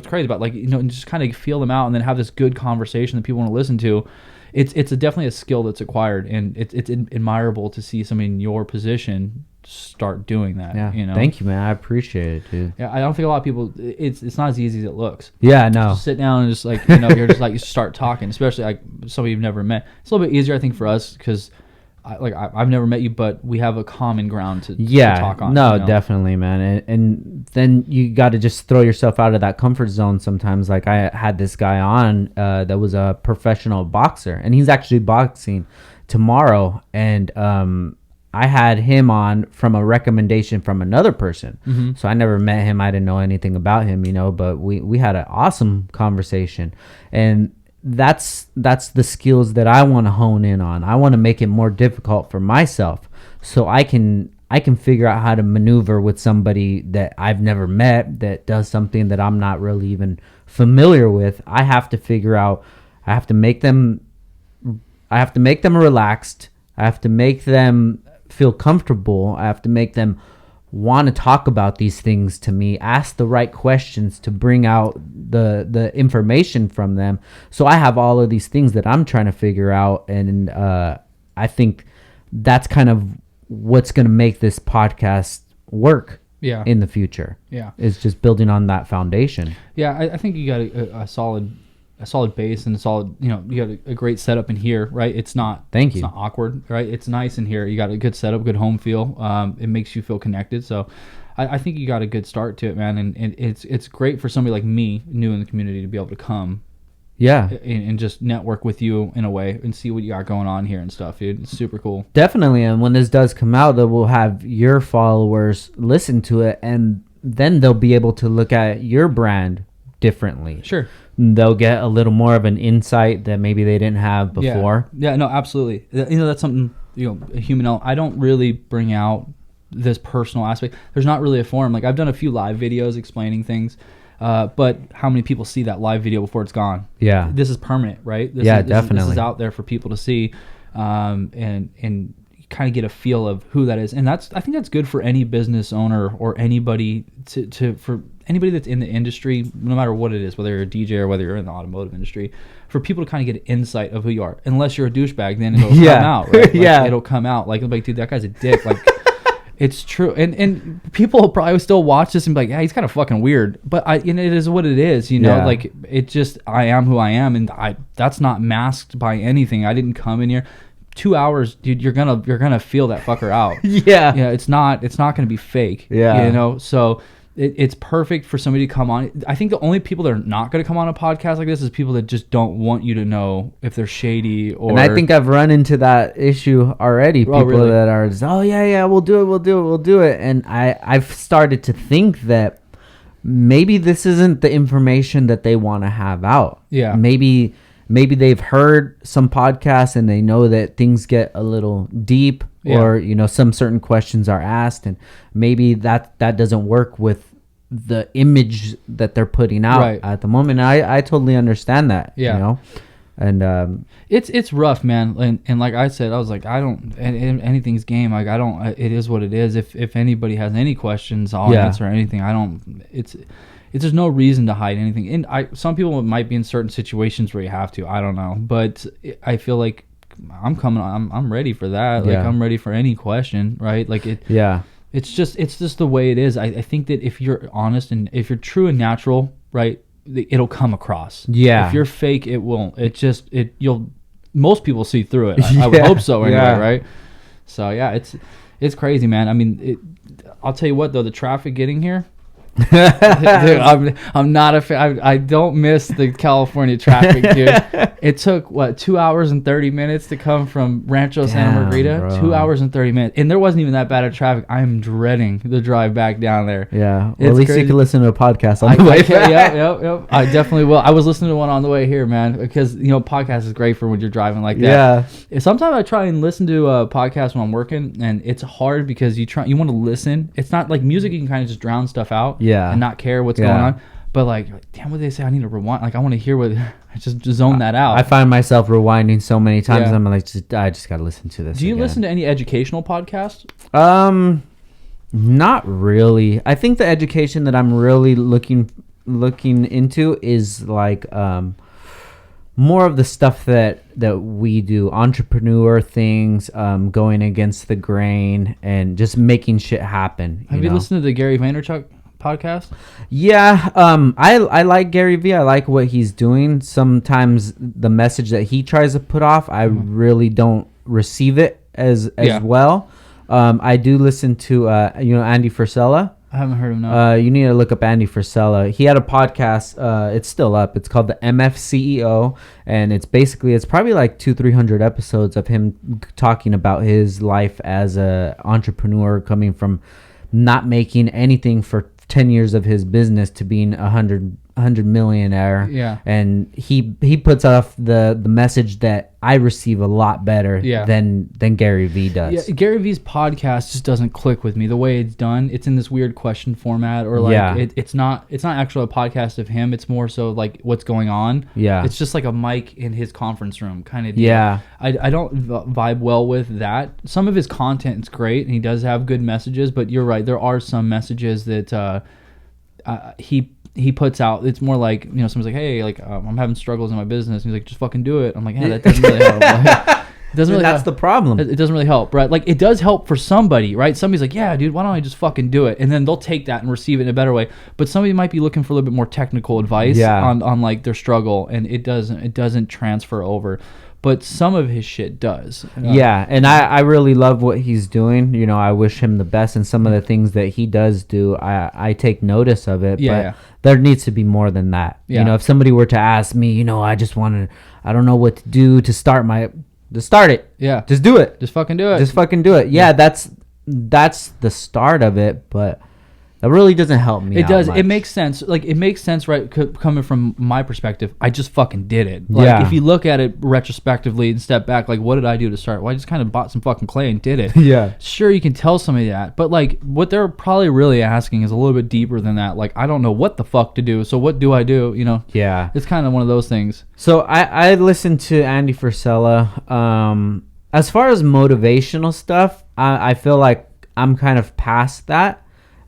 crazy about, like, you know, and just kind of feel them out, and then have this good conversation that people want to listen to. It's definitely a skill that's acquired, and it's admirable to see somebody in your position start doing that. Yeah. You know? Thank you, man. I appreciate it, dude. Yeah, I don't think a lot of people. It's not as easy as it looks. Yeah, no. Just sit down and just, like, you know, you're just like, you start talking, especially like somebody you've never met. It's a little bit easier, I think, for us, because I've never met you, but we have a common ground to talk on. No, you know? definitely, man. And then you got to just throw yourself out of that comfort zone sometimes. Like, I had this guy on that was a professional boxer, and he's actually boxing tomorrow, and I had him on from a recommendation from another person. Mm-hmm. So I never met him. I didn't know anything about him, you know, but we had an awesome conversation. And that's the skills that I want to hone in on. I want to make it more difficult for myself, so I can figure out how to maneuver with somebody that I've never met, that does something that I'm not really even familiar with. I have to make them relaxed. I have to make them feel comfortable. I have to make them want to talk about these things to me, ask the right questions to bring out the information from them. So I have all of these things that I'm trying to figure out, and I think that's kind of what's going to make this podcast work in the future. Is just building on that foundation. I think you got a solid base and a solid, you got a great setup in here, right? It's not it's not awkward, right? It's nice in here. You got a good setup, good home feel. It makes you feel connected. So I think you got a good start to it, man. And it's great for somebody like me, new in the community, to be able to come and just network with you in a way and see what you got going on here and stuff, dude. It's super cool. Definitely. And when this does come out, that we'll have your followers listen to it, and then they'll be able to look at your brand differently. Sure. They'll get a little more of an insight that maybe they didn't have before. Yeah, no, absolutely. That's something, a human element. I don't really bring out this personal aspect. There's not really a forum. Like, I've done a few live videos explaining things, but how many people see that live video before it's gone? Yeah. This is permanent, right? Definitely. This is out there for people to see, and kind of get a feel of who that is. And I think that's good for any business owner or anybody for anybody that's in the industry, no matter what it is, whether you're a DJ or whether you're in the automotive industry, for people to kind of get an insight of who you are. Unless you're a douchebag, then it'll come out, right? Like, it'll come out. Like, dude, that guy's a dick. Like, it's true. And people will probably still watch this and be like, yeah, he's kind of fucking weird. But it is what it is, like, it just, I am who I am. And that's not masked by anything. I didn't come in here. 2 hours, dude, you're gonna feel that fucker out. It's not gonna be fake. So it's perfect for somebody to come on. I think the only people that are not gonna come on a podcast like this is people that just don't want you to know if they're shady or. And I think I've run into that issue already. People that are just, we'll do it. And I've started to think that maybe this isn't the information that they want to have out. Maybe they've heard some podcasts and they know that things get a little deep, or some certain questions are asked, and maybe that doesn't work with the image that they're putting out at the moment. I totally understand that. And it's rough, man. And like I said, I was like, I don't, and anything's game. Like, I don't. It is what it is. If anybody has any questions, I'll answer anything. I don't. There's no reason to hide anything. And some people might be in certain situations where you have to. I don't know, but I feel like I'm ready for that. Like, I'm ready for any question, right? Like it. Yeah. It's just the way it is. I think that if you're honest and if you're true and natural, right, it'll come across. Yeah. If you're fake, it won't. Most people see through it. I would hope so anyway, right? So yeah, it's crazy, man. I mean, I'll tell you what though, the traffic getting here. Dude, I'm not a fan. I don't miss the California traffic, dude. It took 2 hours and 30 minutes to come from Rancho Santa Margarita. Bro. 2 hours and 30 minutes, and there wasn't even that bad of traffic. I'm dreading the drive back down there. Yeah, well, at least crazy. You can listen to a podcast on the way back. Yep. I definitely will. I was listening to one on the way here, man, because podcast is great for when you're driving like that. Yeah. Sometimes I try and listen to a podcast when I'm working, and it's hard because you want to listen. It's not like music; you can kind of just drown stuff out. Yeah. And not care what's going on. But like, damn, what they say? I need to rewind. Like, I want to hear what. I just zone that out. I find myself rewinding so many times. I'm like, I just got to listen to this. Do you listen to any educational podcasts? Not really. I think the education that I'm really looking into is like more of the stuff that we do, entrepreneur things, going against the grain and just making shit happen. Have you listened to the Gary Vaynerchuk podcast? Yeah, I like Gary V. I like what he's doing. Sometimes the message that he tries to put off, I really don't receive it as well. I do listen to Andy Frisella. I haven't heard him now. You need to look up Andy Frisella. He had a podcast. It's still up. It's called the MF CEO, and it's probably like 200-300 episodes of him talking about his life as a entrepreneur, coming from not making anything for 10 years of his business to being $100 millionaire. Yeah. And he puts off the message that I receive a lot better than Gary Vee does. Yeah, Gary Vee's podcast just doesn't click with me the way it's done. It's in this weird question format, or like it's not actually a podcast of him. It's more so like what's going on. Yeah, it's just like a mic in his conference room kind of deal. Yeah, I don't vibe well with that. Some of his content is great, and he does have good messages. But you're right, there are some messages that he puts out. It's more like, someone's like, hey, like I'm having struggles in my business, and he's like, just fucking do it. I'm like, yeah, that doesn't really help. It doesn't really that's the problem. It doesn't really help, right? Like, it does help for somebody, right? Somebody's like, yeah, dude, why don't I just fucking do it? And then they'll take that and receive it in a better way. But somebody might be looking for a little bit more technical advice on like their struggle, and it doesn't transfer over. But some of his shit does. And I really love what he's doing. I wish him the best, and some of the things that he does do, I take notice of it. But there needs to be more than that. If somebody were to ask me, I don't know what to do to start it. Yeah. Just do it. Just fucking do it. Just fucking do it. Yeah, that's the start of it, but that really doesn't help me. It does. Much. It makes sense. Like, it makes sense, right? Coming from my perspective, I just fucking did it. Like, if you look at it retrospectively and step back, like, what did I do to start? Well, I just kind of bought some fucking clay and did it. Yeah. Sure, you can tell somebody that, but like, what they're probably really asking is a little bit deeper than that. Like, I don't know what the fuck to do, so what do I do? Yeah. It's kind of one of those things. So I listened to Andy Frisella. As far as motivational stuff, I feel like I'm kind of past that.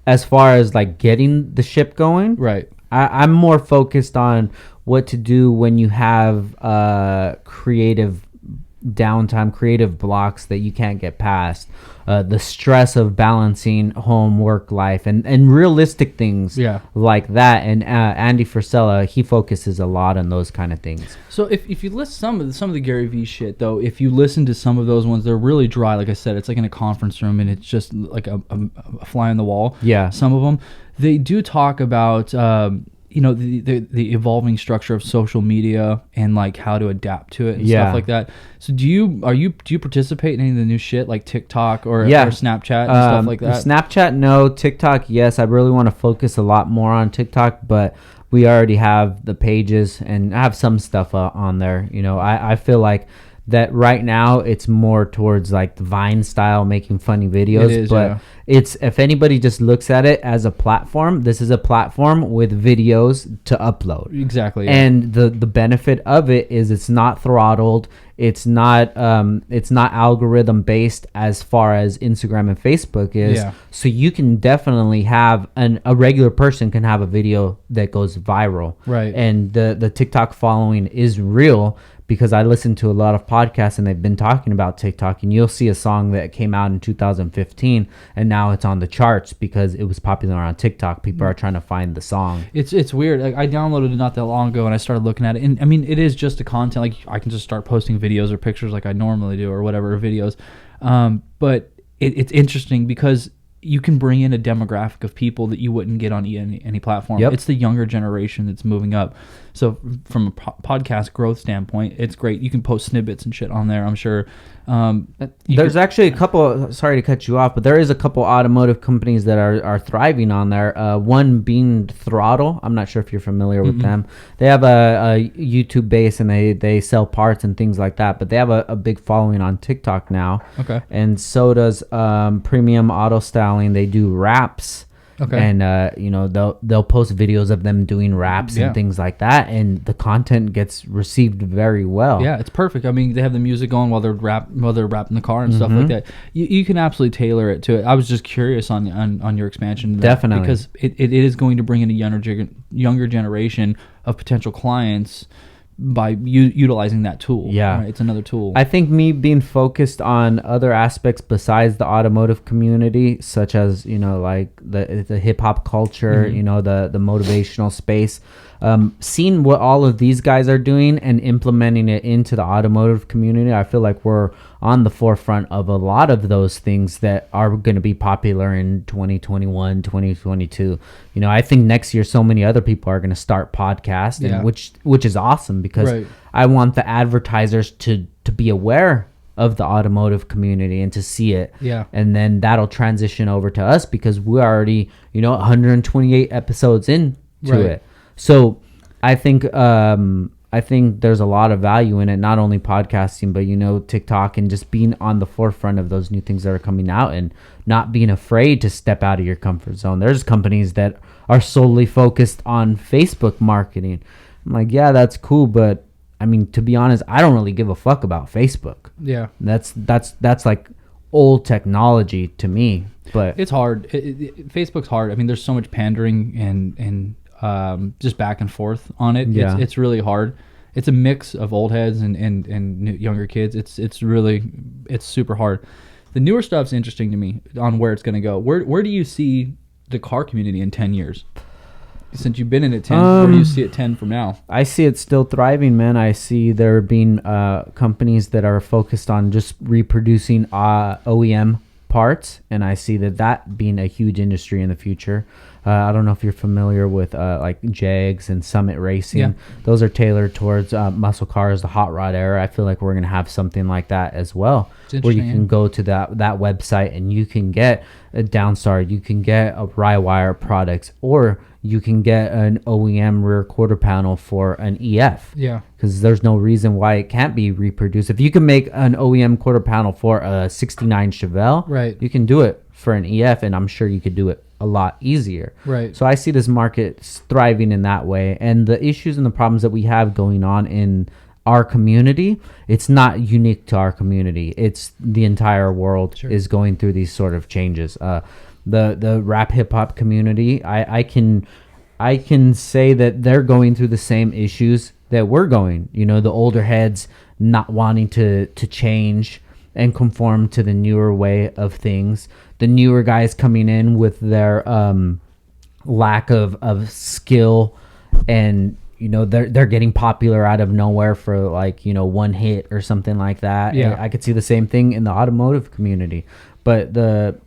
As far as like getting the ship going, right? I'm more focused on what to do when you have creative downtime, creative blocks that you can't get past, the stress of balancing home, work life, and realistic things like that. And Andy Frisella, he focuses a lot on those kind of things. So if you list some of the Gary Vee shit, though, if you listen to some of those ones, they're really dry. Like I said, it's like in a conference room, and it's just like a fly on the wall. Yeah. Some of them, they do talk about the evolving structure of social media and like how to adapt to it and stuff like that. So do you participate in any of the new shit like TikTok or Snapchat and stuff like that? Snapchat, no. TikTok, yes. I really want to focus a lot more on TikTok, but we already have the pages and I have some stuff on there. I feel like that right now it's more towards like the Vine style, making funny videos. It's, if anybody just looks at it as a platform, this is a platform with videos to upload. Exactly. Yeah. And the benefit of it is it's not throttled. It's not algorithm based as far as Instagram and Facebook is. Yeah. So you can definitely have a regular person can have a video that goes viral. Right. And the TikTok following is real. Because I listen to a lot of podcasts and they've been talking about TikTok, and you'll see a song that came out in 2015 and now it's on the charts because it was popular on TikTok. People are trying to find the song. It's weird. Like, I downloaded it not that long ago and I started looking at it, and I mean, it is just a content. Like, I can just start posting videos or pictures like I normally do or whatever videos. But it's interesting because you can bring in a demographic of people that you wouldn't get on any platform. Yep. It's the younger generation that's moving up. So from a podcast growth standpoint, it's great. You can post snippets and shit on there, I'm sure. There's actually a couple, sorry to cut you off, but there is a couple automotive companies that are thriving on there. One being Throttle. I'm not sure if you're familiar with them. They have a YouTube base and they sell parts and things like that, but they have a big following on TikTok now. Okay. And so does Premium Auto Styling. They do raps. Okay. And they'll post videos of them doing raps and things like that, and the content gets received very well. Yeah, it's perfect. I mean, they have the music going while they're rapping the car and stuff like that. You can absolutely tailor it to it. I was just curious on your expansion. Definitely, because it is going to bring in a younger generation of potential clients by utilizing that tool. Yeah, right? It's another tool. I think me being focused on other aspects besides the automotive community, such as like the hip hop culture, the motivational space, seeing what all of these guys are doing and implementing it into the automotive community, I feel like we're on the forefront of a lot of those things that are going to be popular in 2021, 2022. I think next year so many other people are going to start podcasting, which is awesome because I want the advertisers to be aware of the automotive community and to see it. Yeah. And then that'll transition over to us because we're already, 128 episodes into it. So I think there's a lot of value in it, not only podcasting, but, you know, TikTok, and just being on the forefront of those new things that are coming out and not being afraid to step out of your comfort zone. There's companies that are solely focused on Facebook marketing. I'm like, yeah, that's cool, but I mean, to be honest, I don't really give a fuck about Facebook. Yeah. That's like old technology to me, but it's hard. Facebook's hard. I mean, there's so much pandering and just back and forth on it. Yeah. It's really hard. It's a mix of old heads and younger kids. It's super hard. The newer stuff's interesting to me on where it's going to go. Where do you see the car community in 10 years? Since you've been in it 10, where do you see it 10 from now? I see it still thriving, man. I see there being companies that are focused on just reproducing OEM parts, and I see that being a huge industry in the future. I don't know if you're familiar with like JAGs and Summit Racing. Yeah. Those are tailored towards muscle cars, the hot rod era. I feel like we're going to have something like that as well, where you can go to that website and you can get a Downstar, you can get a Rywire products, or you can get an OEM rear quarter panel for an EF. Yeah. Because there's no reason why it can't be reproduced. If you can make an OEM quarter panel for a 69 Chevelle, right, you can do it for an EF, and I'm sure you could do it a lot easier. Right. So I see this market thriving in that way. And the issues and the problems that we have going on in our community, it's not unique to our community. It's the entire world is going through these sort of changes. The rap hip hop community, I can say that they're going through the same issues that we're going. You know, the older heads not wanting to change and conform to the newer way of things. The newer guys coming in with their lack of skill, and you know they're getting popular out of nowhere for, like, you know, one hit or something like that. Yeah. I could see the same thing in the automotive community, but the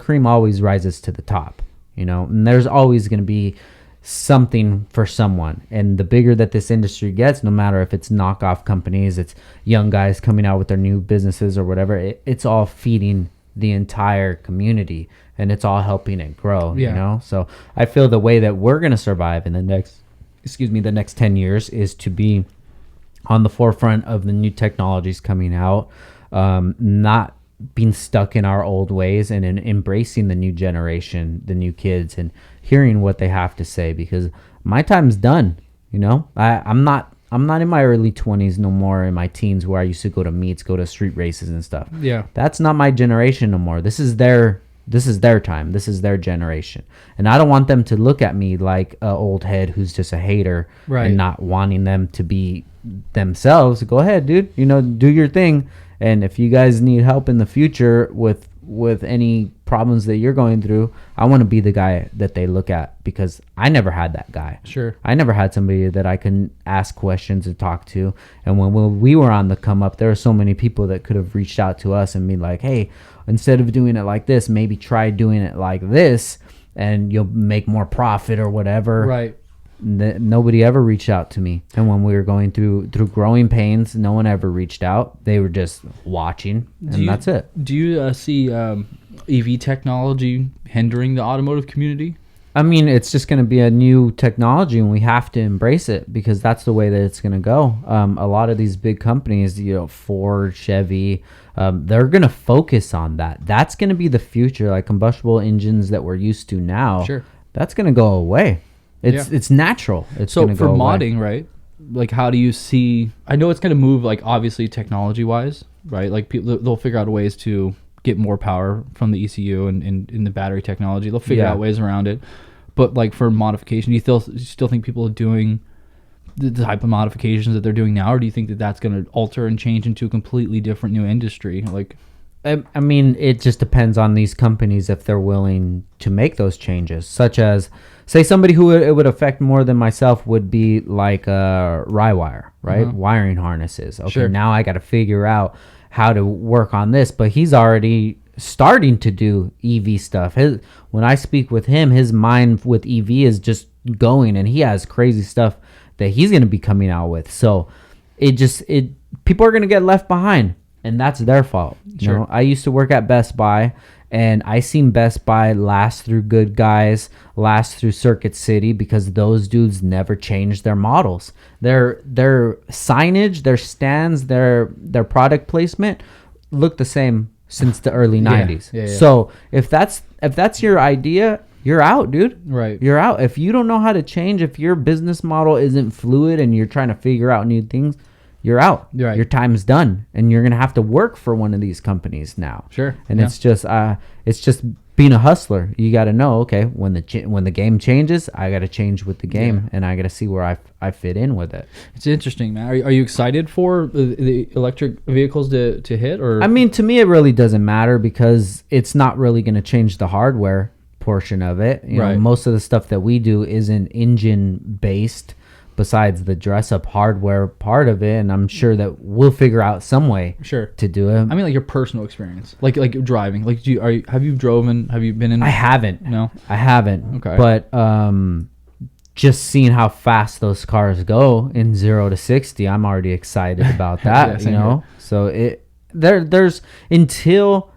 cream always rises to the top, you know, and there's always going to be something for someone. And the bigger that this industry gets, no matter if it's knockoff companies, it's young guys coming out with their new businesses or whatever, it's all feeding the entire community, and it's all helping it grow. You know, so I feel the way that we're going to survive in the next 10 years is to be on the forefront of the new technologies coming out, not being stuck in our old ways, and in embracing the new generation, the new kids, and hearing what they have to say, because my time's done. You know, I'm not in my early 20s no more, in my teens, where I used to go to meets, go to street races and stuff. Yeah. That's not my generation no more. This is their time. This is their generation. And I don't want them to look at me like an old head who's just a hater, right, and not wanting them to be themselves. Go ahead, dude. You know, do your thing. And if you guys need help in the future with any problems that you're going through, I want to be the guy that they look at, because I never had that guy. Sure. I never had somebody that I can ask questions and talk to. And when we were on the come up, there were so many people that could have reached out to us and be like, hey, instead of doing it like this, maybe try doing it like this, and you'll make more profit or whatever. Right. Nobody ever reached out to me. And when we were going through growing pains, no one ever reached out. They were just watching, and that's it. Do you see EV technology hindering the automotive community? I mean, it's just going to be a new technology, and we have to embrace it, because that's the way that it's going to go. A lot of these big companies, you know, Ford, Chevy, they're going to focus on that. That's going to be the future. Like combustible engines that we're used to now, sure, that's going to go away. It's natural. It's so going to for go modding, away. right? Like, how do you see? I know it's going to move, like, obviously technology wise, right? Like, people, they'll figure out ways to get more power from the ECU and in the battery technology. They'll figure out ways around it. But like for modification, do you still think people are doing the type of modifications that they're doing now, or do you think that that's going to alter and change into a completely different new industry? Like, I mean, it just depends on these companies if they're willing to make those changes, such as, say, somebody who it would affect more than myself would be like Rywire, right? Wiring harnesses. Okay, sure. Now I got to figure out how to work on this, but he's already starting to do EV stuff. When I speak with him, his mind with EV is just going, and he has crazy stuff that he's going to be coming out with. So people are going to get left behind, and that's their fault. You know, I used to work at Best Buy, And I seen Best Buy last through Good Guys, last through Circuit City, because those dudes never changed their models. Their signage, their stands, their product placement look the same since the early 90s. Yeah. So if that's your idea, you're out, dude. Right. You're out. If you don't know how to change, if your business model isn't fluid and you're trying to figure out new things, you're out. Right. Your time's done, and you're gonna have to work for one of these companies now. Sure. And it's just being a hustler. You got to know, okay, when the game changes, I got to change with the game, and I got to see where I fit in with it. It's interesting, man. Are you excited for the electric vehicles to hit? Or I mean, to me, it really doesn't matter because it's not really going to change the hardware portion of it. You know, most of the stuff that we do isn't engine based. Besides the dress up hardware part of it, and I'm sure that we'll figure out some way to do it. I mean, like your personal experience, like driving. Like, have you driven? Have you been in? I haven't. No, I haven't. Okay, but just seeing how fast those cars go in 0 to 60, I'm already excited about that. You know, so there's until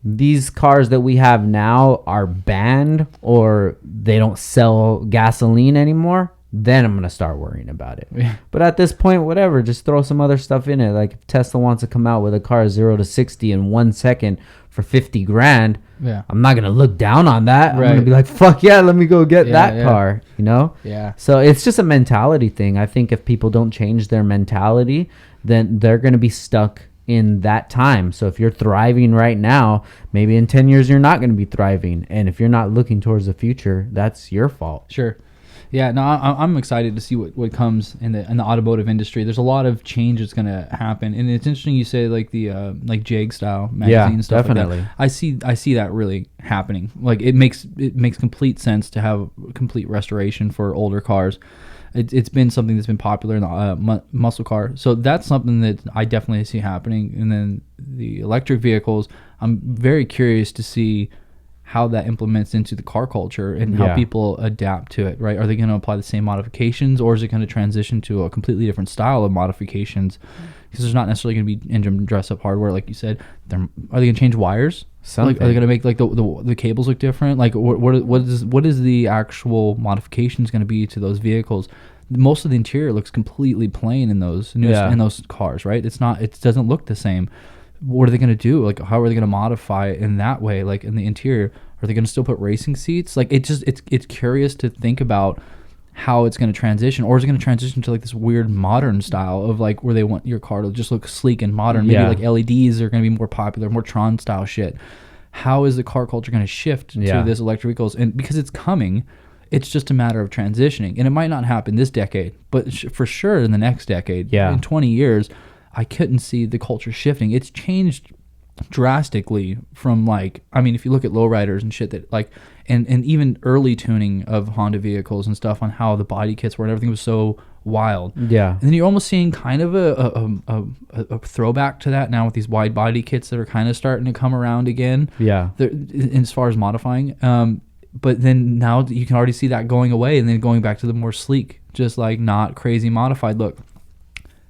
these cars that we have now are banned or they don't sell gasoline anymore, then I'm going to start worrying about it. Yeah. But at this point, whatever, just throw some other stuff in it. Like if Tesla wants to come out with a car 0 to 60 in 1 second for 50 grand, I'm not going to look down on that. I'm going to be like, fuck yeah, let me go get that car, you know? Yeah. So it's just a mentality thing. I think if people don't change their mentality, then they're going to be stuck in that time. So if you're thriving right now, maybe in 10 years, you're not going to be thriving. And if you're not looking towards the future, that's your fault. Sure. Yeah, no, I'm excited to see what comes in the automotive industry. There's a lot of change that's going to happen, and it's interesting you say like the like Jag style magazine stuff. Definitely. Like that. I see that really happening. Like it makes complete sense to have complete restoration for older cars. It's been something that's been popular in the muscle car, so that's something that I definitely see happening. And then the electric vehicles, I'm very curious to see how that implements into the car culture and how people adapt to it, right? Are they going to apply the same modifications, or is it going to transition to a completely different style of modifications? Because there's not necessarily going to be engine dress-up hardware, like you said. Are they going to change wires? Like, are they going to make like the cables look different? Like what is the actual modifications going to be to those vehicles? Most of the interior looks completely plain in those in those cars, right? It doesn't look the same. What are they going to do? Like, how are they going to modify it in that way? Like in the interior, are they going to still put racing seats? Like it's curious to think about how it's going to transition, or is it going to transition to like this weird modern style of like where they want your car to just look sleek and modern? Maybe like LEDs are going to be more popular, more Tron style shit. How is the car culture going to shift to this electric vehicles? And because it's coming, it's just a matter of transitioning, and it might not happen this decade, but for sure in the next decade, in 20 years. I couldn't see the culture shifting. It's changed drastically from like, I mean, if you look at lowriders and shit that like, and even early tuning of Honda vehicles and stuff on how the body kits were and everything was so wild. Yeah. And then you're almost seeing kind of a throwback to that now with these wide body kits that are kind of starting to come around again. Yeah. As far as modifying. But then now you can already see that going away and then going back to the more sleek, just like not crazy modified look.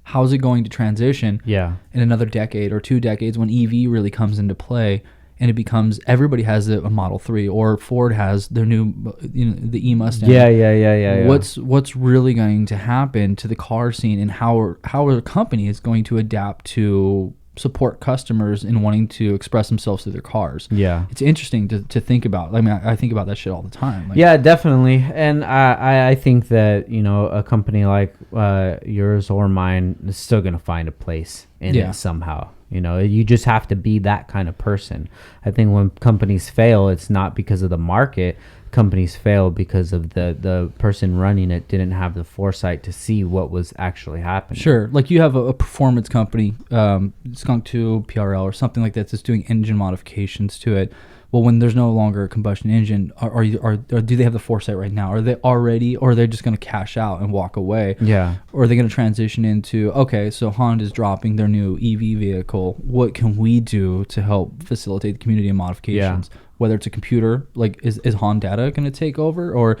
How's it going to transition in another decade or 2 decades when EV really comes into play and it becomes everybody has a Model 3 or Ford has their new, the E-Mustang. Yeah. What's really going to happen to the car scene, and how a company is going to adapt to support customers in wanting to express themselves through their cars. Yeah. It's interesting to think about. I mean, I think about that shit all the time. Like, yeah, definitely. And I think that, a company like yours or mine is still going to find a place in it somehow. You just have to be that kind of person. I think when companies fail, it's not because of the market. Companies fail because of the person running it didn't have the foresight to see what was actually happening. Sure. Like you have a performance company, Skunk 2, PRL or something like that, that's doing engine modifications to it. Well, when there's no longer a combustion engine, or do they have the foresight right now? Are they already, or are they just going to cash out and walk away? Yeah. Or are they going to transition into, okay, so Honda's dropping their new EV vehicle. What can we do to help facilitate the community and modifications? Yeah. Whether it's a computer, like is Honda going to take over, or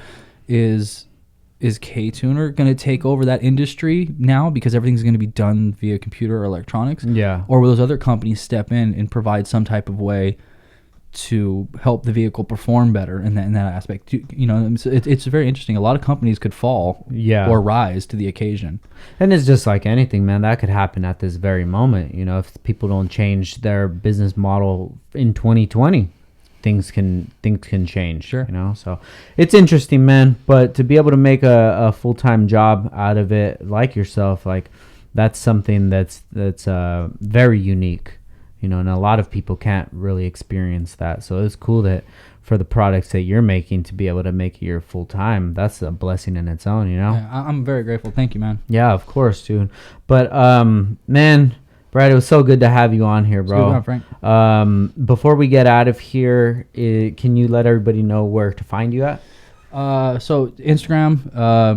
is K-Tuner going to take over that industry now because everything's going to be done via computer or electronics? Yeah. Or will those other companies step in and provide some type of way to help the vehicle perform better in that aspect. You know, so it's very interesting. A lot of companies could fall or rise to the occasion. And it's just like anything, man. That could happen at this very moment. You know, if people don't change their business model in 2020, things can change. Sure. You know, so it's interesting, man. But to be able to make a full-time job out of it, like yourself, like that's something that's very unique. You know, and a lot of people can't really experience that. So it's cool that for the products that you're making to be able to make it your full time, that's a blessing in its own, you know? Yeah, I'm very grateful. Thank you, man. Yeah, of course, dude. But, man, Brad, it was so good to have you on here, bro. It's good Frank. Before we get out of here, can you let everybody know where to find you at? So Instagram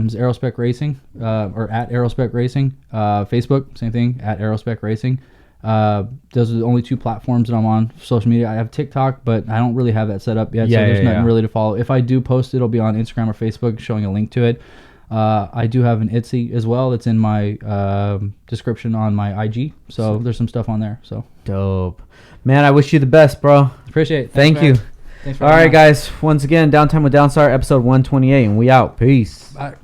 is Aerospec Racing, or at Aerospec Racing. Facebook, same thing, at Aerospec Racing. Those are the only 2 platforms that I'm on social media. I have TikTok, but I don't really have that set up yet, so there's nothing really to follow. If I do post it, it'll be on Instagram or Facebook showing a link to it. I do have an Etsy as well. It's in my description on my IG, so there's some stuff on there. So dope. Man, I wish you the best, bro. Appreciate it. Thank you. Thanks for all right, guys. Once again, Downtime with Downstar, episode 128, and we out. Peace. Bye.